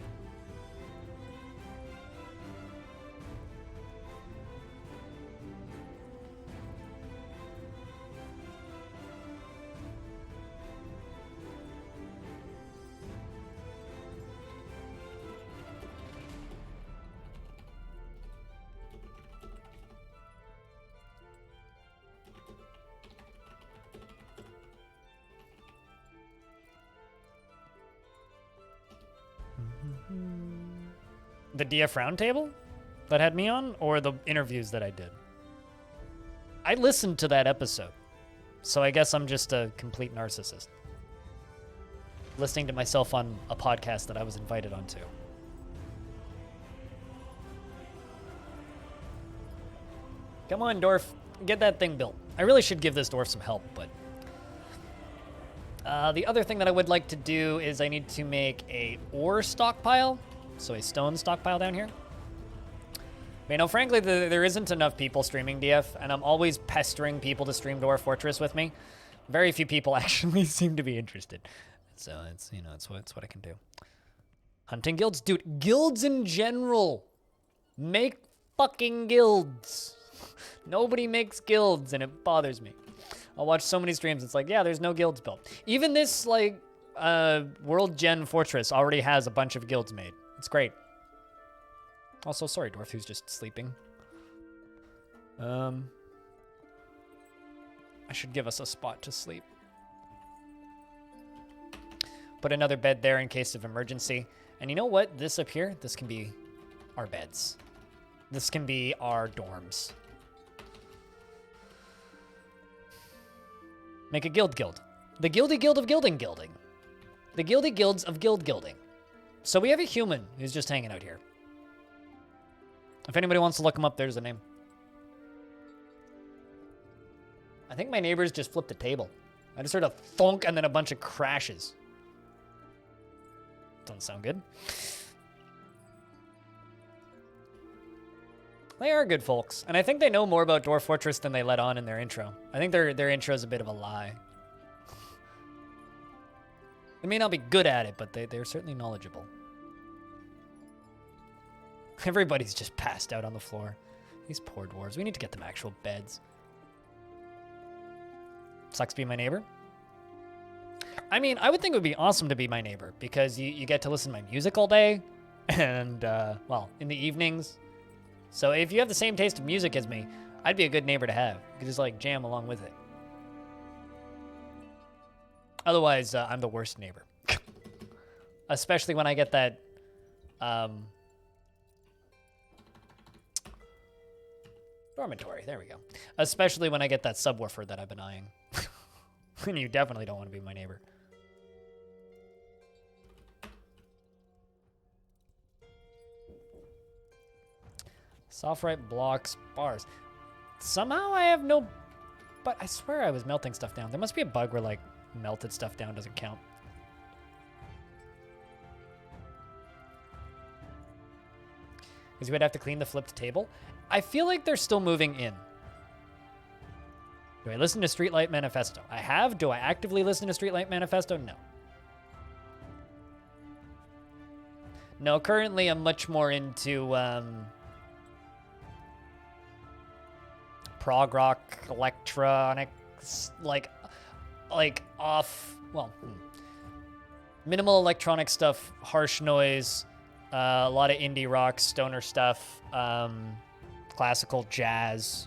The DF Roundtable that had me on, or the interviews that I did? I listened to that episode, so I guess I'm just a complete narcissist. Listening to myself on a podcast that I was invited onto. Come on, Dwarf. Get that thing built. I really should give this dwarf some help, but the other thing that I would like to do is I need to make a ore stockpile. So a stone stockpile down here. But, you know, frankly, there isn't enough people streaming DF, and I'm always pestering people to stream Dwarf Fortress with me. Very few people actually seem to be interested. So it's, you know, it's what I can do. Hunting guilds? Dude, guilds in general. Make fucking guilds. Nobody makes guilds, and it bothers me. I'll watch so many streams, it's like, yeah, there's no guilds built. Even this, like, World Gen Fortress already has a bunch of guilds made. It's great. Also, sorry, Dwarf, who's just sleeping. I should give us a spot to sleep. Put another bed there in case of emergency. And you know what? This up here, this can be our beds. This can be our dorms. Make a guild. The Guildy Guild of Gilding. The Guildy Guilds of Gilding. So we have a human who's just hanging out here. If anybody wants to look him up, there's the name. I think my neighbors just flipped a table. I just heard a thunk and then a bunch of crashes. Doesn't sound good. They are good folks, and I think they know more about Dwarf Fortress than they let on in their intro. I think their intro is a bit of a lie. They may not be good at it, but they're certainly knowledgeable. Everybody's just passed out on the floor. These poor dwarves. We need to get them actual beds. Sucks being my neighbor. I mean, I would think it would be awesome to be my neighbor because you get to listen to my music all day and, well, in the evenings. So if you have the same taste of music as me, I'd be a good neighbor to have. You could just, like, jam along with it. Otherwise, I'm the worst neighbor. Especially when I get that, dormitory, there we go. Especially when I get that subwoofer that I've been eyeing. And you definitely don't want to be my neighbor. Softwrite blocks bars. Somehow I have no... But I swear I was melting stuff down. There must be a bug where, like, melted stuff down doesn't count. Because you would have to clean the flipped table. I feel like they're still moving in. Do I listen to Streetlight Manifesto? I have. Do I actively listen to Streetlight Manifesto? No. No, currently I'm much more into prog rock, electronics, like off, well, minimal electronic stuff, harsh noise, a lot of indie rock, stoner stuff, classical jazz.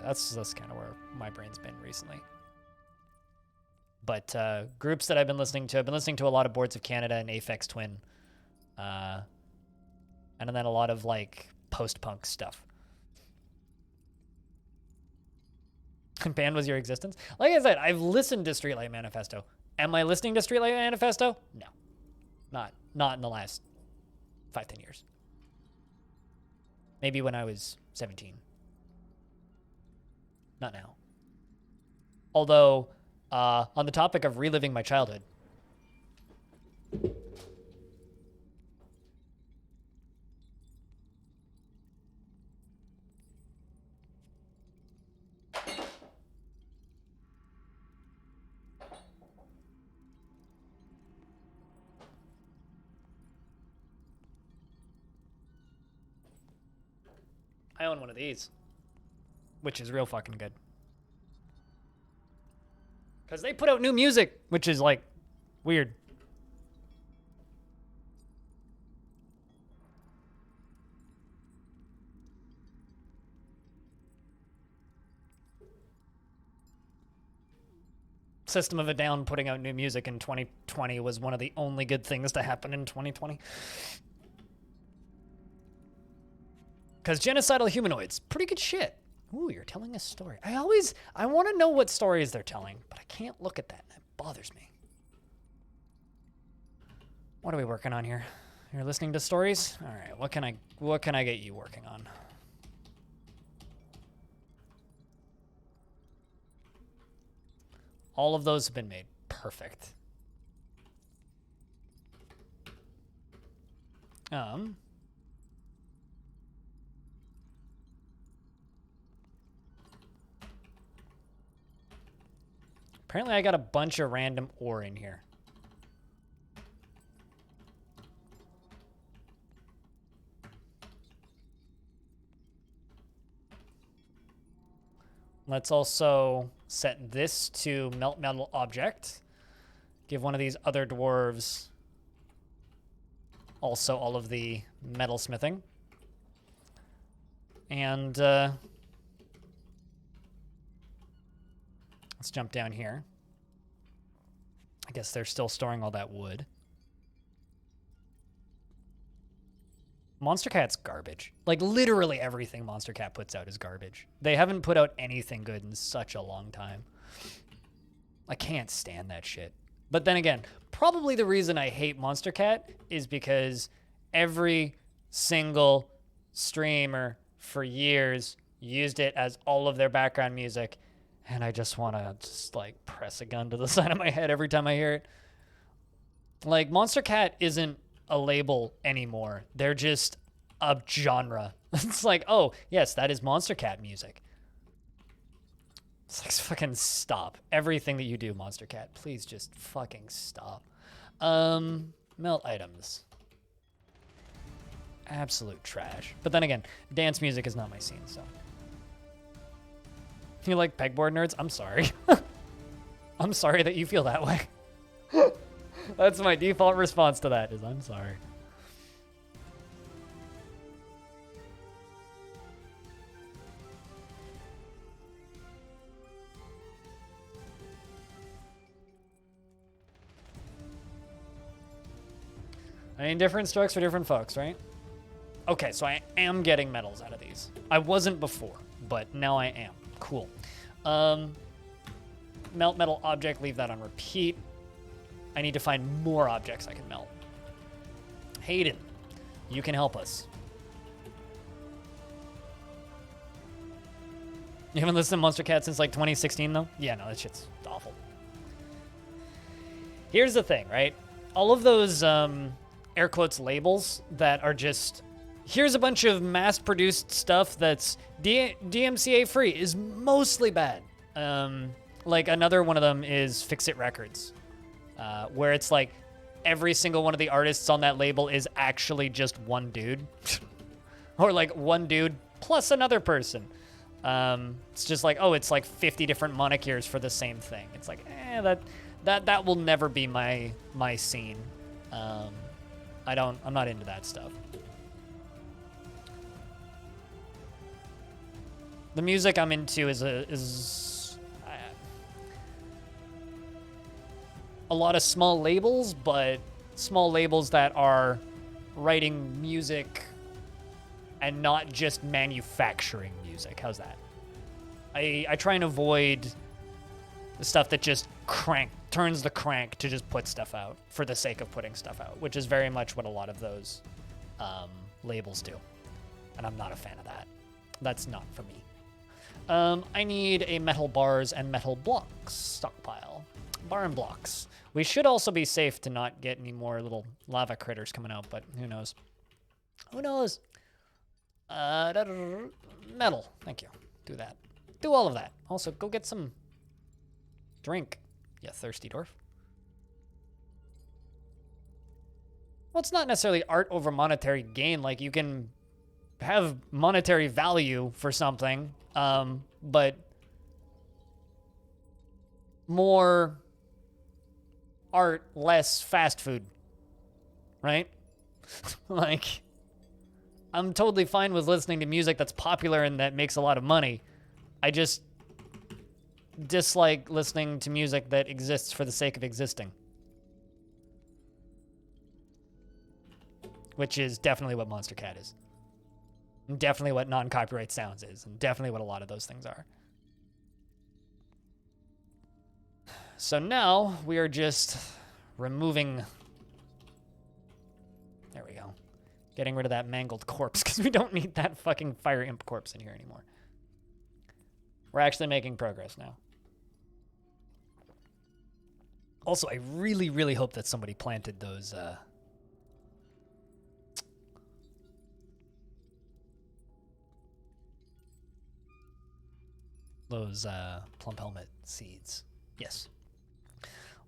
That's kind of where my brain's been recently. But groups that I've been listening to, I've been listening to a lot of Boards of Canada and Aphex Twin. And then a lot of, like, post-punk stuff. Band Was Your Existence? Like I said, I've listened to Streetlight Manifesto. Am I listening to Streetlight Manifesto? No. Not in the last 5-10 years. Maybe when I was 17. Not now. Although, on the topic of reliving my childhood. I own one of these, which is real fucking good. Because they put out new music, which is, like, weird. System of a Down putting out new music in 2020 was one of the only good things to happen in 2020. Because Genocidal Humanoids, pretty good shit. Ooh, you're telling a story. I want to know what stories they're telling, but I can't look at that. That bothers me. What are we working on here? You're listening to stories? All right, what can I get you working on? All of those have been made. Perfect. Apparently I got a bunch of random ore in here. Let's also set this to melt metal object. Give one of these other dwarves also all of the metal smithing. And let's jump down here. I guess they're still storing all that wood. Monster Cat's garbage. Like, literally everything Monster Cat puts out is garbage. They haven't put out anything good in such a long time. I can't stand that shit. But then again, probably the reason I hate Monster Cat is because every single streamer for years used it as all of their background music, and I just want to just like press a gun to the side of my head every time I hear it. Like, Monster Cat isn't a label anymore. They're just a genre. It's like, oh, yes, that is Monster Cat music. It's like, fucking stop. Everything that you do, Monster Cat, please just fucking stop. Melt items. Absolute trash. But then again, dance music is not my scene, so. You like pegboard nerds? I'm sorry. I'm sorry that you feel that way. That's my default response to that, is I'm sorry. I mean, different strokes for different folks, right? Okay, so I am getting medals out of these. I wasn't before, but now I am. Cool. Melt metal object, leave that on repeat. I need to find more objects I can melt. Hayden, you can help us. You haven't listened to Monster Cat since like 2016 though? Yeah, no, that shit's awful. Here's the thing, right? All of those air quotes labels that are just, here's a bunch of mass-produced stuff that's DMCA free is mostly bad. Like another one of them is Fix It Records, where it's like every single one of the artists on that label is actually just one dude. Or like one dude plus another person. It's just like, oh, it's like 50 different monikers for the same thing. It's like, that will never be my scene. I'm not into that stuff. The music I'm into is a lot of small labels, but small labels that are writing music and not just manufacturing music. How's that? I try and avoid the stuff that just turns the crank to just put stuff out for the sake of putting stuff out, which is very much what a lot of those labels do. And I'm not a fan of that. That's not for me. I need a metal bars and metal blocks stockpile. Barn blocks. We should also be safe to not get any more little lava critters coming out, but who knows? Who knows? Metal. Thank you. Do that. Do all of that. Also, go get some drink. Yeah, thirsty dwarf. Well, it's not necessarily art over monetary gain. Like, you can have monetary value for something, but more art, less fast food, right? Like, I'm totally fine with listening to music that's popular and that makes a lot of money. I just dislike listening to music that exists for the sake of existing. Which is definitely what Monster Cat is. And definitely what non-copyright sounds is. And definitely what a lot of those things are. So now we are just removing... There we go. Getting rid of that mangled corpse because we don't need that fucking fire imp corpse in here anymore. We're actually making progress now. Also, I really, really hope that somebody planted those, plump helmet seeds. Yes.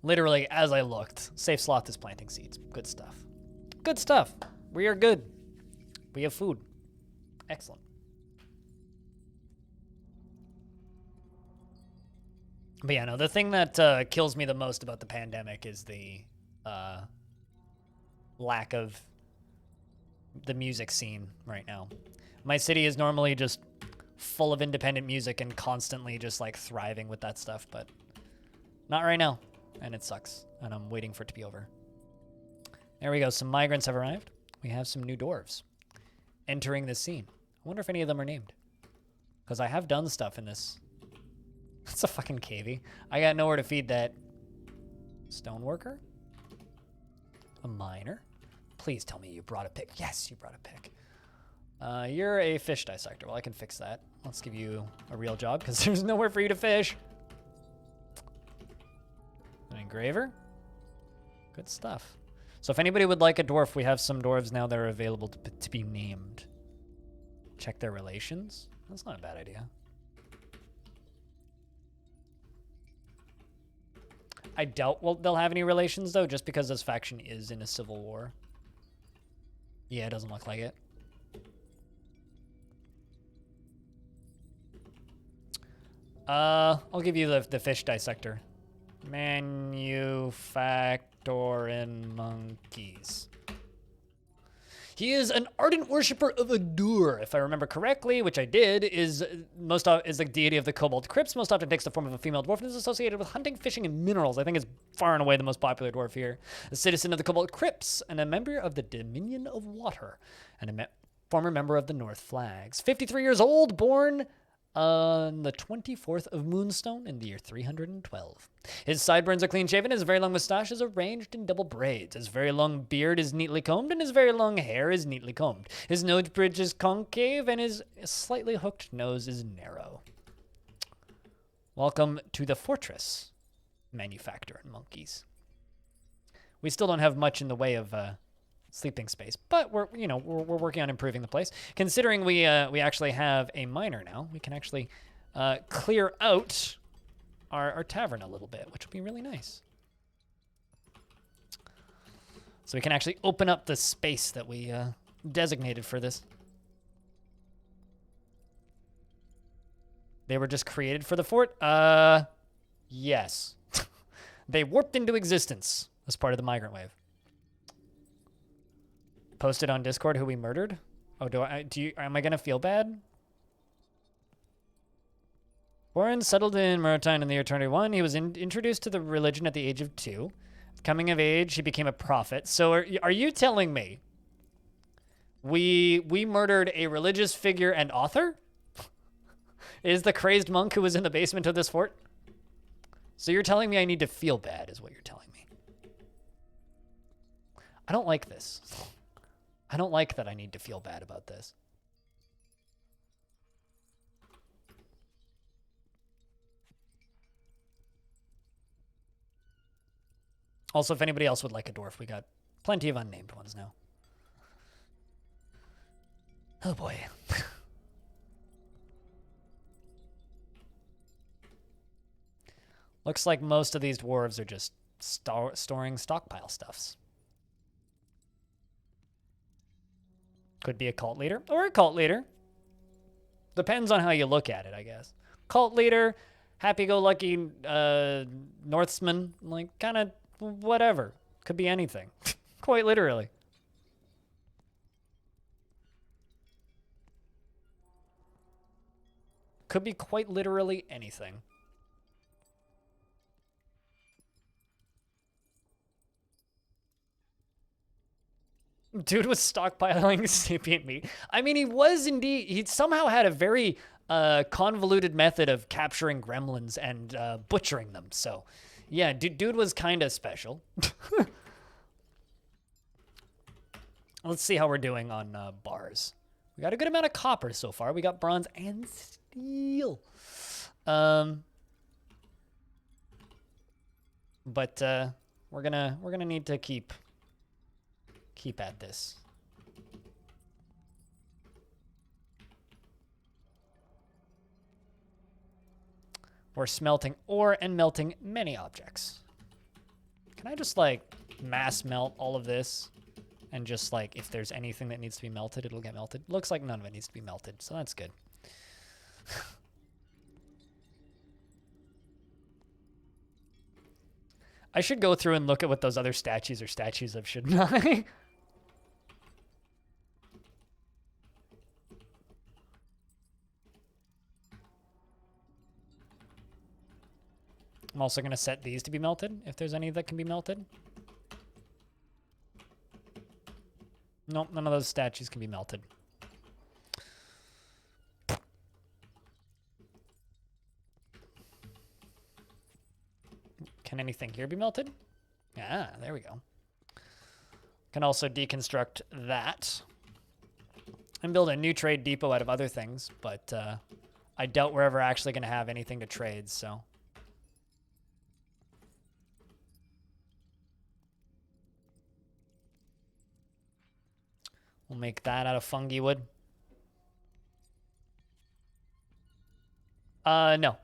Literally, as I looked, Safe Sloth is planting seeds. Good stuff. Good stuff. We are good. We have food. Excellent. But yeah, no, the thing that kills me the most about the pandemic is the lack of the music scene right now. My city is normally just full of independent music and constantly just like thriving with that stuff, but not right now. And it sucks. And I'm waiting for it to be over. There we go. Some migrants have arrived. We have some new dwarves entering this scene. I wonder if any of them are named. Because I have done stuff in this. It's a fucking cavey. I got nowhere to feed that stoneworker. A miner. Please tell me you brought a pick. Yes, you brought a pick. You're a fish dissector. Well, I can fix that. Let's give you a real job because there's nowhere for you to fish. An engraver. Good stuff. So if anybody would like a dwarf, we have some dwarves now that are available to be named. Check their relations. That's not a bad idea. I doubt they'll have any relations, though, just because this faction is in a civil war. Yeah, it doesn't look like it. I'll give you the fish dissector. Manufactor in monkeys. He is an ardent worshipper of Adur, if I remember correctly, which I did, is the deity of the Cobalt Crypts, most often takes the form of a female dwarf and is associated with hunting, fishing, and minerals. I think it's far and away the most popular dwarf here. A citizen of the Cobalt Crypts and a member of the Dominion of Water, and a former member of the North Flags. 53 years old, born on the 24th of Moonstone in the year 312. His sideburns are clean-shaven, his very long mustache is arranged in double braids. His very long beard is neatly combed, and his very long hair is neatly combed. His nose bridge is concave, and his slightly hooked nose is narrow. Welcome to the fortress, manufacturer and monkeys. We still don't have much in the way of sleeping space, but we're working on improving the place. Considering we actually have a miner now, we can actually clear out our tavern a little bit, which will be really nice. So we can actually open up the space that we designated for this. They were just created for the fort? Yes. They warped into existence as part of the migrant wave. Posted on Discord who we murdered? Oh, am I gonna feel bad? Warren settled in Maritime in the year 21. He was introduced to the religion at the age of 2. Coming of age, he became a prophet. So are you telling me we murdered a religious figure and author? Is the crazed monk who was in the basement of this fort? So you're telling me I need to feel bad is what you're telling me. I don't like this. I don't like that I need to feel bad about this. Also, if anybody else would like a dwarf, we got plenty of unnamed ones now. Oh boy. Looks like most of these dwarves are just storing stockpile stuffs. Could be a cult leader or a cult leader. Depends on how you look at it, I guess. Cult leader, happy-go-lucky Northsman, like kind of whatever. Could be anything. Quite literally. Could be quite literally anything. Dude was stockpiling sapient meat. I mean, he was indeed. He somehow had a very convoluted method of capturing gremlins and butchering them. So, yeah, dude was kind of special. Let's see how we're doing on bars. We got a good amount of copper so far. We got bronze and steel. But we're gonna need to keep at this. We're smelting ore and melting many objects. Can I just like mass melt all of this and just like if there's anything that needs to be melted, it'll get melted? Looks like none of it needs to be melted, so that's good. I should go through and look at what those other statues are statues of, shouldn't I? I'm also going to set these to be melted, if there's any that can be melted. Nope, none of those statues can be melted. Can anything here be melted? Ah, there we go. Can also deconstruct that and build a new trade depot out of other things, but I doubt we're ever actually going to have anything to trade, so. We'll make that out of fungi wood. No.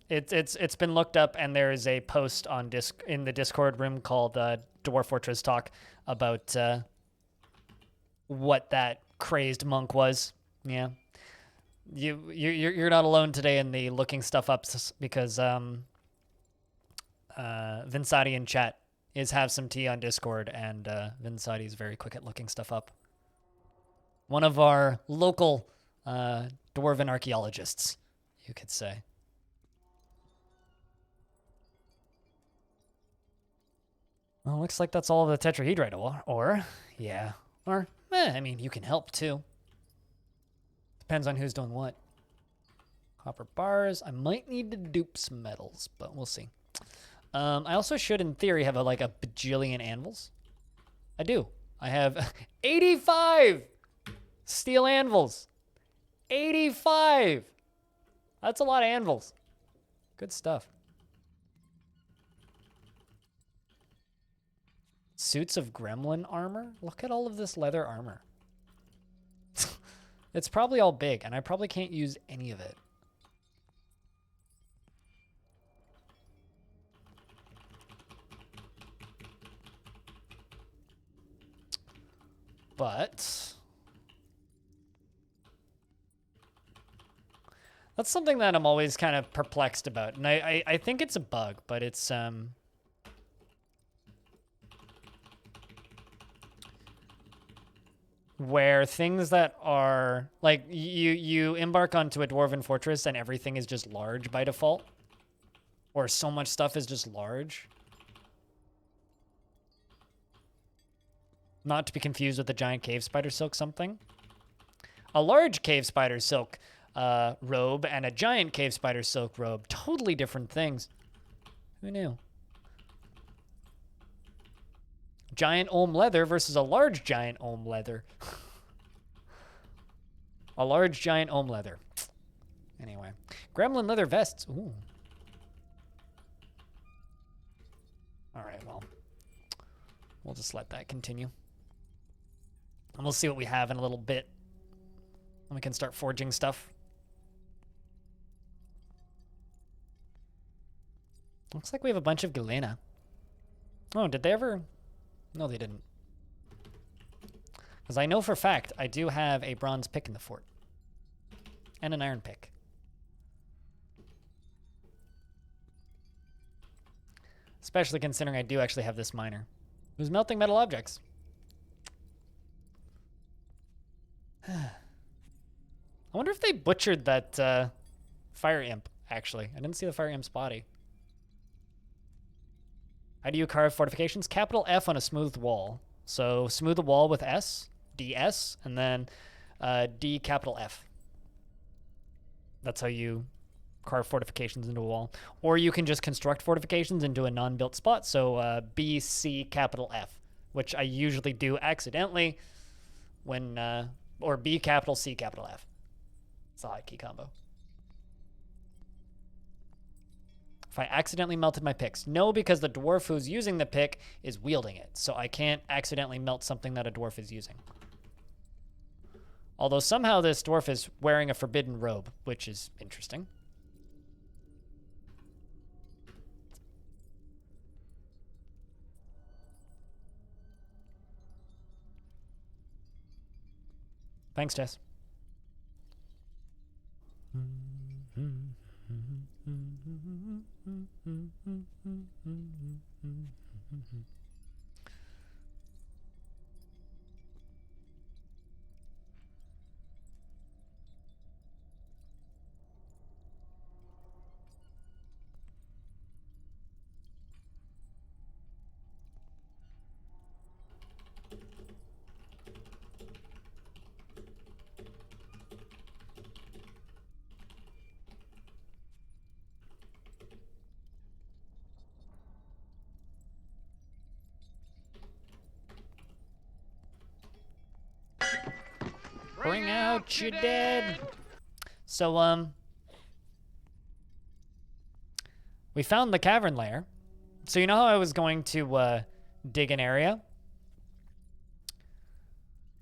It's been looked up, and there is a post on in the Discord room called Dwarf Fortress Talk about what that crazed monk was. Yeah, you're not alone today in the looking stuff up because Vinsati in chat is have some tea on Discord, and Vinsati is very quick at looking stuff up. One of our local dwarven archaeologists, you could say. Well, looks like that's all of the tetrahedrite ore. Yeah. Or, I mean, you can help too. Depends on who's doing what. Copper bars. I might need to dupe some metals, but we'll see. I also should, in theory, have like a bajillion anvils. I do. I have 85 steel anvils. 85. That's a lot of anvils. Good stuff. Suits of gremlin armor? Look at all of this leather armor. It's probably all big, and I probably can't use any of it. But that's something that I'm always kind of perplexed about. And I think it's a bug, but it's where things that are like you embark onto a dwarven fortress and everything is just large by default, or so much stuff is just large. Not to be confused with the giant cave spider silk something. A large cave spider silk robe and a giant cave spider silk robe, totally different things. Who knew? Giant ohm leather versus a large giant ohm leather. A large giant ohm leather. Anyway, gremlin leather vests. Ooh. All right, well, we'll just let that continue. And we'll see what we have in a little bit. And we can start forging stuff. Looks like we have a bunch of galena. Oh, did they ever? No, they didn't. Because I know for a fact I do have a bronze pick in the fort. And an iron pick. Especially considering I do actually have this miner. Who's melting metal objects. I wonder if they butchered that fire imp, actually. I didn't see the fire imp's body. How do you carve fortifications? Capital F on a smooth wall. So smooth the wall with S, DS, and then D capital F. That's how you carve fortifications into a wall. Or you can just construct fortifications into a non-built spot. So B, C, capital F, which I usually do accidentally when, or B capital C capital F. It's a hotkey combo. If I accidentally melted my picks. No, because the dwarf who's using the pick is wielding it. So I can't accidentally melt something that a dwarf is using. Although somehow this dwarf is wearing a forbidden robe, which is interesting. Thanks, Jess. Bring out your dead. So, we found the Cavern Layer. So you know how I was going to dig an area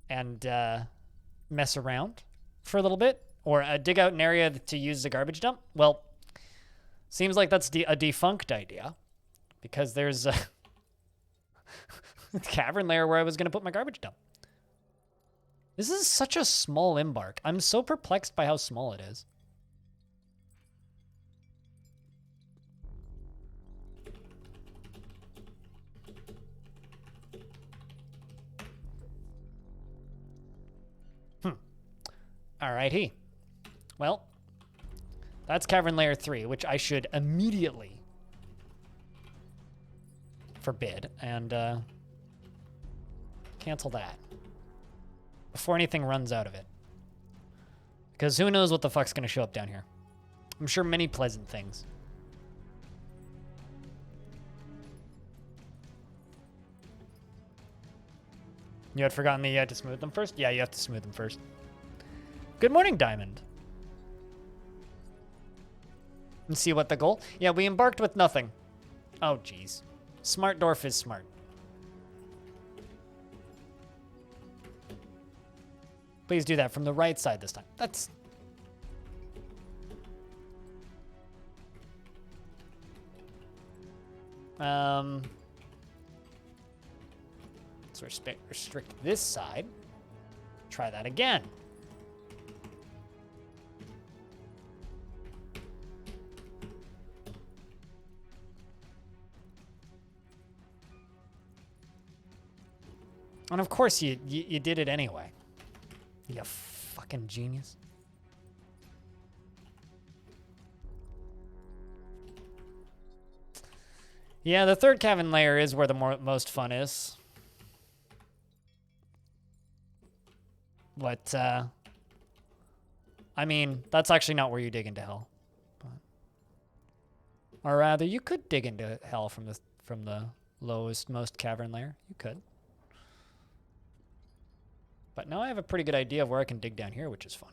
and mess around for a little bit? Or dig out an area to use as a garbage dump? Well, seems like that's a defunct idea. Because there's a Cavern Layer where I was going to put my garbage dump. This is such a small embark. I'm so perplexed by how small it is. Alrighty. Well, that's Cavern Layer 3, which I should immediately forbid and cancel that before anything runs out of it. Because who knows what the fuck's gonna show up down here. I'm sure many pleasant things. You had forgotten that you had to smooth them first? Yeah, you have to smooth them first. Good morning, Diamond. And see what the goal? Yeah, we embarked with nothing. Oh, jeez. Smart Dwarf is smart. Please do that from the right side this time. That's... Let's restrict this side. Try that again. And of course you did it anyway. You fucking genius. Yeah, the third Cavern Layer is where the most fun is. But, I mean, that's actually not where you dig into hell. But, or rather, you could dig into hell from the lowest, most Cavern Layer. You could. But now I have a pretty good idea of where I can dig down here, which is fun.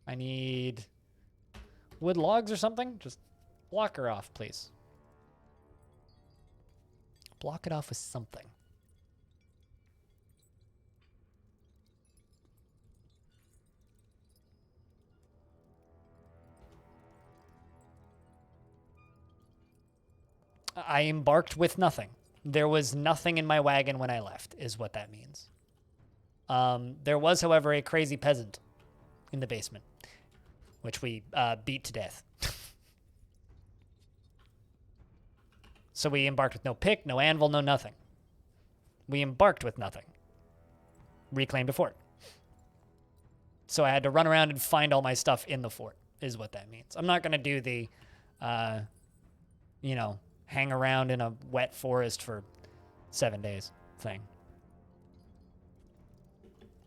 I need wood logs or something. Just block her off, please. Block it off with something. I embarked with nothing. There was nothing in my wagon when I left, is what that means. There was, however, a crazy peasant in the basement, which we beat to death. So we embarked with no pick, no anvil, no nothing. We embarked with nothing. Reclaimed a fort. So I had to run around and find all my stuff in the fort, is what that means. I'm not going to do the, you know, hang around in a wet forest for 7 days thing.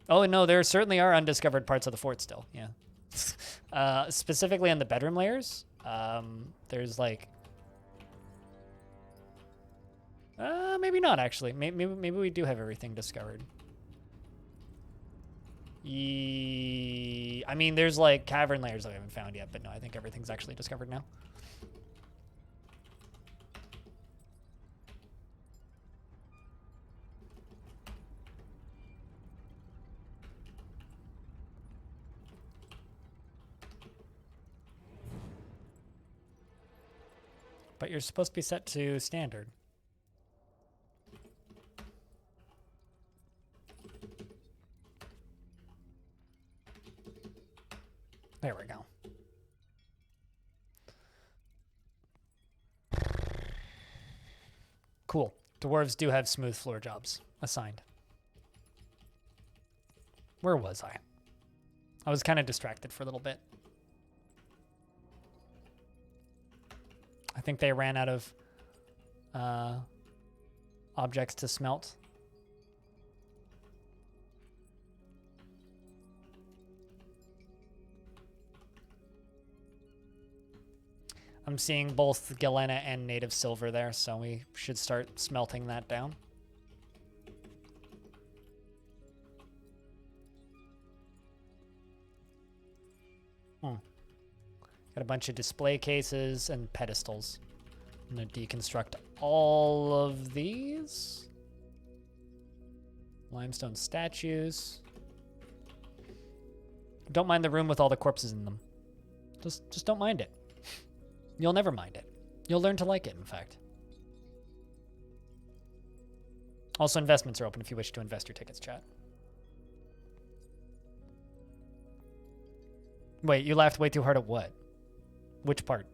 Oh, no, there certainly are undiscovered parts of the fort still, yeah. Specifically on the bedroom layers, there's like... maybe not, actually. Maybe we do have everything discovered. I mean, there's like cavern layers that we haven't found yet, but no, I think everything's actually discovered now. But you're supposed to be set to standard. There we go. Cool. Dwarves do have smooth floor jobs assigned. Where was I? I was kind of distracted for a little bit. I think they ran out of objects to smelt. I'm seeing both Galena and native silver there, so we should start smelting that down. Got a bunch of display cases and pedestals. I'm going to deconstruct all of these. Limestone statues. Don't mind the room with all the corpses in them. Just don't mind it. You'll never mind it. You'll learn to like it, in fact. Also, investments are open if you wish to invest your tickets, chat. Wait, you laughed way too hard at what? Which part?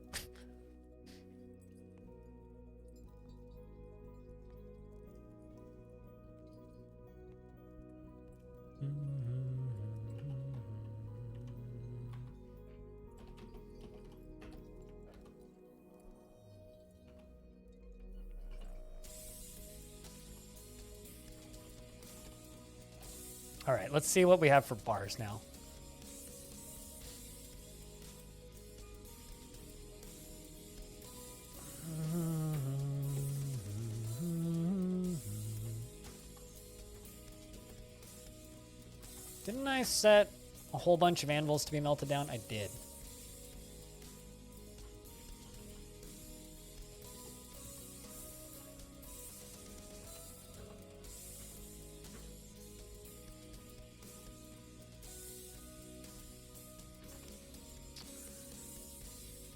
All right, let's see what we have for bars now. Didn't I set a whole bunch of anvils to be melted down? I did.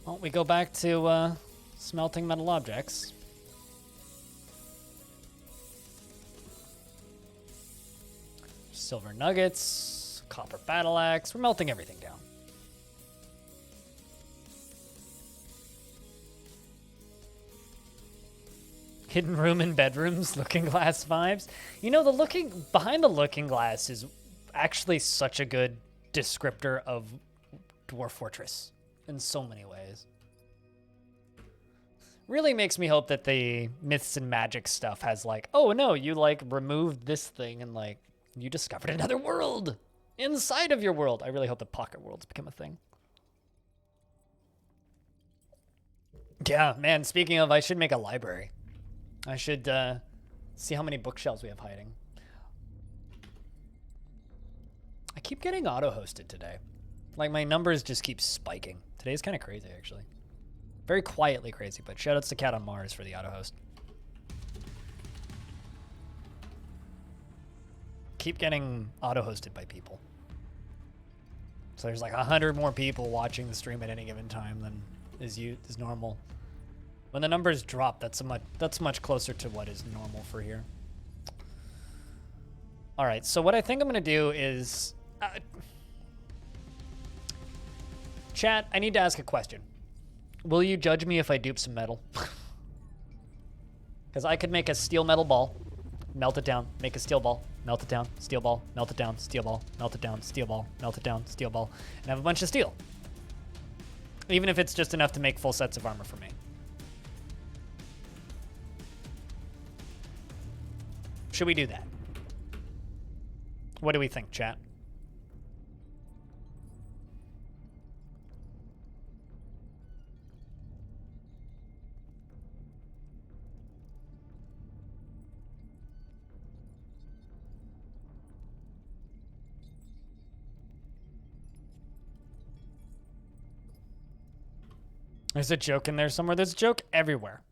Well, we go back to smelting metal objects. Silver nuggets, copper battle axe. We're melting everything down. Hidden room in bedrooms, looking glass vibes. You know, behind the looking glass is actually such a good descriptor of Dwarf Fortress in so many ways. Really makes me hope that the myths and magic stuff has like, oh no, you like removed this thing and like you discovered another world inside of your world. I really hope the pocket worlds become a thing. Yeah, man, speaking of, I should make a library. I should see how many bookshelves we have hiding. I keep getting auto-hosted today. Like, my numbers just keep spiking. Today's kind of crazy, actually. Very quietly crazy, but shoutouts to Cat on Mars for the auto-host. Keep getting auto-hosted by people. So there's like 100 more people watching the stream at any given time than is normal. When the numbers drop, that's much closer to what is normal for here. All right, so what I think I'm gonna do is, chat, I need to ask a question. Will you judge me if I dupe some metal? Because I could make a steel metal ball, melt it down, make a steel ball, melt it down, steel ball, melt it down, steel ball, melt it down, steel ball, melt it down, steel ball, and have a bunch of steel. Even if it's just enough to make full sets of armor for me. Should we do that? What do we think, chat? There's a joke in there somewhere. There's a joke everywhere.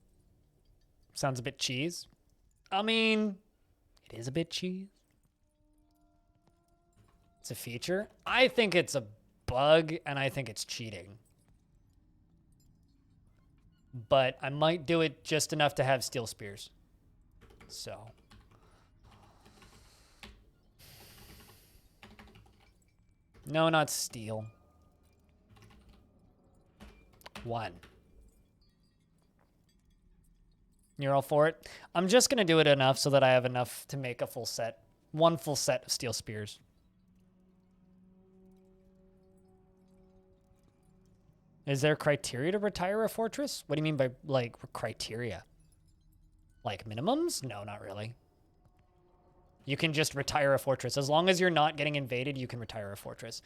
Sounds a bit cheese. I mean, it is a bit cheese. It's a feature. I think it's a bug, and I think it's cheating. But I might do it just enough to have steel spears. So. No, not steel. 1. You're all for it? I'm just going to do it enough so that I have enough to make a full set. 1 full set of steel spears. Is there criteria to retire a fortress? What do you mean by, like, criteria? Like minimums? No, not really. You can just retire a fortress. As long as you're not getting invaded, you can retire a fortress.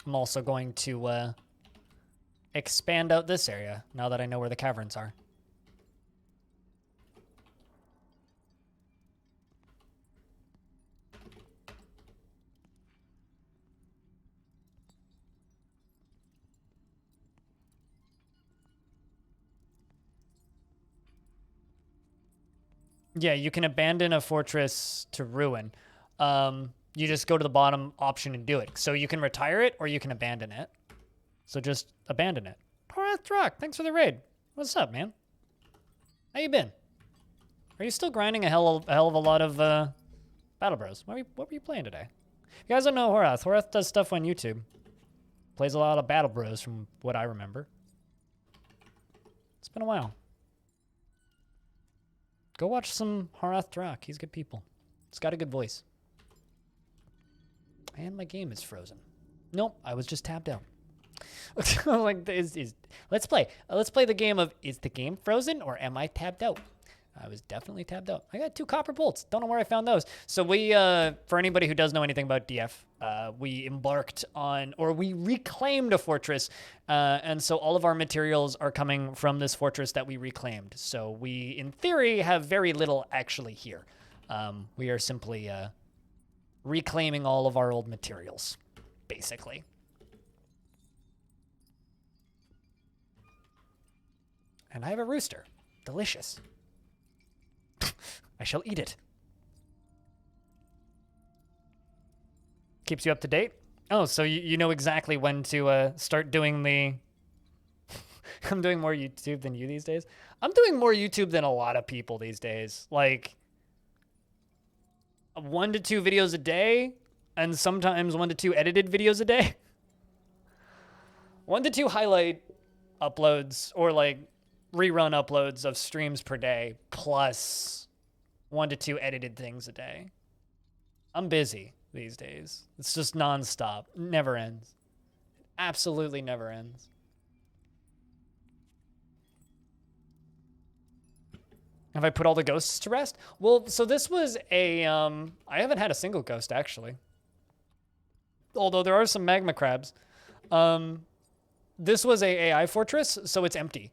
I'm also going to expand out this area now that I know where the caverns are. Yeah, you can abandon a fortress to ruin. You just go to the bottom option and do it. So you can retire it or you can abandon it. So just abandon it. Darth Rock, thanks for the raid. What's up, man? How you been? Are you still grinding a hell of a lot of Battle Bros? What were you playing today? If you guys don't know Horath, Horath does stuff on YouTube. Plays a lot of Battle Bros from what I remember. It's been a while. Go watch some Horath Drak. He's good people. He's got a good voice. And my game is frozen. Nope, I was just tabbed out. Like, let's play. Let's play the game of, is the game frozen or am I tabbed out? I was definitely tabbed out. I got 2 copper bolts. Don't know where I found those. So we, for anybody who does know anything about DF, we embarked on, or we reclaimed a fortress. And so all of our materials are coming from this fortress that we reclaimed. So we, in theory, have very little actually here. We are simply reclaiming all of our old materials, basically. And I have a rooster. Delicious. I shall eat it. Keeps you up to date? Oh, so you know exactly when to start doing the... I'm doing more YouTube than you these days. I'm doing more YouTube than a lot of people these days. Like, 1 to 2 videos a day, and sometimes 1 to 2 edited videos a day. 1 to 2 highlight uploads, or like rerun uploads of streams per day, plus 1 to 2 edited things a day. I'm busy these days. It's just nonstop. Never ends. Absolutely never ends. Have I put all the ghosts to rest? Well, so this was a, I haven't had a single ghost, actually. Although there are some magma crabs. This was a AI fortress, so it's empty.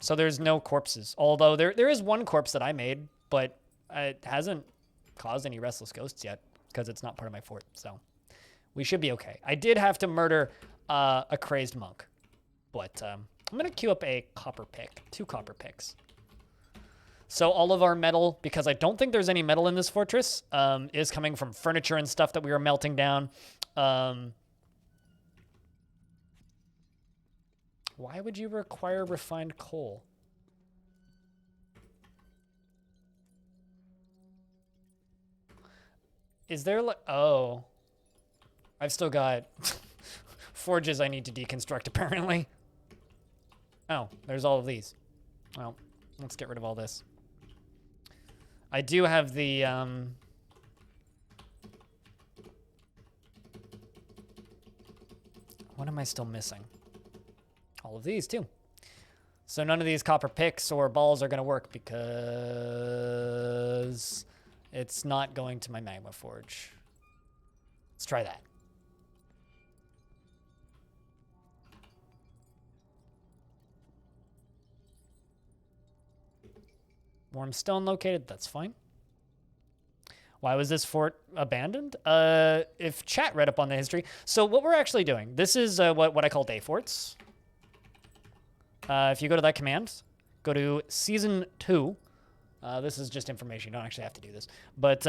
So there's no corpses. Although there is 1 corpse that I made, but it hasn't caused any restless ghosts yet because it's not part of my fort. So we should be okay. I did have to murder a crazed monk, but I'm gonna queue up a copper pick, 2 copper picks. So all of our metal, because I don't think there's any metal in this fortress, is coming from furniture and stuff that we were melting down. Why would you require refined coal? Is there like... Oh. I've still got forges I need to deconstruct, apparently. Oh, there's all of these. Well, let's get rid of all this. I do have the... What am I still missing? All of these, too. So none of these copper picks or balls are going to work because it's not going to my Magma Forge. Let's try that. Warm stone located, that's fine. Why was this fort abandoned? If chat read up on the history. So what we're actually doing, this is what I call day forts. If you go to that command, go to Season 2. This is just information. You don't actually have to do this. But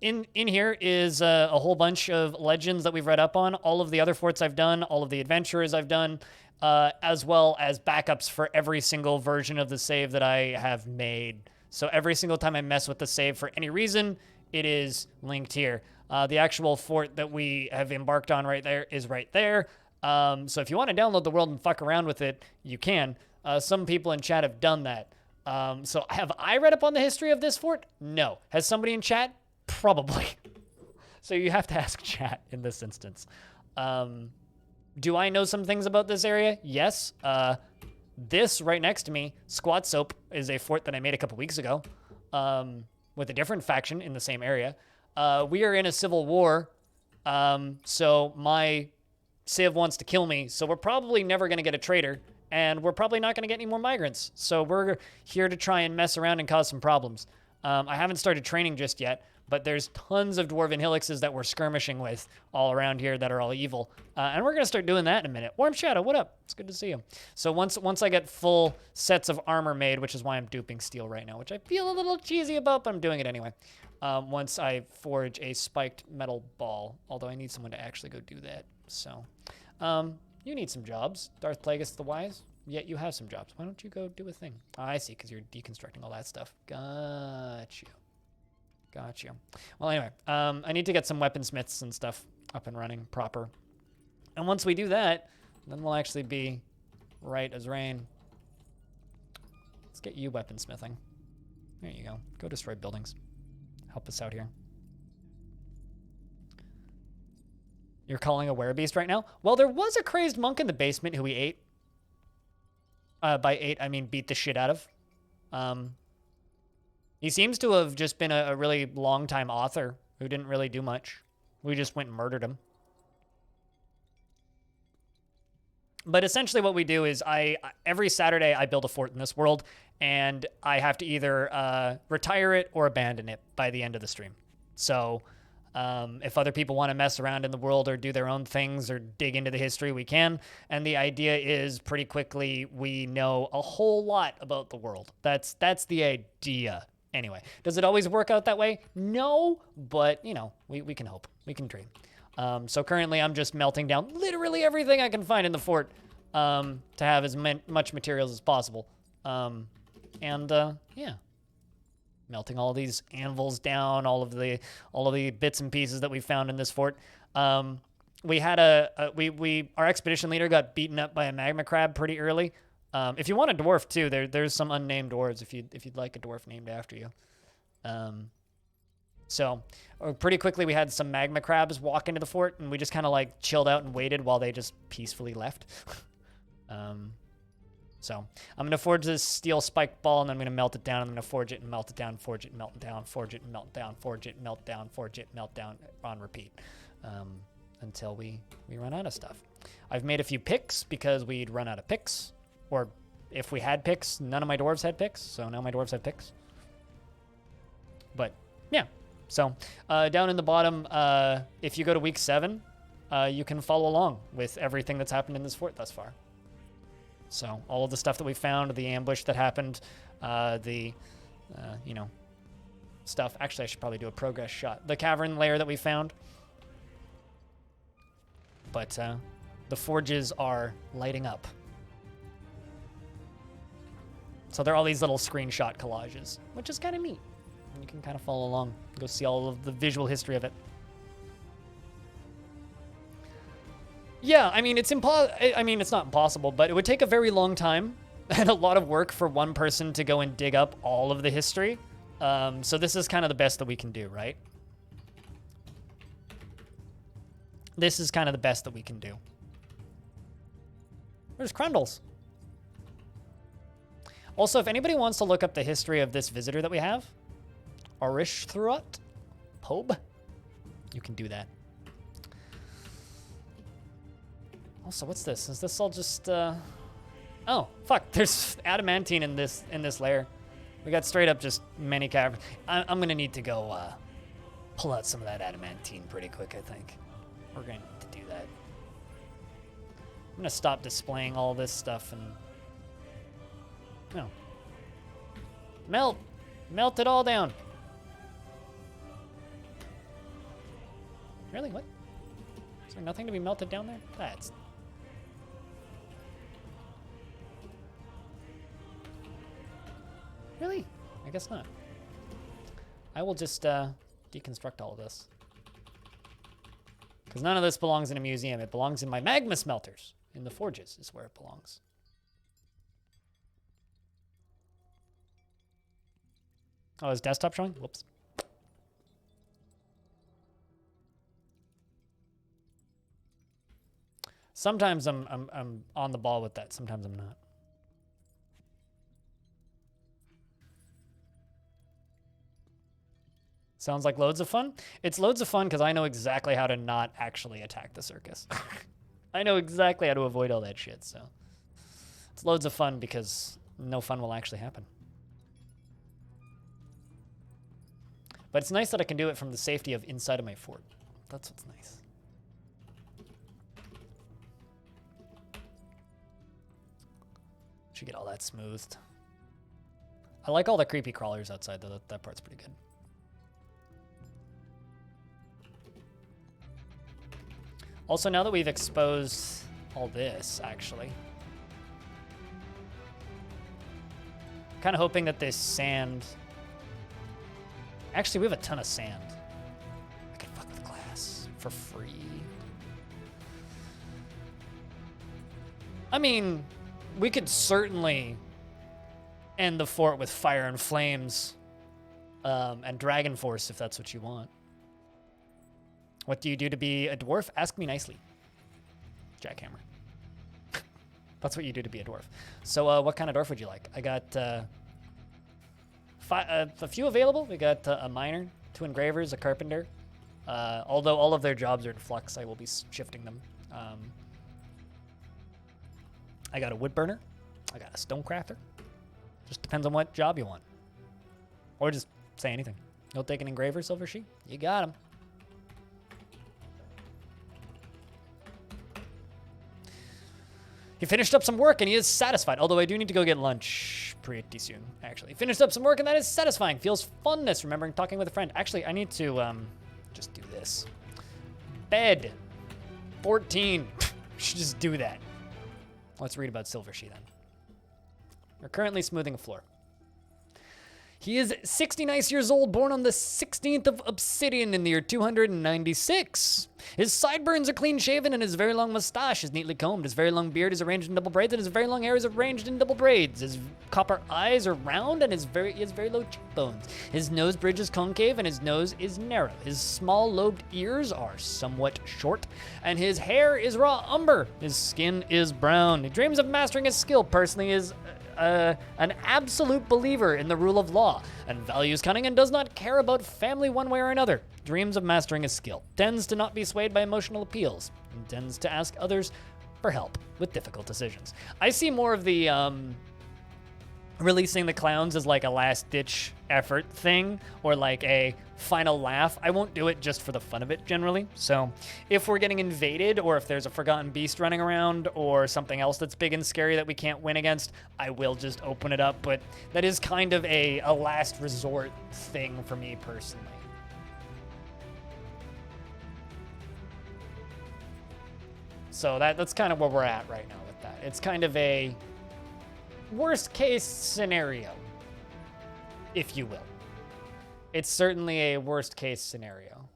in here is a whole bunch of legends that we've read up on. All of the other forts I've done, all of the adventurers I've done, as well as backups for every single version of the save that I have made. So every single time I mess with the save for any reason, it is linked here. The actual fort that we have embarked on right there is right there. So if you want to download the world and fuck around with it, you can. Some people in chat have done that. So have I read up on the history of this fort? No. Has somebody in chat? Probably. So you have to ask chat in this instance. Do I know some things about this area? Yes. This right next to me, Squat Soap, is a fort that I made a couple weeks ago with a different faction in the same area. We are in a civil war. So my Civ wants to kill me, so we're probably never going to get a trader, and we're probably not going to get any more migrants. So we're here to try and mess around and cause some problems. I haven't started training just yet, but there's tons of Dwarven Helixes that we're skirmishing with all around here that are all evil. And we're going to start doing that in a minute. Warm Shadow, what up? It's good to see you. So once I get full sets of armor made, which is why I'm duping steel right now, which I feel a little cheesy about, but I'm doing it anyway. Once I forge a spiked metal ball, although I need someone to actually go do that. So you need some jobs, Darth Plagueis the Wise. Yet you have some jobs. Why don't you go do a thing? Oh, I see, because you're deconstructing all that stuff. Got you. Well, anyway, I need to get some weaponsmiths and stuff up and running proper. And once we do that, then we'll actually be right as rain. Let's get you weaponsmithing. There you go. Go destroy buildings. Help us out here. You're calling a werebeast right now? Well, there was a crazed monk in the basement who we ate. By ate, I mean beat the shit out of. He seems to have just been a really long-time author who didn't really do much. We just went and murdered him. But essentially what we do is every Saturday I build a fort in this world, and I have to either retire it or abandon it by the end of the stream. So if other people want to mess around in the world or do their own things or dig into the history, we can. And the idea is pretty quickly we know a whole lot about the world. That's the idea. Anyway, does it always work out that way? No, but, you know, we can hope. We can dream. So currently I'm just melting down literally everything I can find in the fort to have as much materials as possible. Yeah. Melting all these anvils down, all of the bits and pieces that we found in this fort. We had our expedition leader got beaten up by a magma crab pretty early. If you want a dwarf too, there's some unnamed dwarves if you'd like a dwarf named after you. So pretty quickly we had some magma crabs walk into the fort, and we just kind of like chilled out and waited while they just peacefully left. So I'm going to forge this steel spiked ball, and then I'm going to melt it down. I'm going to forge it and melt it down, forge it and melt it down, forge it and melt down, forge it and melt down, forge it and melt down on repeat until we run out of stuff. I've made a few picks because we'd run out of picks. Or if we had picks, none of my dwarves had picks, so now my dwarves have picks. But, yeah. So, down in the bottom, if you go to week 7, you can follow along with everything that's happened in this fort thus far. So, all of the stuff that we found, the ambush that happened, stuff. Actually, I should probably do a progress shot. The Cavern Layer that we found. But, the forges are lighting up. So there are all these little screenshot collages, which is kind of neat. And you can kind of follow along, go see all of the visual history of it. Yeah, I mean, it's not impossible, but it would take a very long time and a lot of work for one person to go and dig up all of the history. So this is kind of the best that we can do, right? This is kind of the best that we can do. There's Crundles. Also, if anybody wants to look up the history of this visitor that we have, Arishthruat Pobe, you can do that. Also, what's this? Is this all just, Oh, fuck, there's adamantine in this layer. We got straight up just many caverns. I'm gonna need to go, pull out some of that adamantine pretty quick, I think. We're gonna need to do that. I'm gonna stop displaying all this stuff and... No. Melt it all down. Really? What? Is there nothing to be melted down there? That's... Really? I guess not. I will just deconstruct all of this. Because none of this belongs in a museum. It belongs in my magma smelters. In the forges is where it belongs. Oh, is desktop showing? Whoops. Sometimes I'm on the ball with that. Sometimes I'm not. Sounds like loads of fun. It's loads of fun because I know exactly how to not actually attack the circus. I know exactly how to avoid all that shit, so. It's loads of fun because no fun will actually happen. But it's nice that I can do it from the safety of inside of my fort. That's what's nice. Should get all that smoothed. I like all the creepy crawlers outside, though. That part's pretty good. Also, now that we've exposed all this, actually, kind of hoping that this sand... Actually, we have a ton of sand. I can fuck with glass for free. I mean, we could certainly end the fort with fire and flames and Dragon Force if that's what you want. What do you do to be a dwarf? Ask me nicely. Jackhammer. That's what you do to be a dwarf. So what kind of dwarf would you like? I got a few available. We got a miner, 2 engravers, a carpenter. Although all of their jobs are in flux, I will be shifting them. I got a wood burner. I got a stone crafter. Just depends on what job you want. Or just say anything. You'll take an engraver, Silver Sheep? You got him. He finished up some work and he is satisfied. Although I do need to go get lunch pretty soon, actually. He finished up some work and that is satisfying. Feels funness remembering talking with a friend. Actually, I need to just do this. Bed. 14. Should just do that. Let's read about Silver Sheep then. We're currently smoothing a floor. He is 60 nice years old, born on the 16th of Obsidian in the year 296. His sideburns are clean shaven and his very long mustache is neatly combed. His very long beard is arranged in double braids and his very long hair is arranged in double braids. His copper eyes are round and he has very low cheekbones. His nose bridge is concave and his nose is narrow. His small lobed ears are somewhat short and his hair is raw umber. His skin is brown. He dreams of mastering his skill. Personally is an absolute believer in the rule of law and values cunning and does not care about family one way or another. Dreams of mastering a skill. Tends to not be swayed by emotional appeals and tends to ask others for help with difficult decisions. I see more of the releasing the clowns as like a last-ditch effort thing or like a final laugh. I won't do it just for the fun of it generally. So if we're getting invaded or if there's a forgotten beast running around or something else that's big and scary that we can't win against, I will just open it up. But that is kind of a last resort thing for me personally. So that's kind of where we're at right now with that. It's kind of a worst case scenario, if you will. It's certainly a worst case scenario.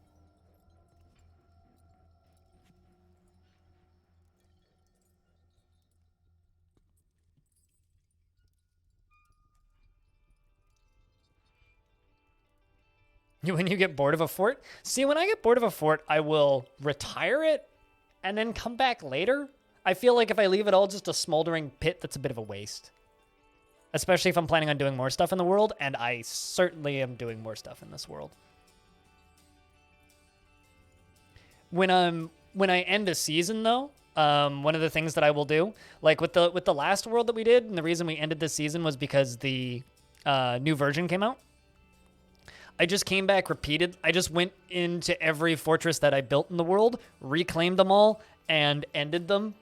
When you get bored of a fort? See, when I get bored of a fort, I will retire it and then come back later. I feel like if I leave it all just a smoldering pit, that's a bit of a waste. Especially if I'm planning on doing more stuff in the world, and I certainly am doing more stuff in this world. When I end a season, though, one of the things that I will do, like with the last world that we did, and the reason we ended this season was because the new version came out. I just came back repeated. I just went into every fortress that I built in the world, reclaimed them all, and ended them,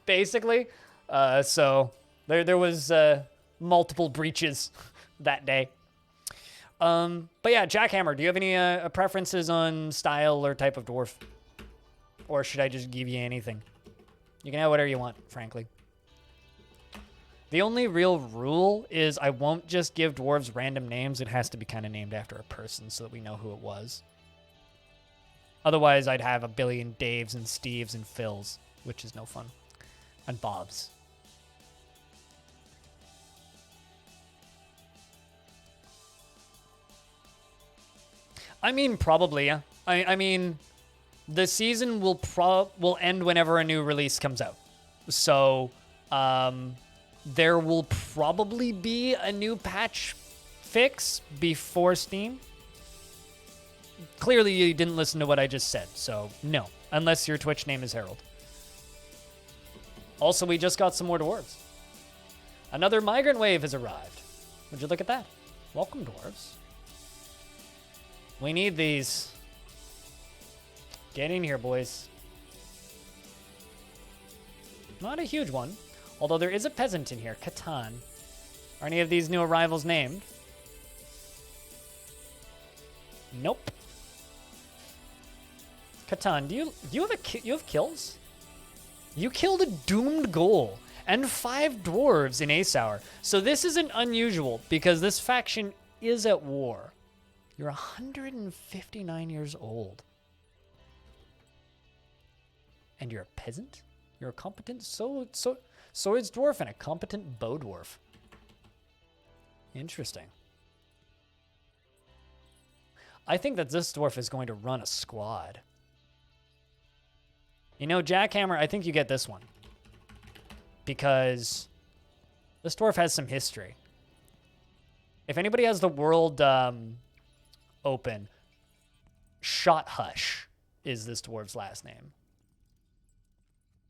basically. So there was multiple breaches that day. But yeah, Jackhammer, do you have any preferences on style or type of dwarf? Or should I just give you anything? You can have whatever you want, frankly. The only real rule is I won't just give dwarves random names. It has to be kind of named after a person so that we know who it was. Otherwise, I'd have a billion Daves and Steves and Phils, which is no fun. And Bobs. I mean, probably, yeah. I mean, the season will end whenever a new release comes out. So, there will probably be a new patch fix before Steam. Clearly, you didn't listen to what I just said, so no. Unless your Twitch name is Harold. Also, we just got some more dwarves. Another migrant wave has arrived. Would you look at that? Welcome, dwarves. We need these. Get in here, boys. Not a huge one, although there is a peasant in here, Catan. Are any of these new arrivals named? Nope. Catan, do you have kills? You killed a doomed ghoul and 5 dwarves in Ace Hour. So this isn't unusual because this faction is at war. You're 159 years old. And you're a peasant? You're a competent swords dwarf and a competent bow dwarf. Interesting. I think that this dwarf is going to run a squad. You know, Jackhammer, I think you get this one. Because this dwarf has some history. If anybody has the world open, Shot Hush is this dwarf's last name.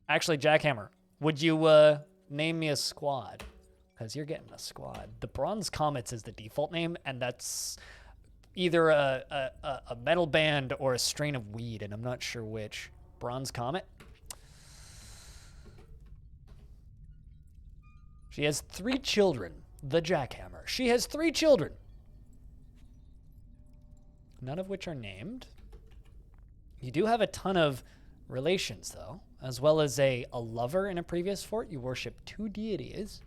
Actually, Jackhammer, would you name me a squad? Because you're getting a squad. The Bronze Comets is the default name, and that's either a metal band or a strain of weed, and I'm not sure which. Bronze Comet. She has 3 children. The Jackhammer. She has 3 children. None of which are named. You do have a ton of relations, though, as well as a lover in a previous fort. You worship 2 deities.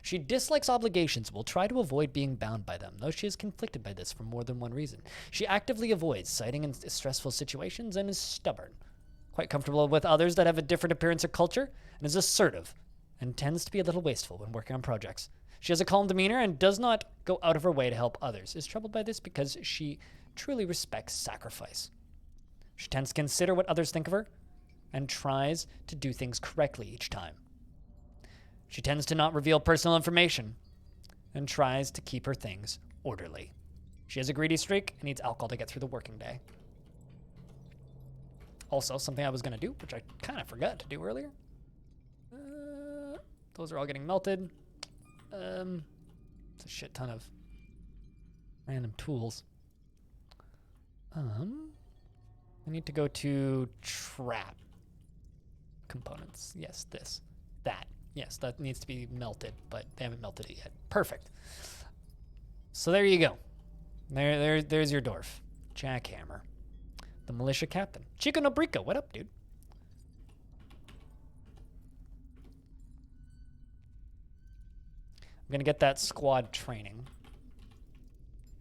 She dislikes obligations and will try to avoid being bound by them, though she is conflicted by this for more than one reason. She actively avoids sighting in stressful situations and is stubborn. Quite comfortable with others that have a different appearance or culture, and is assertive, and tends to be a little wasteful when working on projects. She has a calm demeanor and does not go out of her way to help others. Is troubled by this because she truly respects sacrifice. She tends to consider what others think of her, and tries to do things correctly each time. She tends to not reveal personal information and tries to keep her things orderly. She has a greedy streak and needs alcohol to get through the working day. Also, something I was going to do, which I kind of forgot to do earlier. Those are all getting melted. It's a shit ton of random tools. I need to go to trap components. Yes, this. That. Yes, that needs to be melted, but they haven't melted it yet. Perfect. So there you go. There's your dwarf. Jackhammer. The militia captain. Chico Nobrico, what up, dude? I'm going to get that squad training.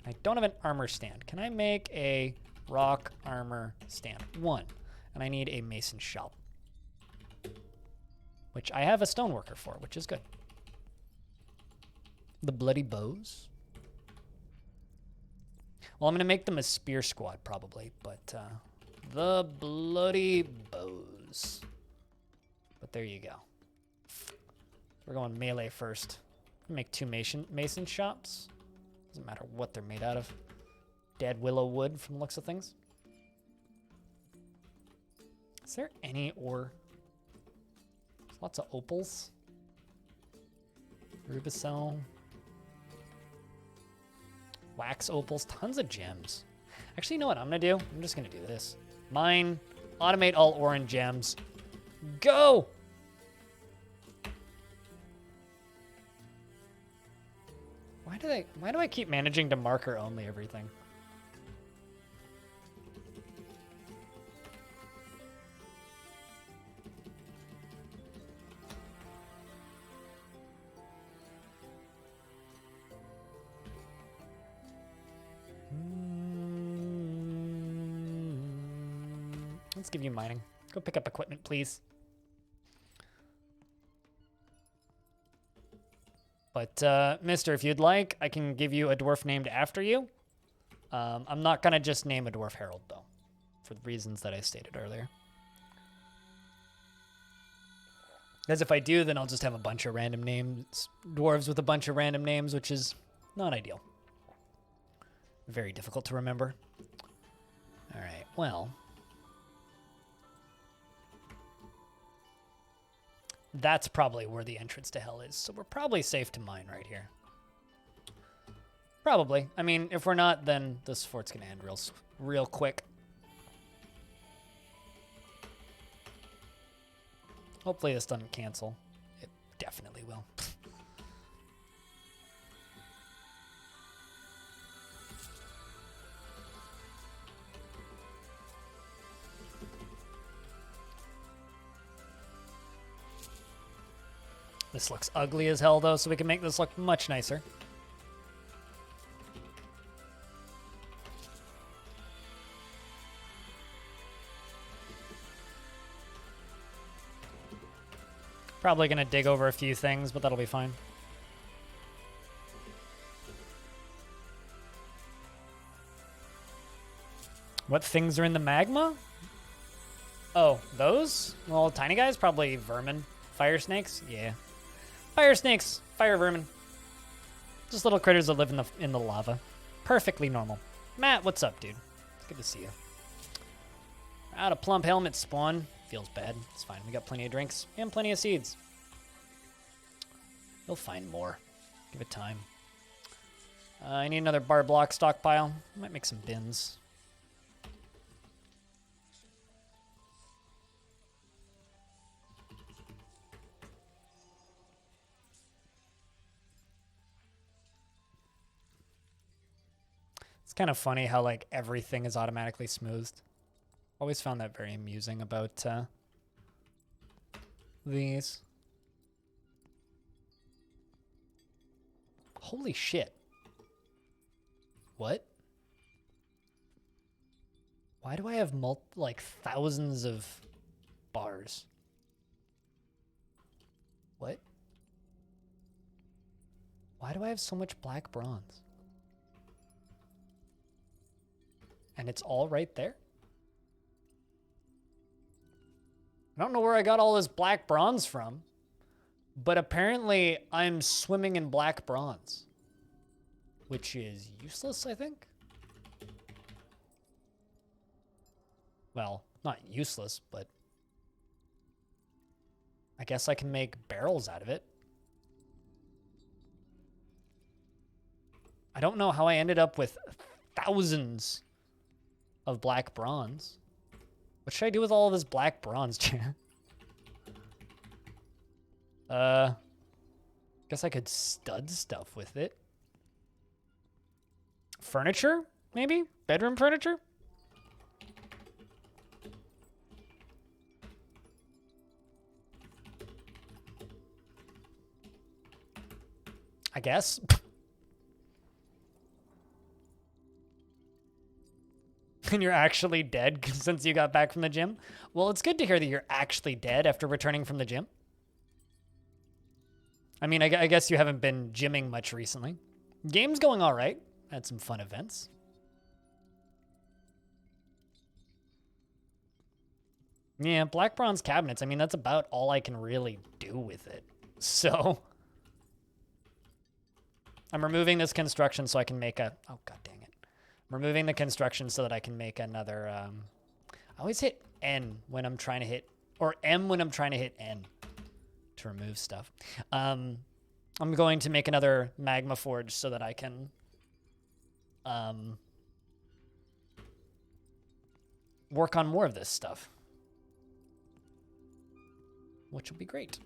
I don't have an armor stand. Can I make a rock armor stand? 1. And I need a mason shop, which I have a stoneworker for, which is good. The bloody bows. Well, I'm going to make them a spear squad, probably, but the bloody bows. But there you go. We're going melee first. Make 2 mason shops. Doesn't matter what they're made out of. Dead willow wood from the looks of things. Is there any ore? There's lots of opals. Rubicel. Wax opals. Tons of gems. Actually, you know what I'm going to do? I'm just going to do this. Mine. Automate all ore and gems. Go! Why do I keep managing to marker only everything? Let's give you mining. Go pick up equipment, please. But, mister, if you'd like, I can give you a dwarf named after you. I'm not going to just name a dwarf herald, though, for the reasons that I stated earlier. Because if I do, then I'll just have a bunch of random names, dwarves with a bunch of random names, which is not ideal. Very difficult to remember. All right, well. that's probably where the entrance to hell is. So we're probably safe to mine right here. Probably. I mean, if we're not, then this fort's gonna end real quick. Hopefully this doesn't cancel. It definitely will. This looks ugly as hell, though, so we can make this look much nicer. Probably going to dig over a few things, but that'll be fine. What things are in the magma? Oh, those? Well, tiny guys? Probably vermin. Fire snakes? Yeah. Fire snakes! Fire vermin. Just little critters that live in the lava. Perfectly normal. Matt, what's up, dude? It's good to see you. Out of plump helmet spawn. Feels bad. It's fine. We got plenty of drinks and plenty of seeds. We'll find more. Give it time. I need another bar block stockpile. Might make some bins. It's kind of funny how, like, everything is automatically smoothed. Always found that very amusing about these. Holy shit. What? Why do I have like thousands of bars? What? Why do I have so much black bronze? And it's all right there? I don't know where I got all this black bronze from, but apparently I'm swimming in black bronze, which is useless, I think. Well, not useless, but I guess I can make barrels out of it. I don't know how I ended up with thousands of black bronze. What should I do with all of this black bronze, Chan? Guess I could stud stuff with it. Furniture, maybe? Bedroom furniture? I guess. And you're actually dead since you got back from the gym? Well, it's good to hear that you're actually dead after returning from the gym. I mean, I guess you haven't been gymming much recently. Game's going all right. Had some fun events. Yeah, black bronze cabinets. I mean, that's about all I can really do with it. So I'm removing this construction so I can make a... Oh, god dang it. I'm removing the construction so that I can make another... I always hit N when I'm trying to hit... Or M when I'm trying to hit N to remove stuff. I'm going to make another Magma Forge so that I can... work on more of this stuff. Which will be great.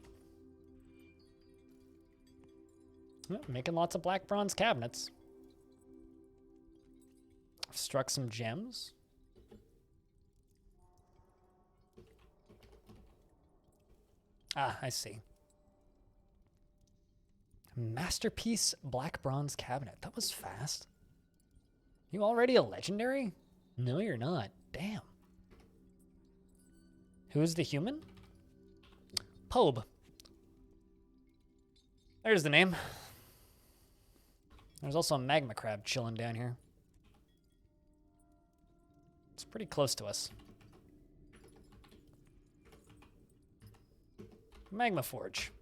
Oh, making lots of black bronze cabinets. I've struck some gems. Ah, I see. Masterpiece black bronze cabinet. That was fast. You already a legendary? No, you're not. Damn. Who's the human? Pobe. There's the name. There's also a magma crab chilling down here. It's pretty close to us. Magma Forge.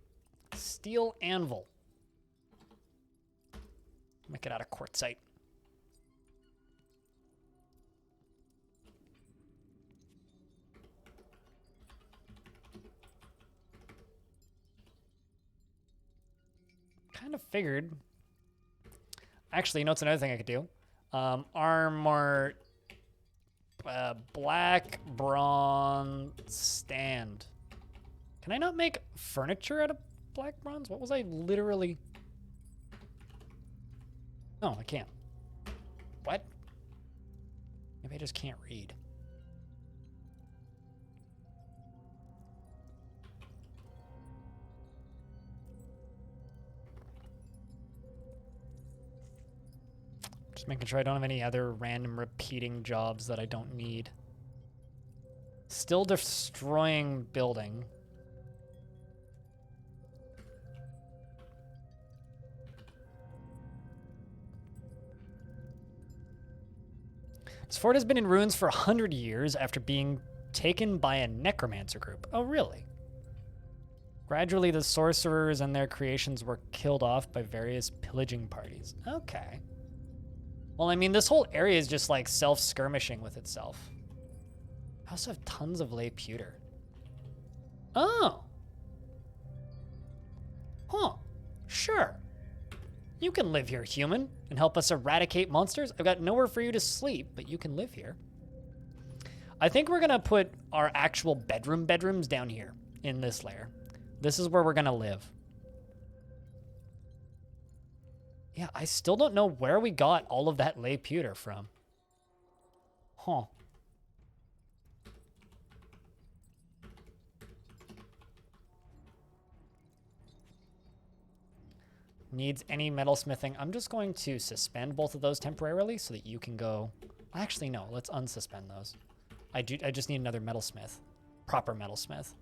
Steel anvil. Make it out of quartzite. kind of figured. Actually, you know what's another thing I could do? Armor, black bronze stand. Can I not make furniture out of black bronze? What was I literally? No, I can't. What? Maybe I just can't read. Just making sure I don't have any other random repeating jobs that I don't need. Still destroying building. This fort has been in ruins for 100 years after being taken by a necromancer group. Oh, really? Gradually, the sorcerers and their creations were killed off by various pillaging parties. Okay. Well, I mean, this whole area is just like self-skirmishing with itself. I also have tons of lay pewter. Oh. Huh. Sure. You can live here, human, and help us eradicate monsters. I've got nowhere for you to sleep, but you can live here. I think we're gonna put our actual bedrooms down here in this lair. This is where we're gonna live. Yeah, I still don't know where we got all of that lay pewter from. Huh. Needs any metalsmithing. I'm just going to suspend both of those temporarily so that you can go. Actually, no, let's unsuspend those. I just need another metalsmith. Proper metalsmith.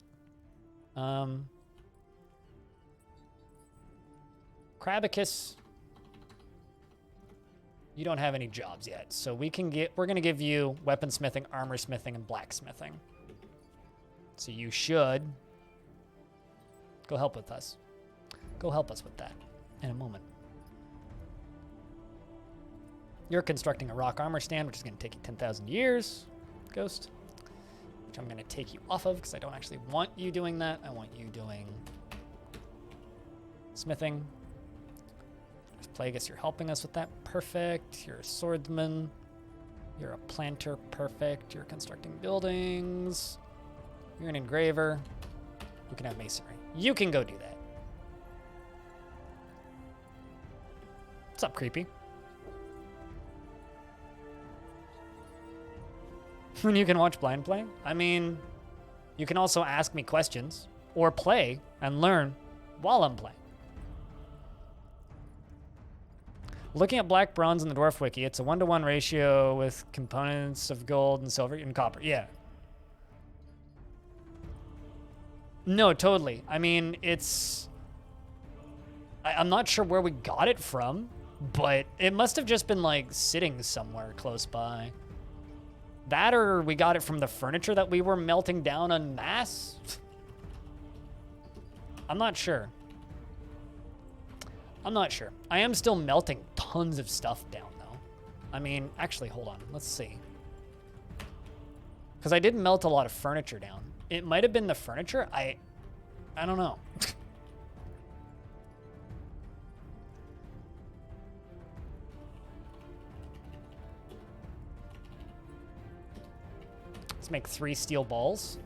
Krabicus. You don't have any jobs yet, so we're gonna give you weaponsmithing, armor smithing, and blacksmithing. So you should go help with us. Go help us with that in a moment. You're constructing a rock armor stand, which is gonna take you 10,000 years, Ghost. Which I'm gonna take you off of because I don't actually want you doing that. I want you doing smithing. Plagueis, you're helping us with that. Perfect. You're a swordsman. You're a planter. Perfect. You're constructing buildings. You're an engraver. You can have masonry. You can go do that. What's up, creepy? When you can watch blind play? I mean, you can also ask me questions or play and learn while I'm playing. Looking at black bronze in the Dwarf wiki, it's a 1-to-1 ratio with components of gold and silver and copper. Yeah. No, totally. I mean, it's... I'm not sure where we got it from, but it must have just been, like, sitting somewhere close by. That or we got it from the furniture that we were melting down en masse? I'm not sure. I'm not sure. I am still melting tons of stuff down, though. I mean, actually, hold on. Let's see. Because I did melt a lot of furniture down. It might have been the furniture. I don't know. Let's make 3 steel balls.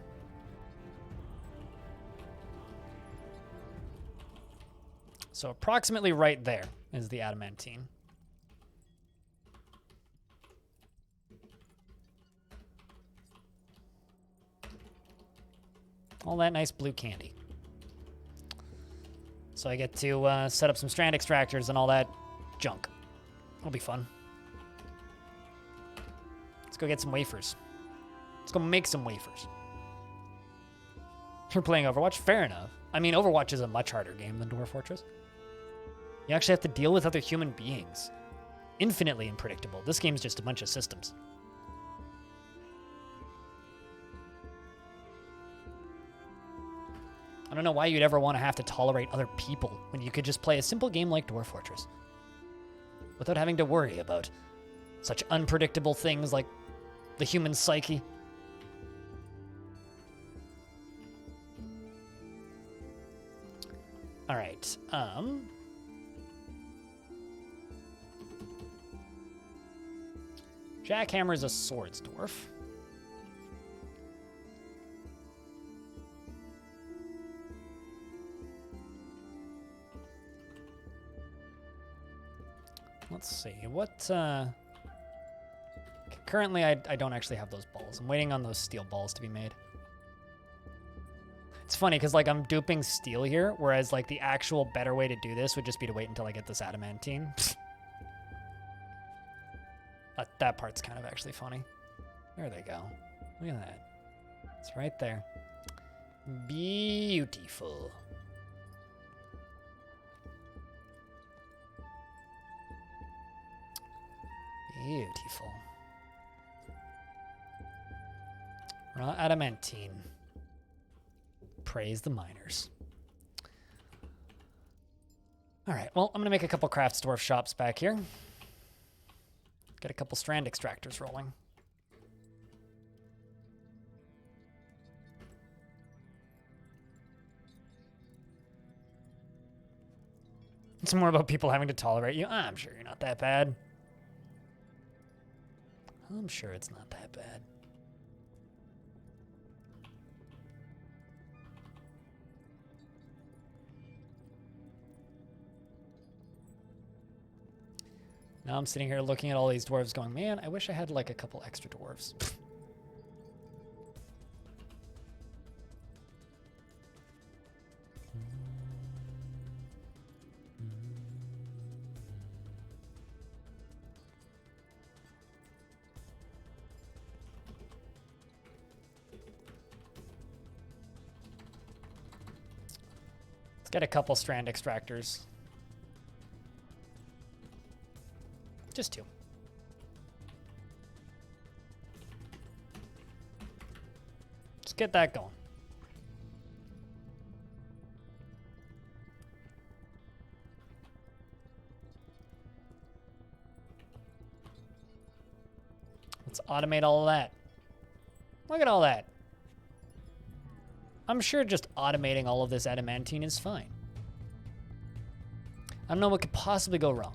So approximately right there is the adamantine. All that nice blue candy. So I get to set up some strand extractors and all that junk. It'll be fun. Let's go get some wafers. Let's go make some wafers. You're playing Overwatch? Fair enough. I mean, Overwatch is a much harder game than Dwarf Fortress. You actually have to deal with other human beings. Infinitely unpredictable. This game's just a bunch of systems. I don't know why you'd ever want to have to tolerate other people when you could just play a simple game like Dwarf Fortress without having to worry about such unpredictable things like the human psyche. All right. Jackhammer is a swords dwarf. Let's see, what, currently I don't actually have those balls. I'm waiting on those steel balls to be made. It's funny, because, like, I'm duping steel here, whereas, like, the actual better way to do this would just be to wait until I get this adamantine. That part's kind of actually funny. There they go. Look at that. It's right there. Beautiful. Beautiful. Raw adamantine. Praise the miners. All right, well, I'm going to make a couple crafts dwarf shops back here. Get a couple strand extractors rolling. It's more about people having to tolerate you. I'm sure you're not that bad. I'm sure it's not that bad. Now I'm sitting here looking at all these dwarves going, man, I wish I had like a couple extra dwarves. Let's get a couple strand extractors. Just 2. Let's get that going. Let's automate all of that. Look at all that. I'm sure just automating all of this adamantine is fine. I don't know what could possibly go wrong.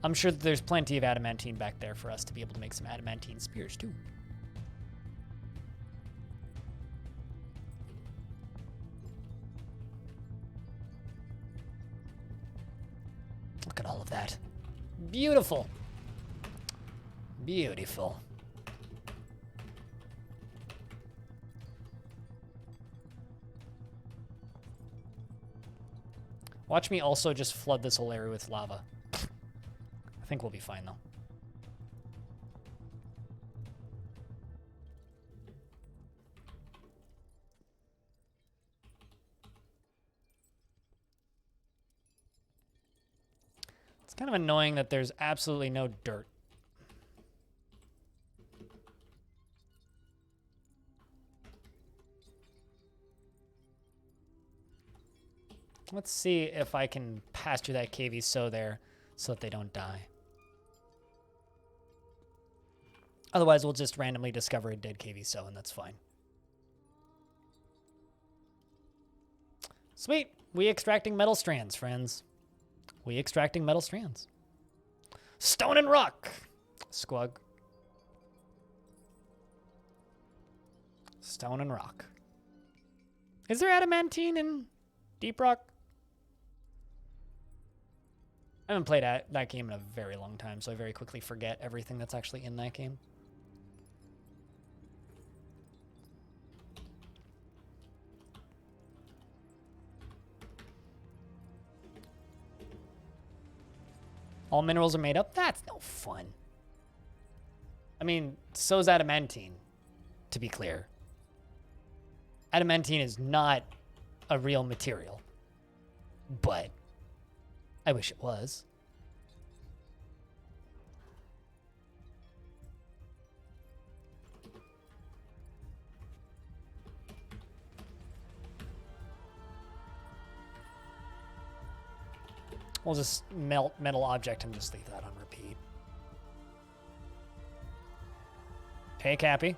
I'm sure that there's plenty of adamantine back there for us to be able to make some adamantine spears too. Look at all of that. Beautiful. Beautiful. Watch me also just flood this whole area with lava. I think we'll be fine, though. It's kind of annoying that there's absolutely no dirt. Let's see if I can pasture that KV so there so that they don't die. Otherwise, we'll just randomly discover a dead KV so, and that's fine. Sweet. We extracting metal strands, friends. We extracting metal strands. Stone and rock. Squug. Stone and rock. Is there adamantine in Deep Rock? I haven't played that game in a very long time, so I very quickly forget everything that's actually in that game. All minerals are made up? That's no fun. I mean, so's adamantine, to be clear. Adamantine is not a real material, but I wish it was. We'll just melt metal object and just leave that on repeat. Hey, Cappy.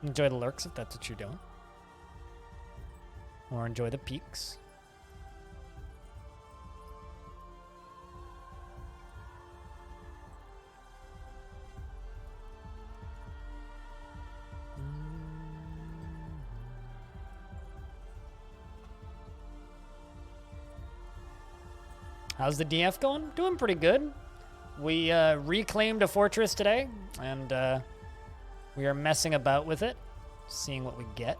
Enjoy the lurks if that's what you're doing. Or enjoy the peaks. How's the DF going? Doing pretty good. We reclaimed a fortress today, and we are messing about with it, seeing what we get,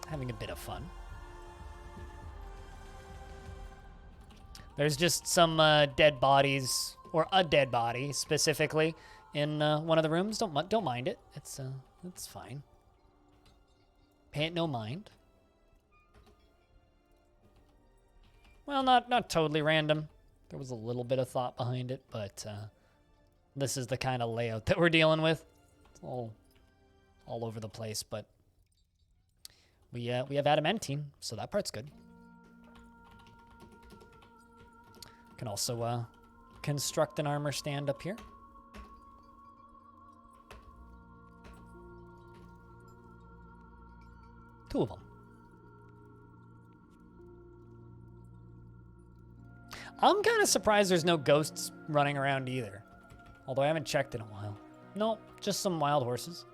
having a bit of fun. There's just some dead bodies, or a dead body specifically, in one of the rooms. Don't mind it. It's fine. Pay it no mind. Well, not totally random. There was a little bit of thought behind it, but this is the kind of layout that we're dealing with. It's all over the place, but we have adamantine, so that part's good. Can also construct an armor stand up here. Two of them. I'm kind of surprised there's no ghosts running around either. Although I haven't checked in a while. Nope, just some wild horses.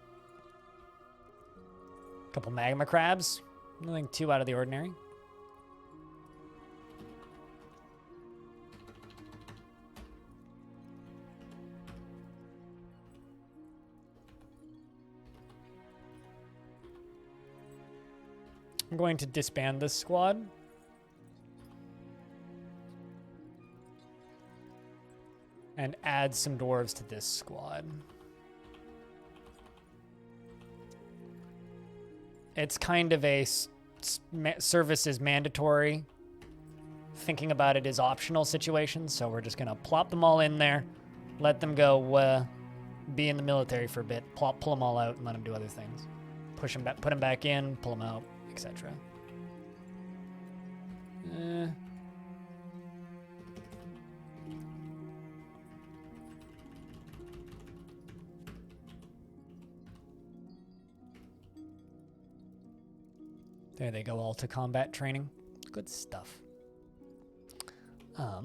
Couple magma crabs. Nothing too out of the ordinary. I'm going to disband this squad. And add some dwarves to this squad. It's kind of a service is mandatory. Thinking about it is optional situation, so we're just gonna plop them all in there, let them go be in the military for a bit, pull them all out and let them do other things. Push them back, put them back in, pull them out, etc. There they go, all to combat training. Good stuff. How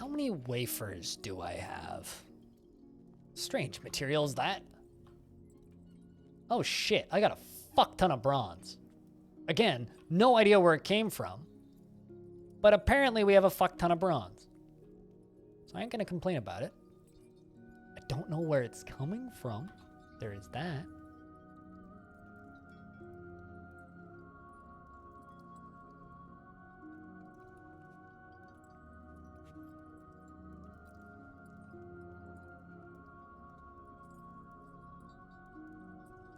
many wafers do I have? Strange materials, that. Oh shit, I got a fuck ton of bronze. Again, no idea where it came from. But apparently we have a fuck ton of bronze. So I ain't gonna complain about it. I don't know where it's coming from. There is that.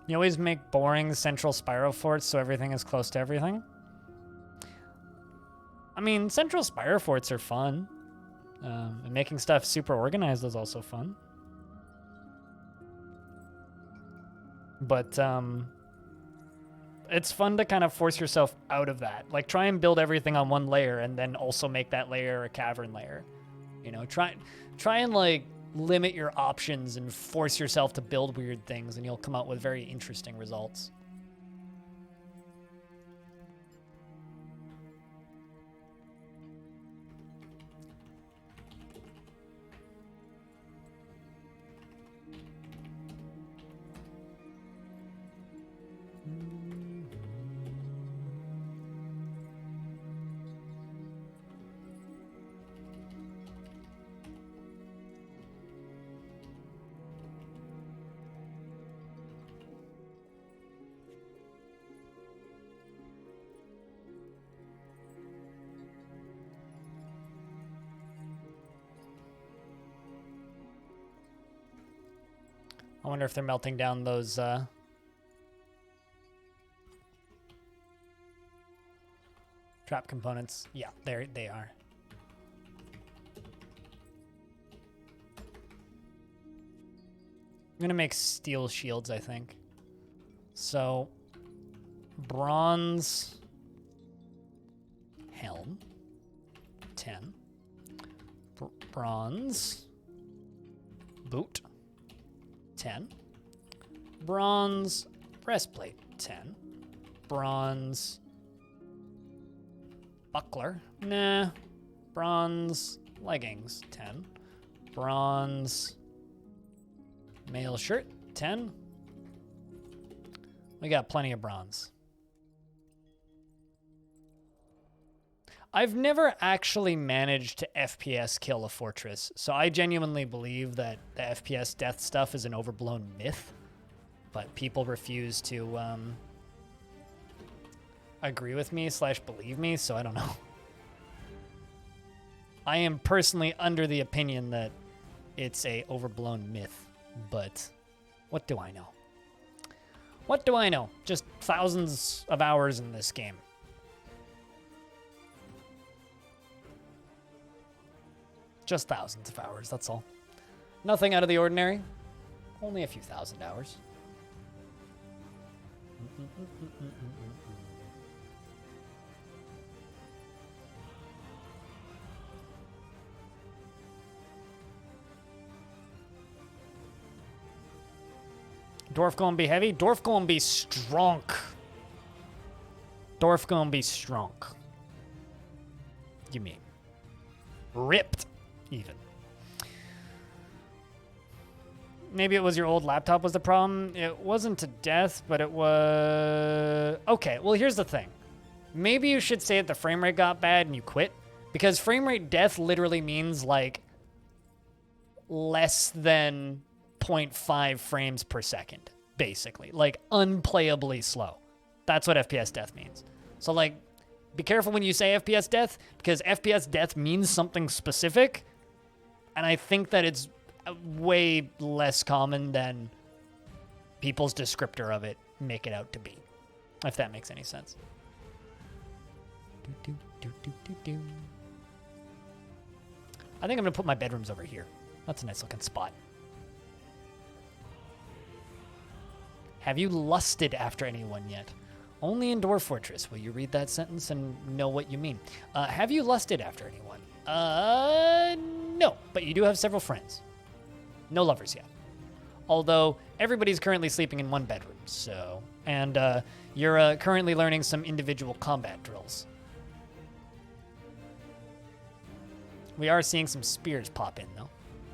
You always make boring central spiral forts so everything is close to everything. I mean, central spiral forts are fun. And making stuff super organized is also fun. But it's fun to kind of force yourself out of that. Like, try and build everything on one layer and then also make that layer a cavern layer. You know, try and like limit your options and force yourself to build weird things, and you'll come out with very interesting results. I wonder if they're melting down those trap components. Yeah, they are. I'm gonna make steel shields, I think. So, bronze helm, 10. Bronze boot, 10. Bronze breastplate, 10. Bronze buckler, nah. Bronze leggings, 10. Bronze mail shirt, 10. We got plenty of bronze. I've never actually managed to FPS kill a fortress, so I genuinely believe that the FPS death stuff is an overblown myth, but people refuse to agree with me / believe me, so I don't know. I am personally under the opinion that it's a overblown myth, but what do I know? What do I know? Just thousands of hours in this game. Just thousands of hours, that's all. Nothing out of the ordinary. Only a few thousand hours. Dwarf gonna be heavy? Dwarf gonna be strong. Dwarf gonna be strong. You mean ripped, even. Maybe it was your old laptop was the problem. It wasn't to death, but it was... Okay, well, here's the thing. Maybe you should say that the frame rate got bad and you quit, because frame rate death literally means, like, less than 0.5 frames per second, basically. Like, unplayably slow. That's what FPS death means. So, like, be careful when you say FPS death, because FPS death means something specific, and I think that it's way less common than people's descriptor of it make it out to be, if that makes any sense. I think I'm gonna put my bedrooms over here. That's a nice looking spot. Have you lusted after anyone yet? Only in Dwarf Fortress will you read that sentence and know what you mean. Have you lusted after anyone? No, but you do have several friends. No lovers yet. Although everybody's currently sleeping in one bedroom, so... And you're currently learning some individual combat drills. We are seeing some spears pop in, though,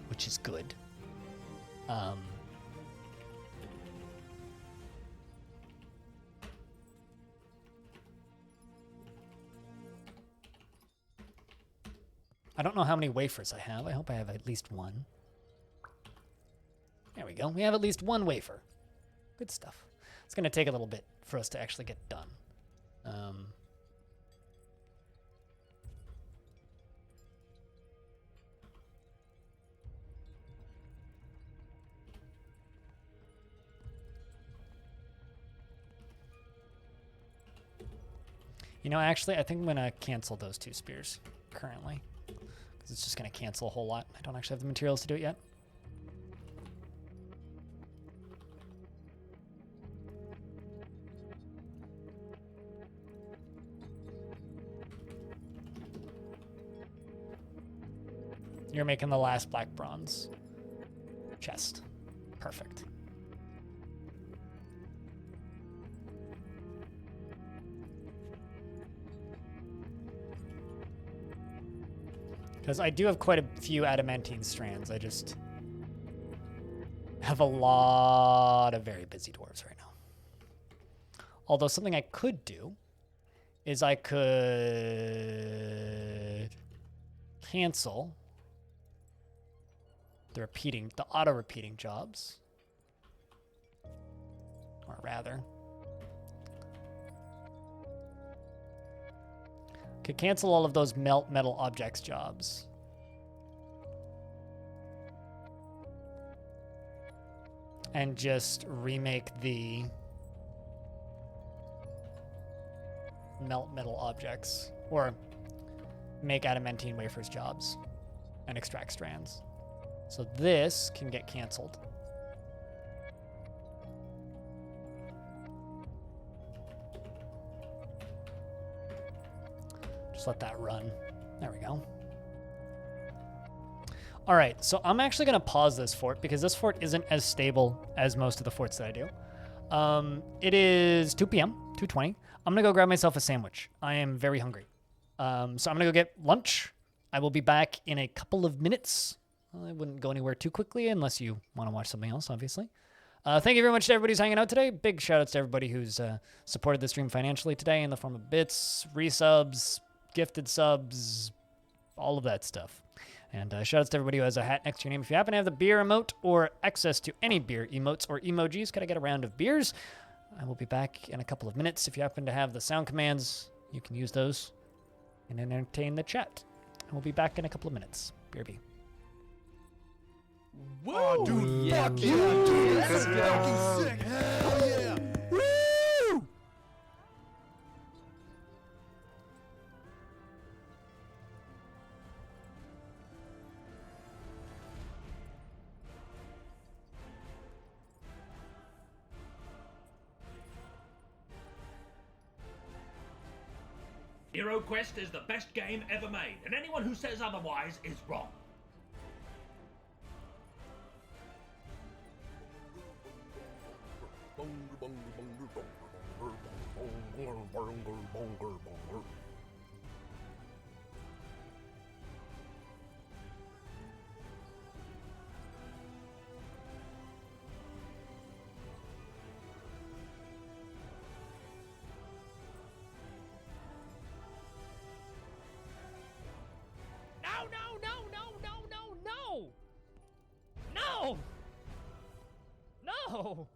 which is good. I don't know how many wafers I have. I hope I have at least one. There we go. We have at least one wafer. Good stuff. It's going to take a little bit for us to actually get done. You know, actually, I think I'm going to cancel those 2 spears currently, because it's just going to cancel a whole lot. I don't actually have the materials to do it yet. You're making the last black bronze chest. Perfect. Because I do have quite a few adamantine strands. I just have a lot of very busy dwarves right now. Although something I could do is I could cancel the auto-repeating jobs. Or rather, could cancel all of those melt metal objects jobs. And just remake the melt metal objects. Or make adamantine wafers jobs and extract strands. So this can get canceled. Just let that run. There we go. All right, so I'm actually going to pause this fort because this fort isn't as stable as most of the forts that I do. It is 2 p.m., 2:20. I'm going to go grab myself a sandwich. I am very hungry. So I'm going to go get lunch. I will be back in a couple of minutes. Well, I wouldn't go anywhere too quickly unless you want to watch something else, obviously. Thank you very much to everybody who's hanging out today. Big shout outs to everybody who's supported the stream financially today in the form of bits, resubs, gifted subs, all of that stuff. And shout outs to everybody who has a hat next to your name. If you happen to have the beer emote or access to any beer emotes or emojis, gotta get a round of beers. I will be back in a couple of minutes. If you happen to have the sound commands, you can use those and entertain the chat. And we'll be back in a couple of minutes. BRB. Whoa, dude, fuck yeah, dude. That's fucking sick. Hell yeah. Woo! Hero Quest is the best game ever made, and anyone who says otherwise is wrong. No! No!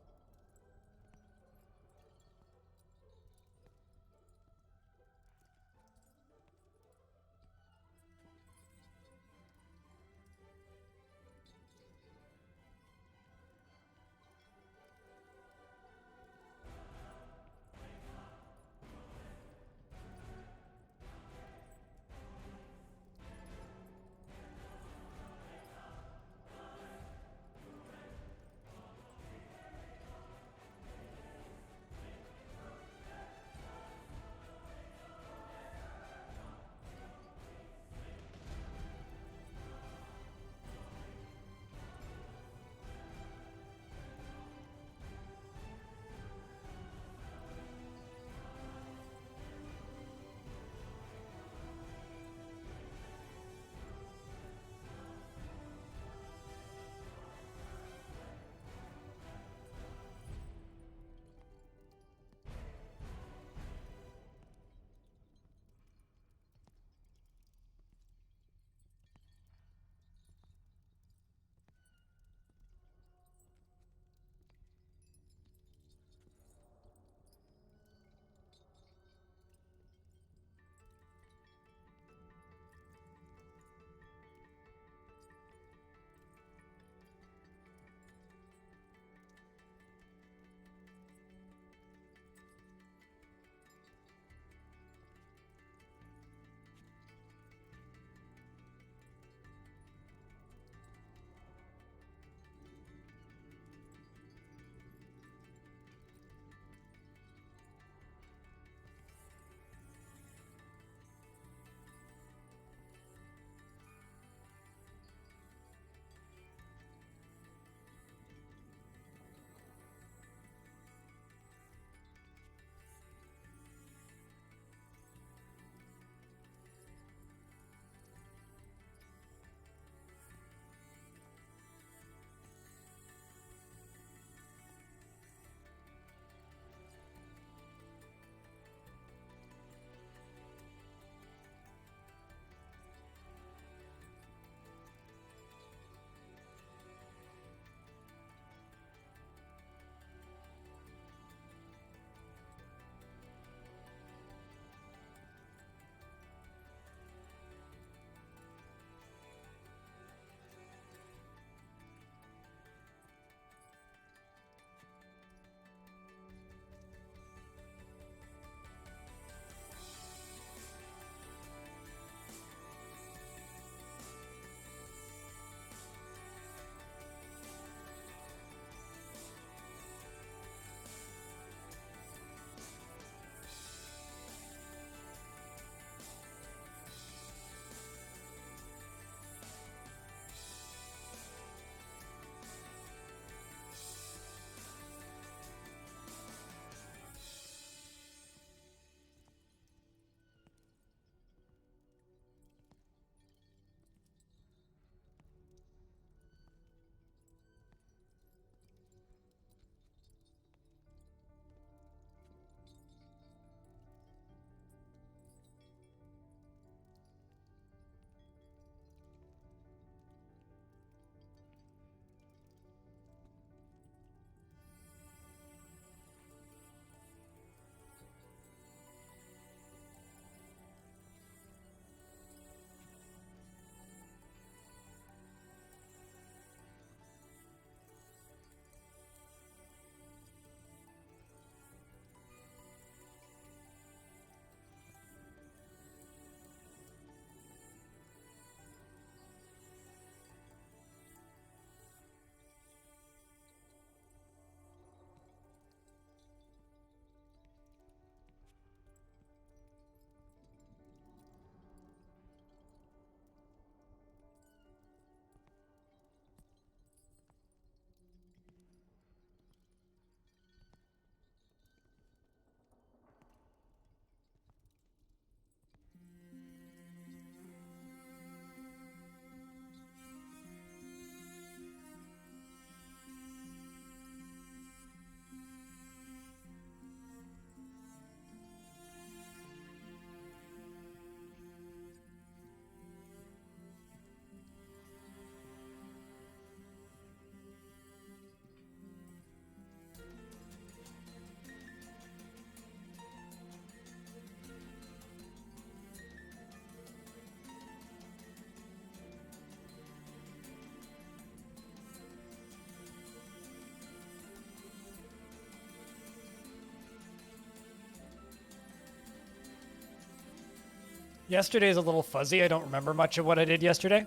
Yesterday's a little fuzzy. I don't remember much of what I did yesterday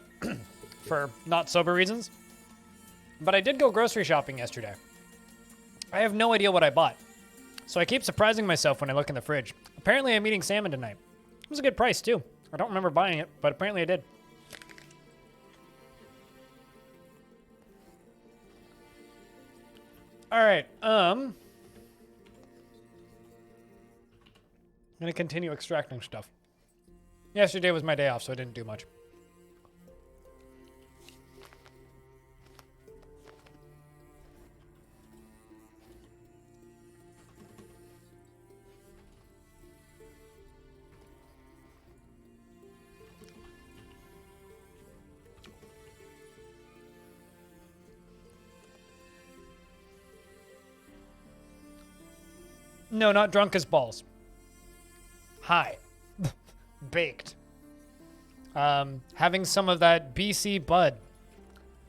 for not sober reasons. But I did go grocery shopping yesterday. I have no idea what I bought. So I keep surprising myself when I look in the fridge. Apparently I'm eating salmon tonight. It was a good price too. I don't remember buying it, but apparently I did. All right, I'm gonna continue extracting stuff. Yesterday was my day off, so I didn't do much. No, not drunk as balls. High. Baked. Having some of that BC bud.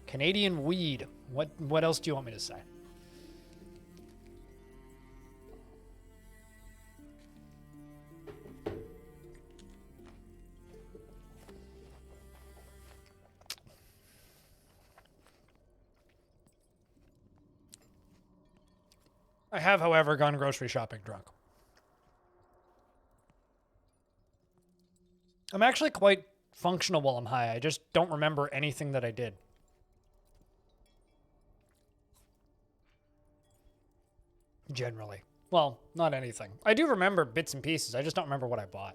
Canadian weed. What else do you want me to say? I have, however, gone grocery shopping drunk. I'm actually quite functional while I'm high. I just don't remember anything that I did. Generally. Well, not anything. I do remember bits and pieces. I just don't remember what I bought.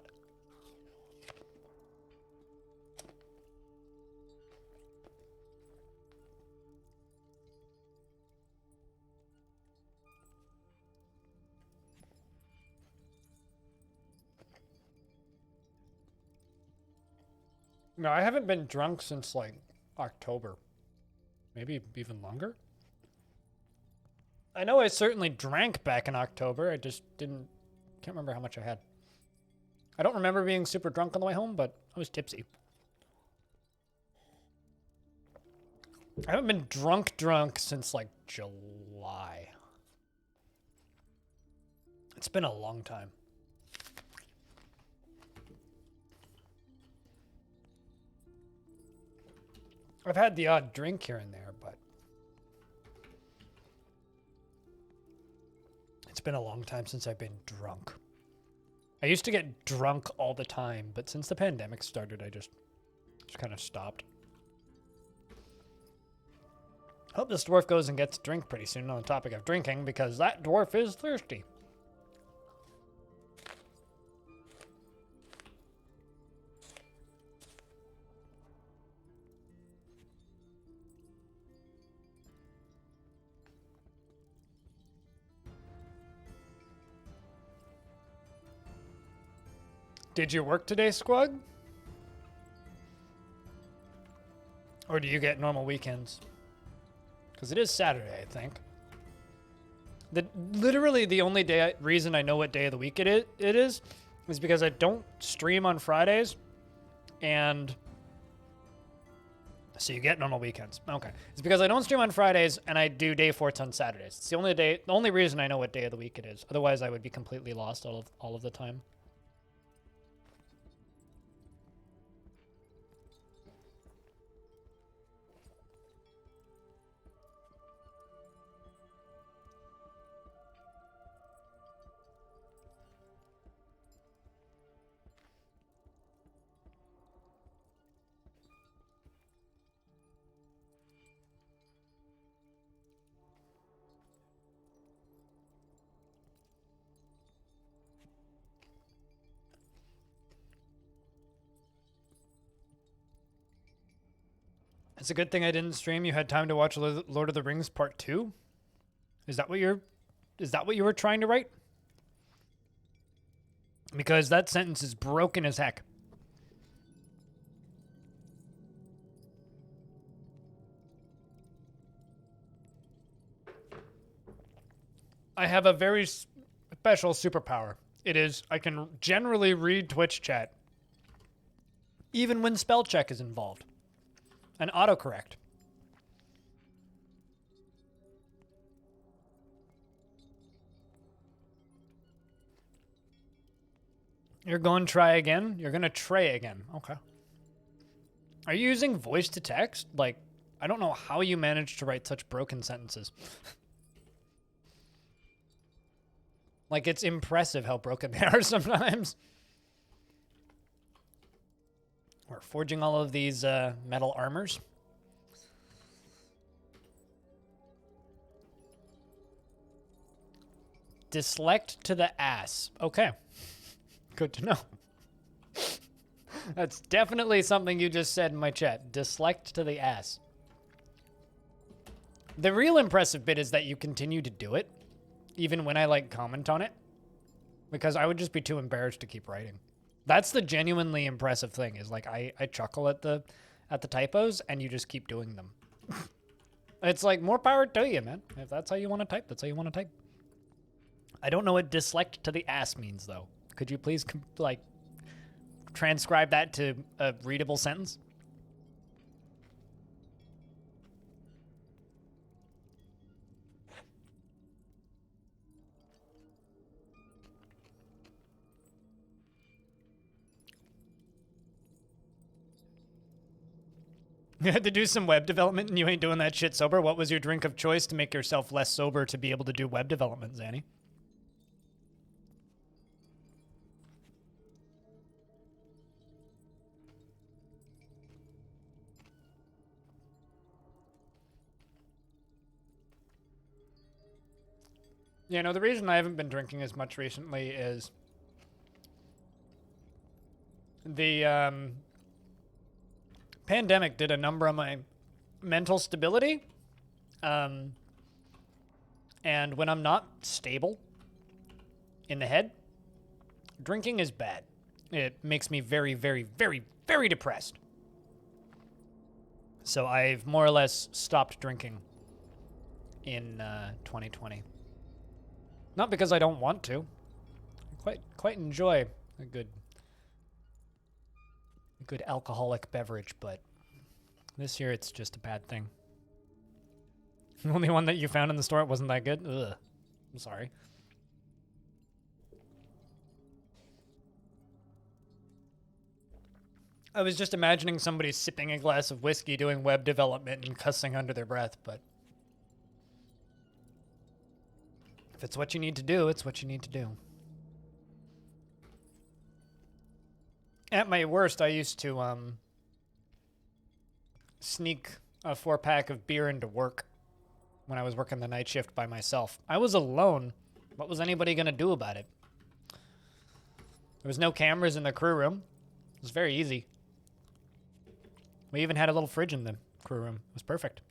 No, I haven't been drunk since, like, October. Maybe even longer? I know I certainly drank back in October. I just can't remember how much I had. I don't remember being super drunk on the way home, but I was tipsy. I haven't been drunk since, like, July. It's been a long time. I've had the odd drink here and there, but it's been a long time since I've been drunk. I used to get drunk all the time, but since the pandemic started, I just kind of stopped. Hope this dwarf goes and gets a drink pretty soon on the topic of drinking, because that dwarf is thirsty. Did you work today, Squug? Or do you get normal weekends? Because it is Saturday, I think. Literally the only reason I know what day of the week it is because I don't stream on Fridays, and so you get normal weekends. Okay, it's because I don't stream on Fridays and I do day forts on Saturdays. It's the only reason I know what day of the week it is. Otherwise, I would be completely lost all of the time. It's a good thing I didn't stream. You had time to watch Lord of the Rings Part 2? Is that what you were trying to write? Because that sentence is broken as heck. I have a very special superpower. It is, I can generally read Twitch chat, even when spell check is involved. An autocorrect. You're going to try again? You're going to try again. Okay. Are you using voice to text? Like, I don't know how you managed to write such broken sentences. Like, it's impressive how broken they are sometimes. We're forging all of these metal armors. Dyslect to the ass. Okay. Good to know. That's definitely something you just said in my chat. Dyslect to the ass. The real impressive bit is that you continue to do it, even when I, like, comment on it. Because I would just be too embarrassed to keep writing. That's the genuinely impressive thing, is, like, I chuckle at the typos, and you just keep doing them. It's like, more power to you, man. If that's how you want to type, that's how you want to type. I don't know what dyslect to the ass means, though. Could you please, like, transcribe that to a readable sentence? You had to do some web development and you ain't doing that shit sober. What was your drink of choice to make yourself less sober to be able to do web development, Zanny? Yeah, no, the reason I haven't been drinking as much recently is the pandemic did a number on my mental stability. And when I'm not stable in the head, drinking is bad. It makes me very, very, very, very depressed. So I've more or less stopped drinking in 2020. Not because I don't want to. I quite enjoy a good alcoholic beverage, but this year it's just a bad thing. The only one that you found in the store wasn't that good? Ugh. I'm sorry. I was just imagining somebody sipping a glass of whiskey doing web development and cussing under their breath, but if it's what you need to do, it's what you need to do. At my worst, I used to sneak a 4-pack of beer into work when I was working the night shift by myself. I was alone. What was anybody going to do about it? There was no cameras in the crew room. It was very easy. We even had a little fridge in the crew room. It was perfect.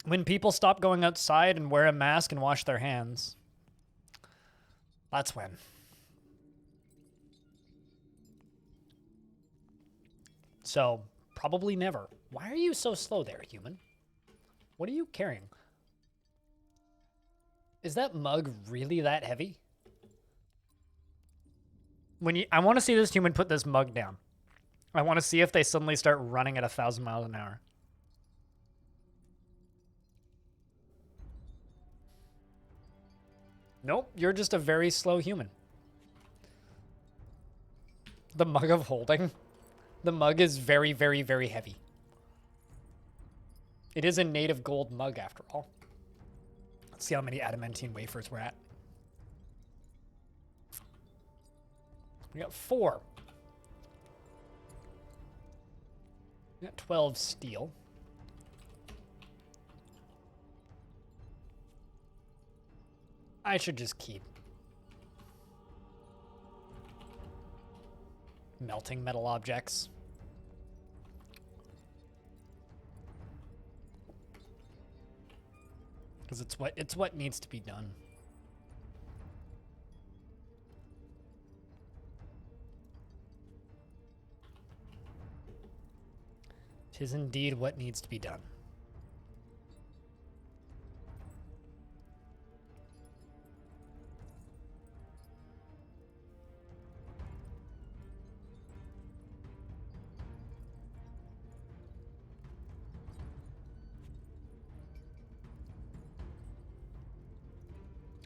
When people stop going outside and wear a mask and wash their hands, that's when. So, probably never. Why are you so slow there, human? What are you carrying? Is that mug really that heavy? I want to see this human put this mug down. I want to see if they suddenly start running at 1,000 miles an hour. Nope, you're just a very slow human. The mug of holding. The mug is very, very, very heavy. It is a native gold mug after all. Let's see how many adamantine wafers we're at. We got 4. We got 12 steel. I should just keep melting metal objects. Because it's what needs to be done. Tis indeed what needs to be done.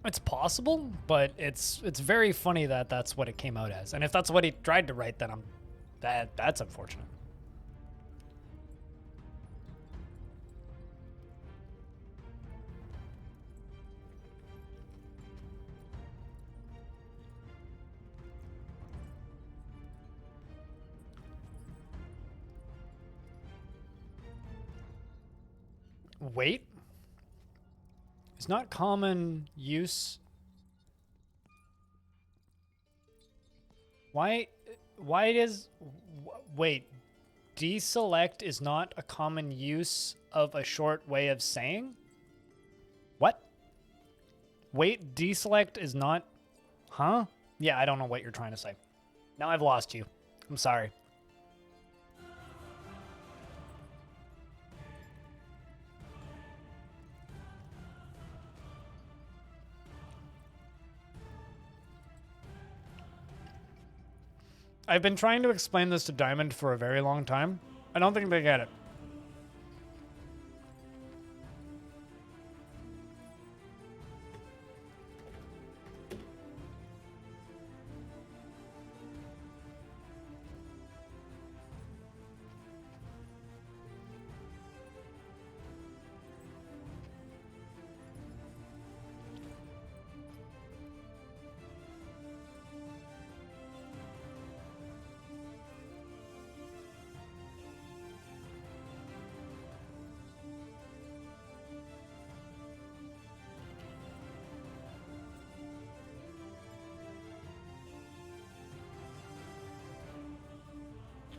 It's possible, but it's very funny that that's what it came out as. And if that's what he tried to write, then that's unfortunate. Wait. It's not common use. Wait, deselect is not a common use of a short way of saying? What? Wait, deselect is not, huh? Yeah, I don't know what you're trying to say. Now I've lost you. I'm sorry. I've been trying to explain this to Diamond for a very long time. I don't think they get it.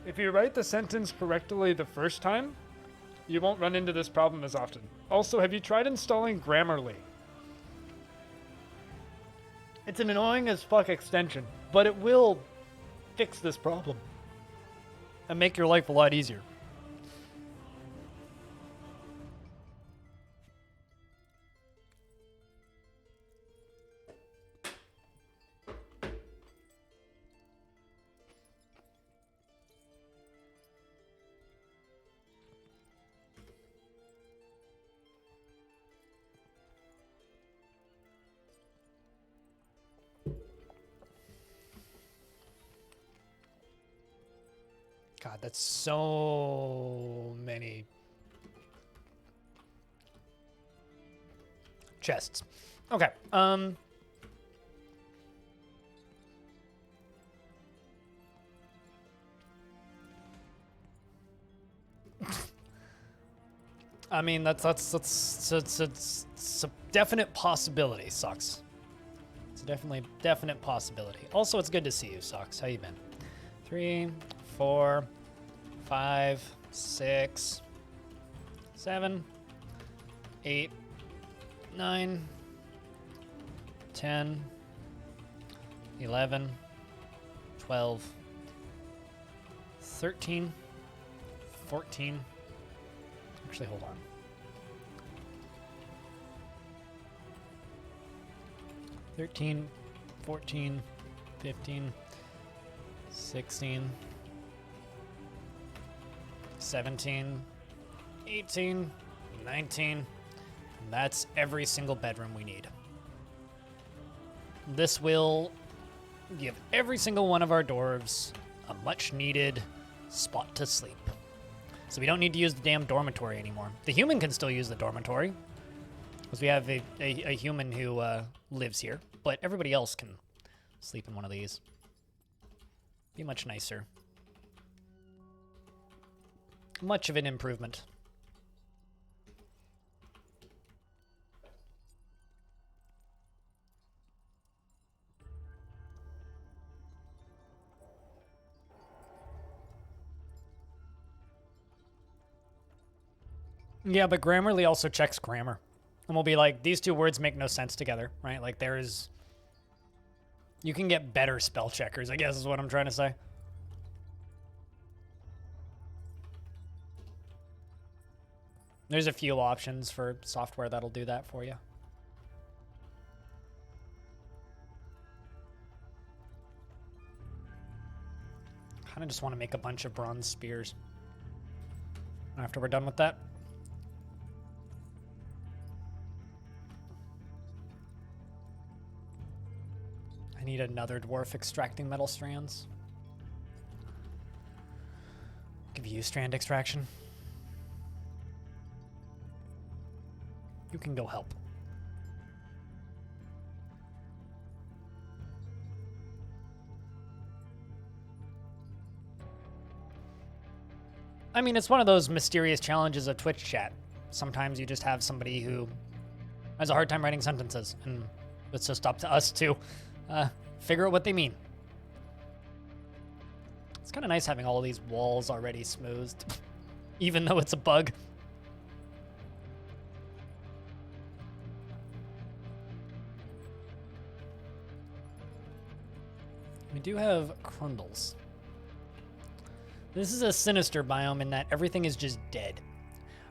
If you write the sentence correctly the first time, you won't run into this problem as often. Also, have you tried installing Grammarly? It's an annoying as fuck extension, but it will fix this problem and make your life a lot easier. God, that's so many chests. Okay. I mean, that's a definite possibility, Socks. It's a definite possibility. Also, it's good to see you, Socks. How you been? 3, 4, 5, 6, 7, 8, 9, 10, 11, 12, 13, 14. Actually, hold on. 13, 14, 15, 16, 17, 18, 19. And that's every single bedroom we need. This will give every single one of our dwarves a much needed spot to sleep. So we don't need to use the damn dormitory anymore. The human can still use the dormitory, because we have a human who lives here, but everybody else can sleep in one of these. Be much nicer. Much of an improvement. Yeah, but Grammarly also checks grammar. And we'll be like, these two words make no sense together, right? Like, there is... You can get better spell checkers, I guess is what I'm trying to say. There's a few options for software that'll do that for you. Kind of just want to make a bunch of bronze spears after we're done with that. I need another dwarf extracting metal strands. Give you strand extraction. You can go help. I mean, it's one of those mysterious challenges of Twitch chat. Sometimes you just have somebody who has a hard time writing sentences, and it's just up to us to figure out what they mean. It's kind of nice having all of these walls already smoothed, even though it's a bug. We do have Crundles. This is a sinister biome in that everything is just dead.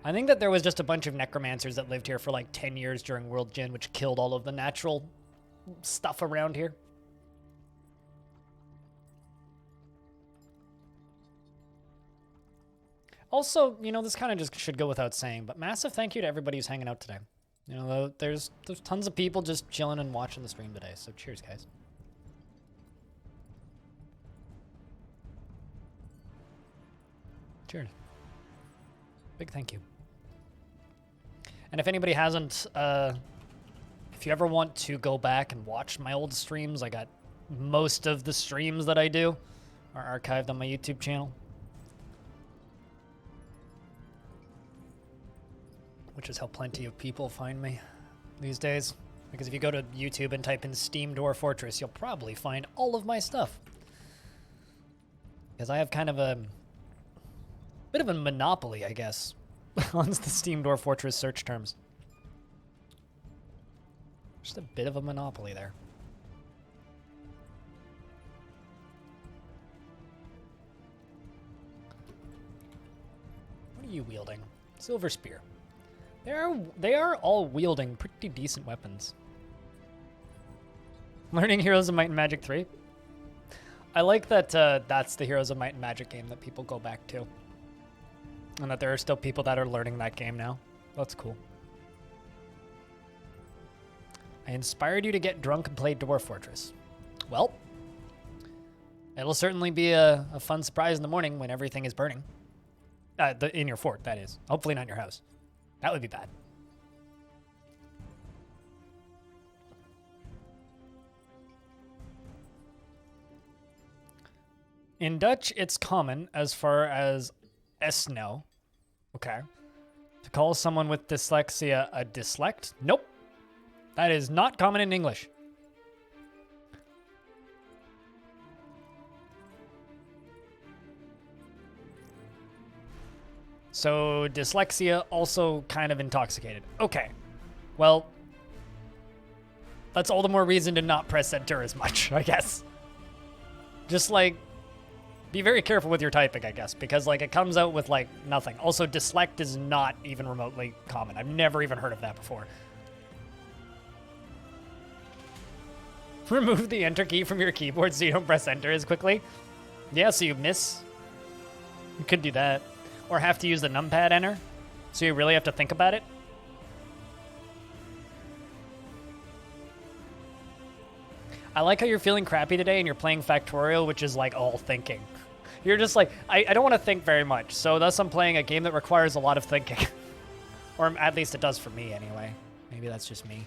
I think that there was just a bunch of necromancers that lived here for like 10 years during World Gen, which killed all of the natural stuff around here. Also, you know, this kind of just should go without saying, but massive thank you to everybody who's hanging out today. You know, there's tons of people just chilling and watching the stream today, so cheers, guys. Cheers. Big thank you. And if anybody hasn't, if you ever want to go back and watch my old streams, I got most of the streams that I do are archived on my YouTube channel. Which is how plenty of people find me these days. Because if you go to YouTube and type in Steam Dwarf Fortress, you'll probably find all of my stuff. Because I have kind of a bit of a monopoly, I guess, on the Steam Dwarf Fortress search terms. Just a bit of a monopoly there. What are you wielding? Silver Spear. They are all wielding pretty decent weapons. Learning Heroes of Might and Magic 3. I like that that's the Heroes of Might and Magic game that people go back to. And that there are still people that are learning that game now. That's cool. I inspired you to get drunk and play Dwarf Fortress. Well, it'll certainly be a fun surprise in the morning when everything is burning. In your fort, that is. Hopefully not in your house. That would be bad. In Dutch, it's common, as far as know. Okay. To call someone with dyslexia a dyslect? Nope. That is not common in English. So, dyslexia, also kind of intoxicated. Okay. Well, that's all the more reason to not press enter as much, I guess. Just, like, be very careful with your typing, I guess, because, like, it comes out with, like, nothing. Also, dyslect is not even remotely common. I've never even heard of that before. Remove the enter key from your keyboard so you don't press enter as quickly. Yeah, so you miss. You could do that. Or have to use the numpad enter, so you really have to think about it. I like how you're feeling crappy today and you're playing Factorial, which is like all thinking. You're just like, I don't want to think very much, so thus I'm playing a game that requires a lot of thinking. Or at least it does for me anyway. Maybe that's just me.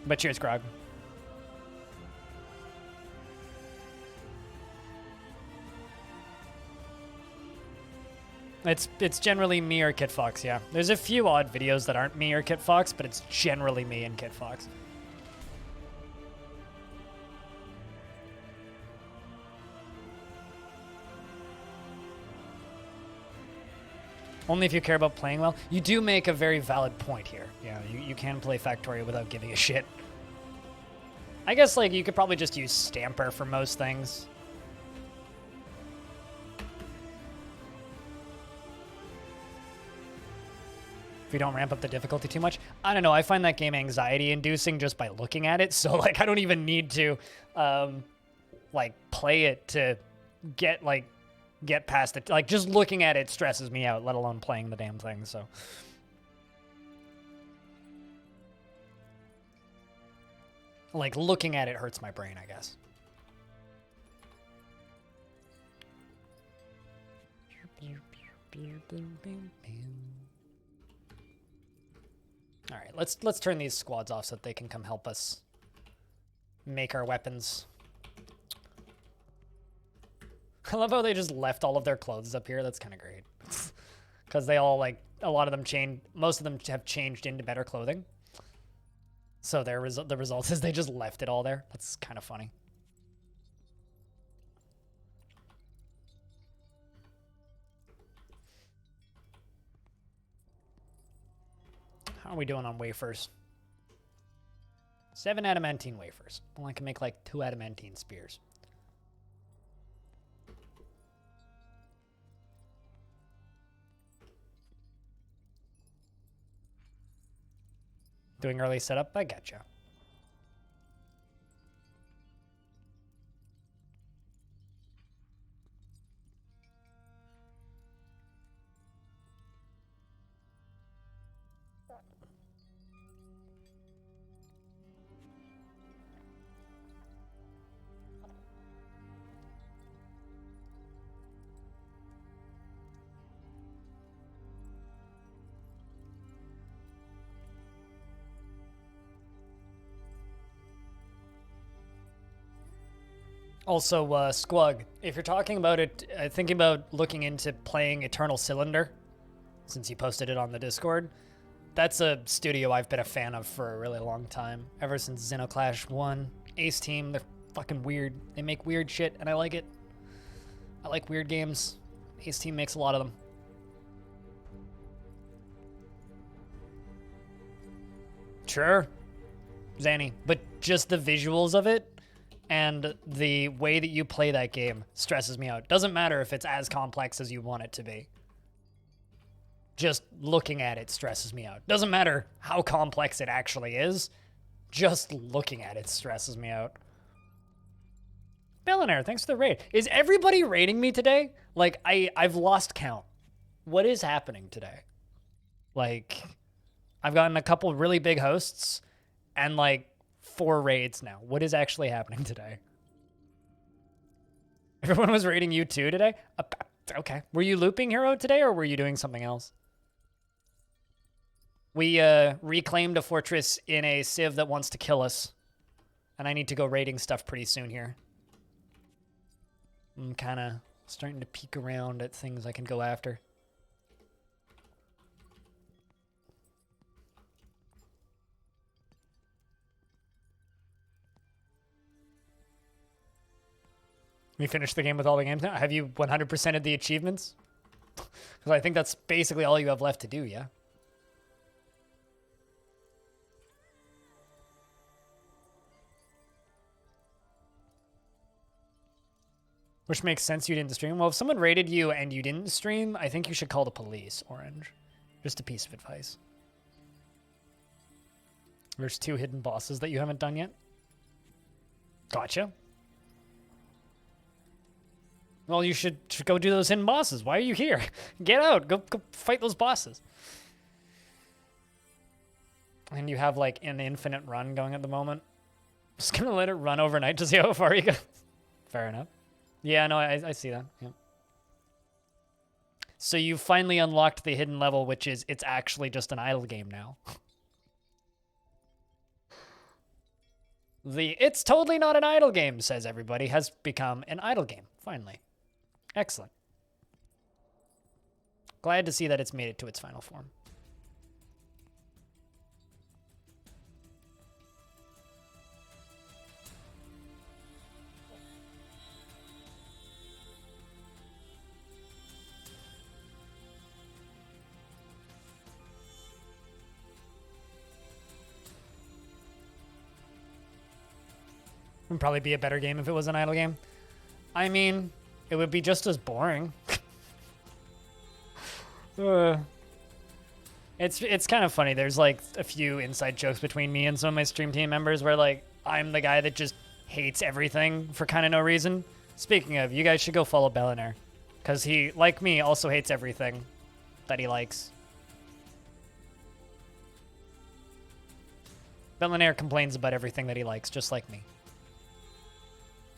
But cheers, Grog. It's generally me or Kit Fox, yeah. There's a few odd videos that aren't me or Kit Fox, but it's generally me and Kit Fox. Only if you care about playing well. You do make a very valid point here. Yeah, you can play Factorio without giving a shit. I guess, like, you could probably just use Stamper for most things. If you don't ramp up the difficulty too much. I don't know, I find that game anxiety-inducing just by looking at it, so, like, I don't even need to, like, play it to get past it. Like, just looking at it stresses me out, let alone playing the damn thing, so. Like, looking at it hurts my brain, I guess. All right, let's turn these squads off so that they can come help us make our weapons. I love how they just left all of their clothes up here. That's kind of great. Because they all, like, a lot of them changed, most of them have changed into better clothing. So the result is they just left it all there. That's kind of funny. How are we doing on wafers? 7 adamantine wafers. Well, I can make like 2 adamantine spears. Doing early setup? I getcha. Also, Squug, if you're talking about it, thinking about looking into playing Eternal Cylinder, since you posted it on the Discord, that's a studio I've been a fan of for a really long time. Ever since Xenoclash 1, Ace Team, they're fucking weird. They make weird shit, and I like it. I like weird games. Ace Team makes a lot of them. Sure, Zanny, but just the visuals of it and the way that you play that game stresses me out. Doesn't matter if it's as complex as you want it to be. Just looking at it stresses me out. Doesn't matter how complex it actually is. Just looking at it stresses me out. Billionaire, thanks for the raid. Is everybody raiding me today? Like, I've lost count. What is happening today? Like, I've gotten a couple really big hosts and like 4 raids now. What is actually happening today? Everyone was raiding you too today? Okay. Were you looping hero today or were you doing something else? We reclaimed a fortress in a civ that wants to kill us. And I need to go raiding stuff pretty soon here. I'm kind of starting to peek around at things I can go after. We finished the game with all the games now? Have you 100%ed the achievements? Because I think that's basically all you have left to do, yeah? Which makes sense you didn't stream. Well, if someone raided you and you didn't stream, I think you should call the police, Orange. Just a piece of advice. There's 2 hidden bosses that you haven't done yet. Gotcha. Well, you should go do those hidden bosses. Why are you here? Get out. Go fight those bosses. And you have, like, an infinite run going at the moment. Just gonna let it run overnight to see how far you go. Fair enough. Yeah, no, I see that. Yeah. So you finally unlocked the hidden level, which is it's actually just an idle game now. The it's totally not an idle game, says everybody, has become an idle game, finally. Excellent. Glad to see that it's made it to its final form. Would probably be a better game if it was an idle game. I mean, it would be just as boring. It's kind of funny. There's like a few inside jokes between me and some of my stream team members where like I'm the guy that just hates everything for kind of no reason. Speaking of, you guys should go follow Billionaire, because he, like me, also hates everything that he likes. Billionaire complains about everything that he likes, just like me.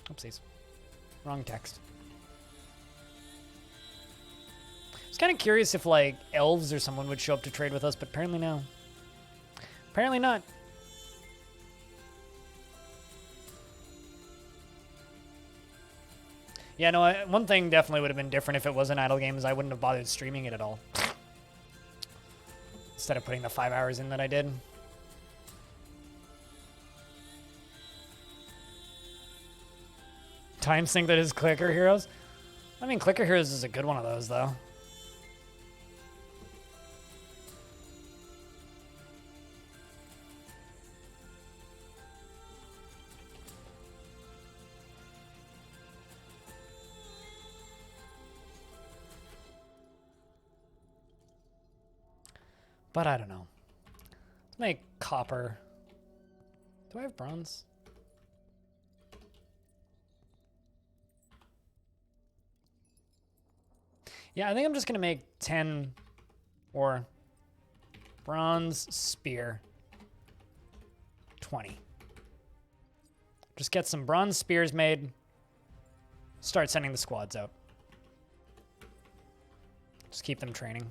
Oopsies. Wrong text. I was kind of curious if, like, elves or someone would show up to trade with us, but apparently no. Apparently not. Yeah, no, one thing definitely would have been different if it was an idle game is I wouldn't have bothered streaming it at all. Instead of putting the 5 hours in that I did. Time sync that is Clicker Heroes? I mean, Clicker Heroes is a good one of those, though. But I don't know. Let's make copper. Do I have bronze? Yeah, I think I'm just going to make 10 or bronze spear 20. Just get some bronze spears made. Start sending the squads out. Just keep them training.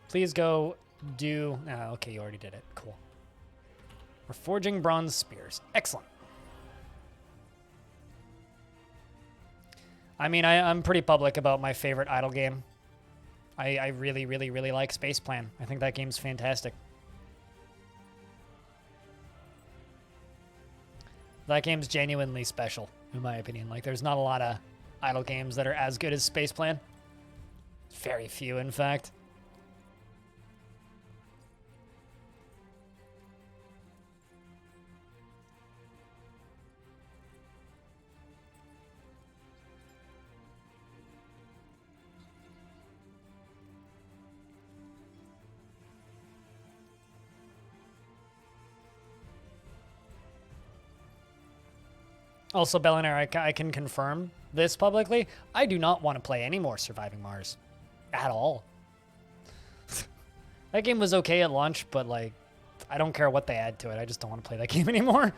Please go do... Oh, okay, you already did it. Cool. We're forging bronze spears. Excellent. I mean, I'm pretty public about my favorite idle game. I really, really, really like Space Plan. I think that game's fantastic. That game's genuinely special, in my opinion. Like, there's not a lot of idle games that are as good as Space Plan. Very few, in fact. Also, Bellinair, I can confirm this publicly. I do not want to play any more Surviving Mars. At all. That game was okay at launch, but, like, I don't care what they add to it. I just don't want to play that game anymore.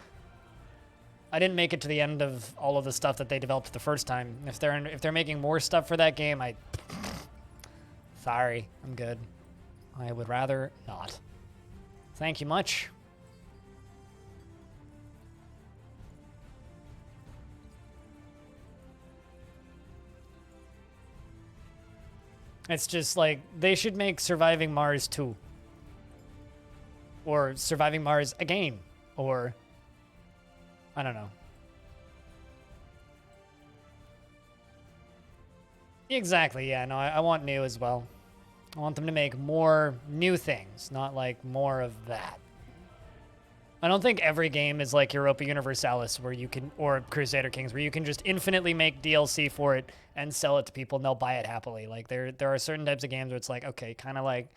I didn't make it to the end of all of the stuff that they developed the first time. If they're making more stuff for that game, sorry, I'm good. I would rather not. Thank you much. It's just like, they should make Surviving Mars 2. Or Surviving Mars again. Or, I don't know. Exactly, yeah, no, I want new as well. I want them to make more new things, not like more of that. I don't think every game is like Europa Universalis where you can, or Crusader Kings, where you can just infinitely make DLC for it and sell it to people and they'll buy it happily. Like there are certain types of games where it's like, okay, kind of like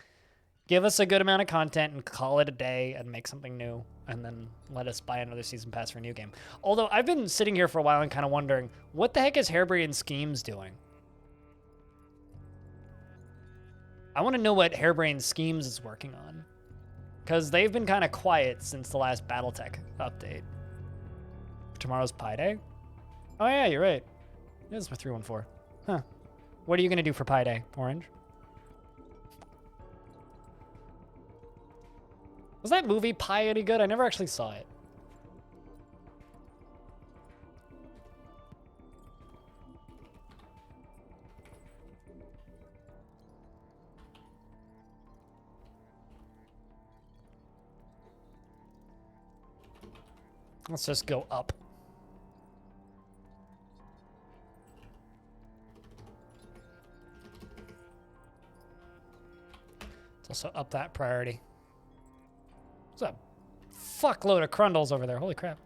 give us a good amount of content and call it a day and make something new and then let us buy another season pass for a new game. Although I've been sitting here for a while and kind of wondering, what the heck is Harebrained Schemes doing? I want to know what Harebrained Schemes is working on. Because they've been kind of quiet since the last Battletech update. Tomorrow's Pi Day? Oh yeah, you're right. It is for 314. Huh. What are you going to do for Pi Day, Orange? Was that movie Pi any good? I never actually saw it. Let's just go up. Let's also up that priority. There's a fuckload of Crundles over there. Holy crap.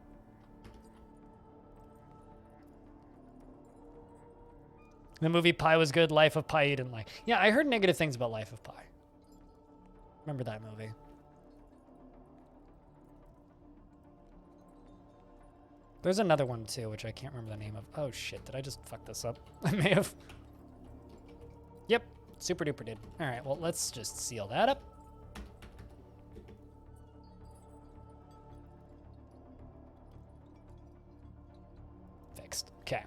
The movie Pi was good. Life of Pi you didn't like. Yeah, I heard negative things about Life of Pi. Remember that movie. There's another one too, which I can't remember the name of. Oh shit, did I just fuck this up? I may have. Yep, super duper did. All right, well, let's just seal that up. Fixed. Okay,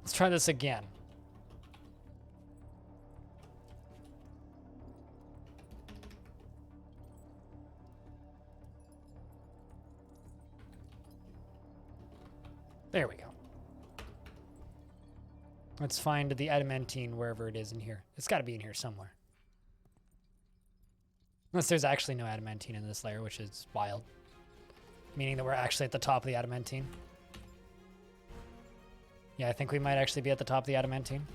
let's try this again. There we go. Let's find the adamantine wherever it is in here. It's got to be in here somewhere. Unless there's actually no adamantine in this layer, which is wild. Meaning that we're actually at the top of the adamantine. Yeah, I think we might actually be at the top of the adamantine.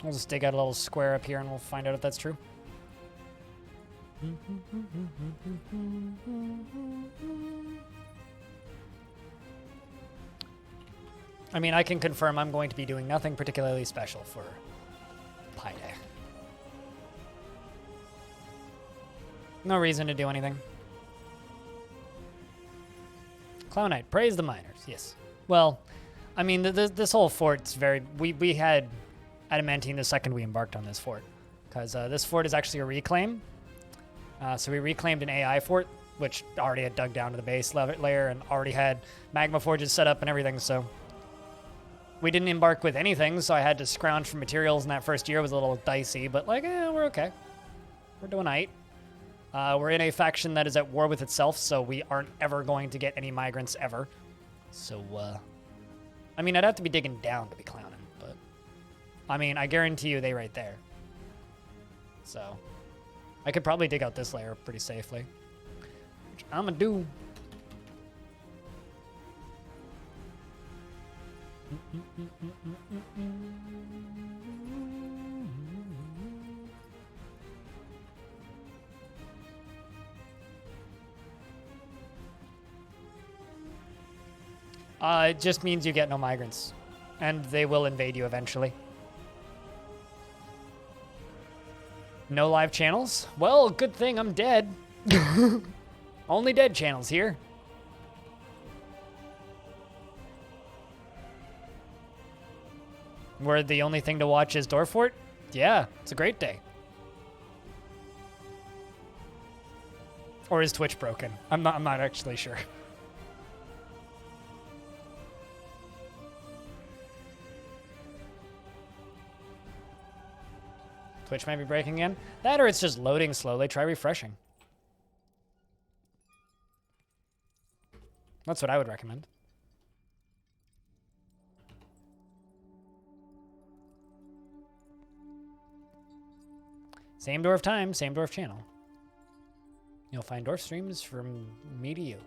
We'll just dig out a little square up here and we'll find out if that's true. I mean, I can confirm I'm going to be doing nothing particularly special for Pi Day. No reason to do anything. Clown Knight, praise the miners. Yes. Well, I mean, this whole fort's very... We had adamantine the second we embarked on this fort. Because this fort is actually a reclaim. So we reclaimed an AI fort, which already had dug down to the base layer and already had Magma Forges set up and everything, so... We didn't embark with anything, so I had to scrounge for materials in that first year. It was a little dicey, but like, we're okay. We're doing aight. We're in a faction that is at war with itself, so we aren't ever going to get any migrants ever. So, I mean, I'd have to be digging down to be clowning, but... I mean, I guarantee you they right there. So... I could probably dig out this layer pretty safely. Which I'm gonna do. It just means you get no migrants. And they will invade you eventually. No live channels? Well, good thing I'm dead. Only dead channels here. Where the only thing to watch is Dwarf Fort? Yeah, it's a great day. Or is Twitch broken? I'm not actually sure. Twitch might be breaking again. That or it's just loading slowly. Try refreshing. That's what I would recommend. Same Dwarf time, same Dwarf channel. You'll find Dwarf streams from me to you.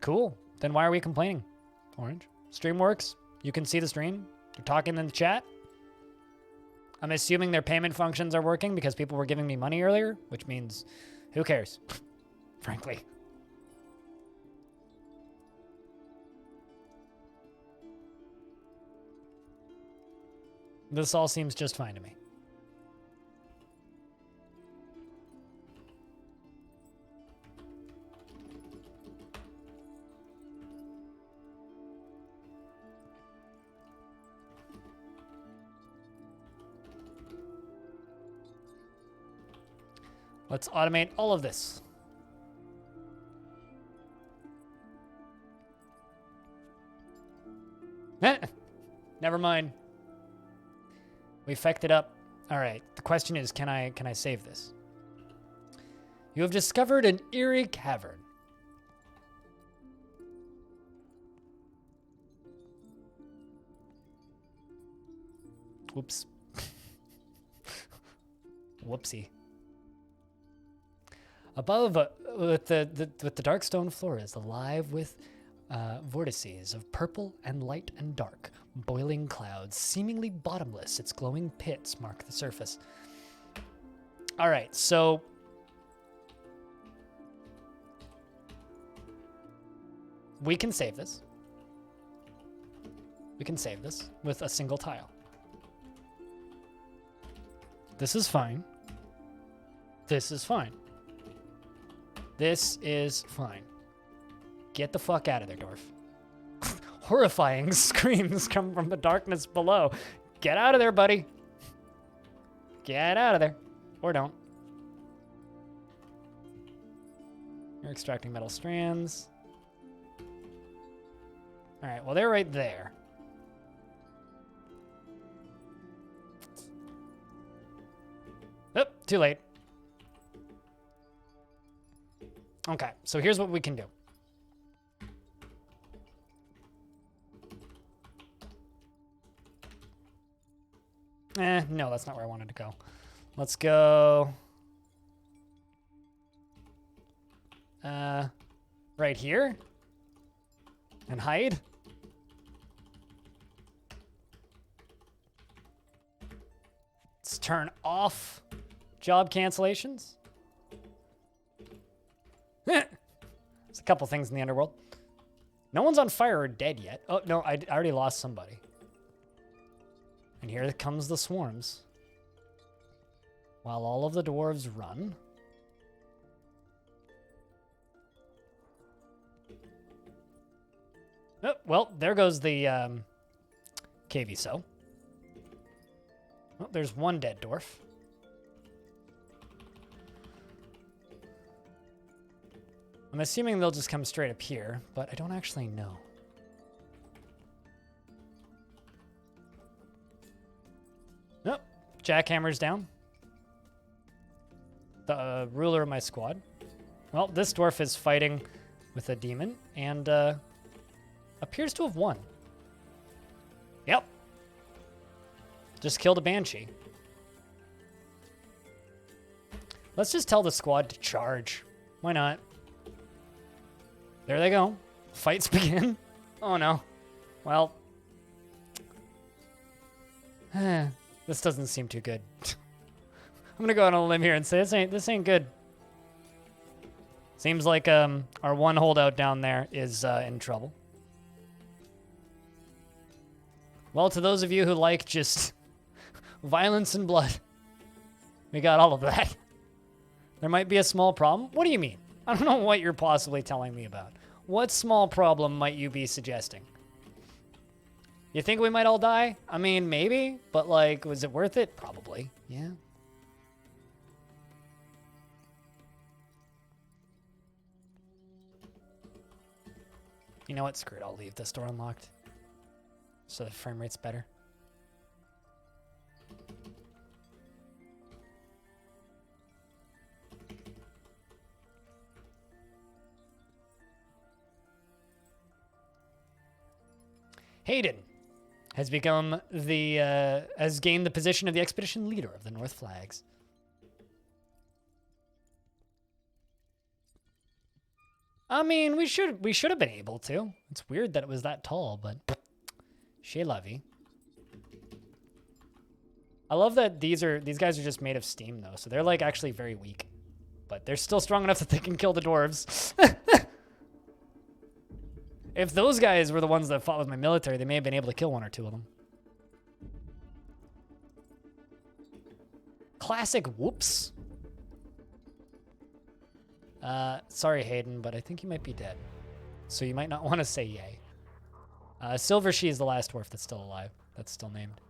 Cool. Then why are we complaining? Orange. Stream works. You can see the stream. You're talking in the chat. I'm assuming their payment functions are working because people were giving me money earlier, which means who cares? Frankly. This all seems just fine to me. Let's automate all of this. Never mind. We fecked it up. All right. The question is, can I save this? You have discovered an eerie cavern. Whoops. Whoopsie. Above, with the dark stone floor is alive with vortices of purple and light and dark, boiling clouds, seemingly bottomless. Its glowing pits mark the surface. All right, so we can save this. We can save this with a single tile. This is fine. This is fine. This is fine. Get the fuck out of there, Dwarf. Horrifying screams come from the darkness below. Get out of there, buddy. Get out of there. Or don't. You're extracting metal strands. All right, well, they're right there. Oh, too late. Okay, so here's what we can do. No, that's not where I wanted to go. Let's go... right here? And hide? Let's turn off job cancellations. There's a couple things in the underworld. No one's on fire or dead yet. Oh, no, I already lost somebody. And here comes the swarms. While all of the dwarves run. Oh, well, there goes the KV-So. Oh, there's one dead dwarf. I'm assuming they'll just come straight up here, but I don't actually know. Nope. Jackhammer's down. The ruler of my squad. Well, this dwarf is fighting with a demon and appears to have won. Yep. Just killed a banshee. Let's just tell the squad to charge. Why not? There they go. Fights begin. Oh no. Well. This doesn't seem too good. I'm gonna go on a limb here and say this ain't good. Seems like our one holdout down there is in trouble. Well, to those of you who like just violence and blood, we got all of that. There might be a small problem. What do you mean? I don't know what you're possibly telling me about. What small problem might you be suggesting? You think we might all die? I mean, maybe, but like, was it worth it? Probably, yeah. You know what? Screw it. I'll leave this door unlocked so the frame rate's better. Hayden has become has gained the position of the expedition leader of the North Flags. I mean, we should have been able to. It's weird that it was that tall, but chez la vie. I love that these guys are just made of steam though, so they're like actually very weak, but they're still strong enough that they can kill the dwarves. If those guys were the ones that fought with my military, they may have been able to kill one or two of them. Classic whoops. Sorry, Hayden, but I think you might be dead. So you might not want to say yay. Silver She is the last dwarf that's still alive. That's still named.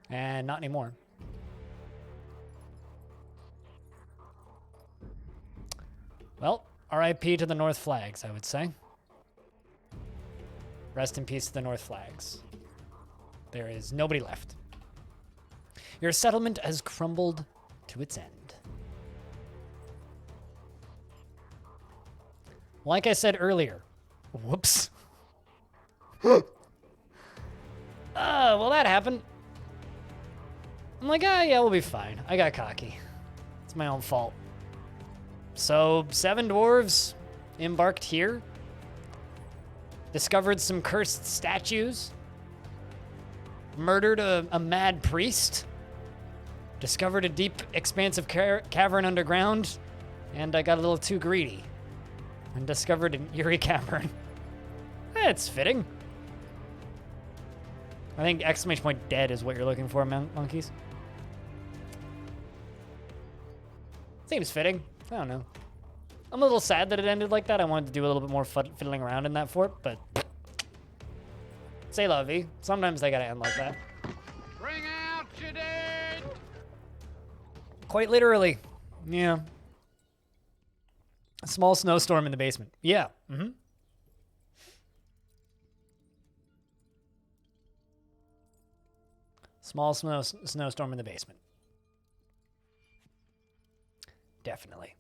And not anymore. Well, RIP to the North Flags, I would say. Rest in peace to the North Flags. There is nobody left. Your settlement has crumbled to its end. Like I said earlier, whoops. Well, that happened. I'm like, yeah, we'll be fine. I got cocky. It's my own fault. So, 7 dwarves embarked here. Discovered some cursed statues. Murdered a mad priest. Discovered a deep, expansive cavern underground. And I got a little too greedy. And discovered an eerie cavern. It's fitting. I think exclamation point dead is what you're looking for, monkeys. Seems fitting. I don't know. I'm a little sad that it ended like that. I wanted to do a little bit more fiddling around in that fort, but c'est la vie. Sometimes they gotta end like that. Bring out your dead. Quite literally. Yeah. A small snowstorm in the basement. Yeah. Mm-hmm. Small snowstorm in the basement. Definitely.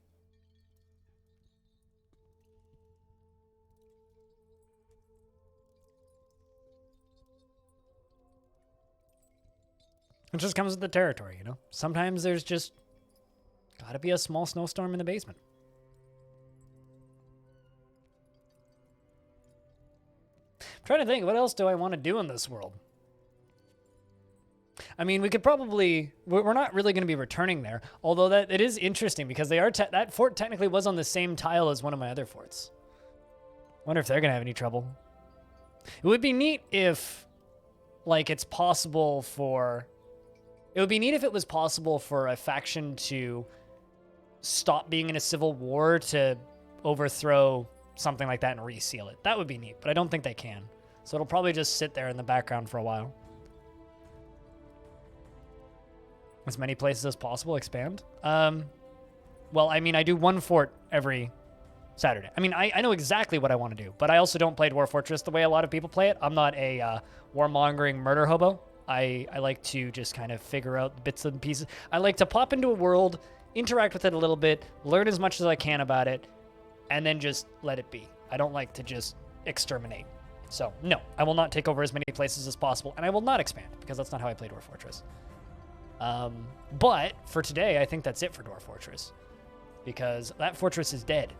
It just comes with the territory, you know? Sometimes there's just gotta be a small snowstorm in the basement. I'm trying to think, what else do I want to do in this world? I mean, we could probably... We're not really going to be returning there, although that it is interesting because they are that fort technically was on the same tile as one of my other forts. Wonder if they're going to have any trouble. It would be neat if, like, it's possible for... It would be neat if it was possible for a faction to stop being in a civil war to overthrow something like that and reseal it. That would be neat, but I don't think they can. So it'll probably just sit there in the background for a while. As many places as possible expand. Well, I mean, I do one fort every Saturday. I mean, I know exactly what I want to do, but I also don't play Dwarf Fortress the way a lot of people play it. I'm not a warmongering murder hobo. I like to just kind of figure out bits and pieces. I like to pop into a world, interact with it a little bit, learn as much as I can about it, and then just let it be. I don't like to just exterminate. So, no, I will not take over as many places as possible, and I will not expand, because that's not how I play Dwarf Fortress. But for today, I think that's it for Dwarf Fortress, because that fortress is dead.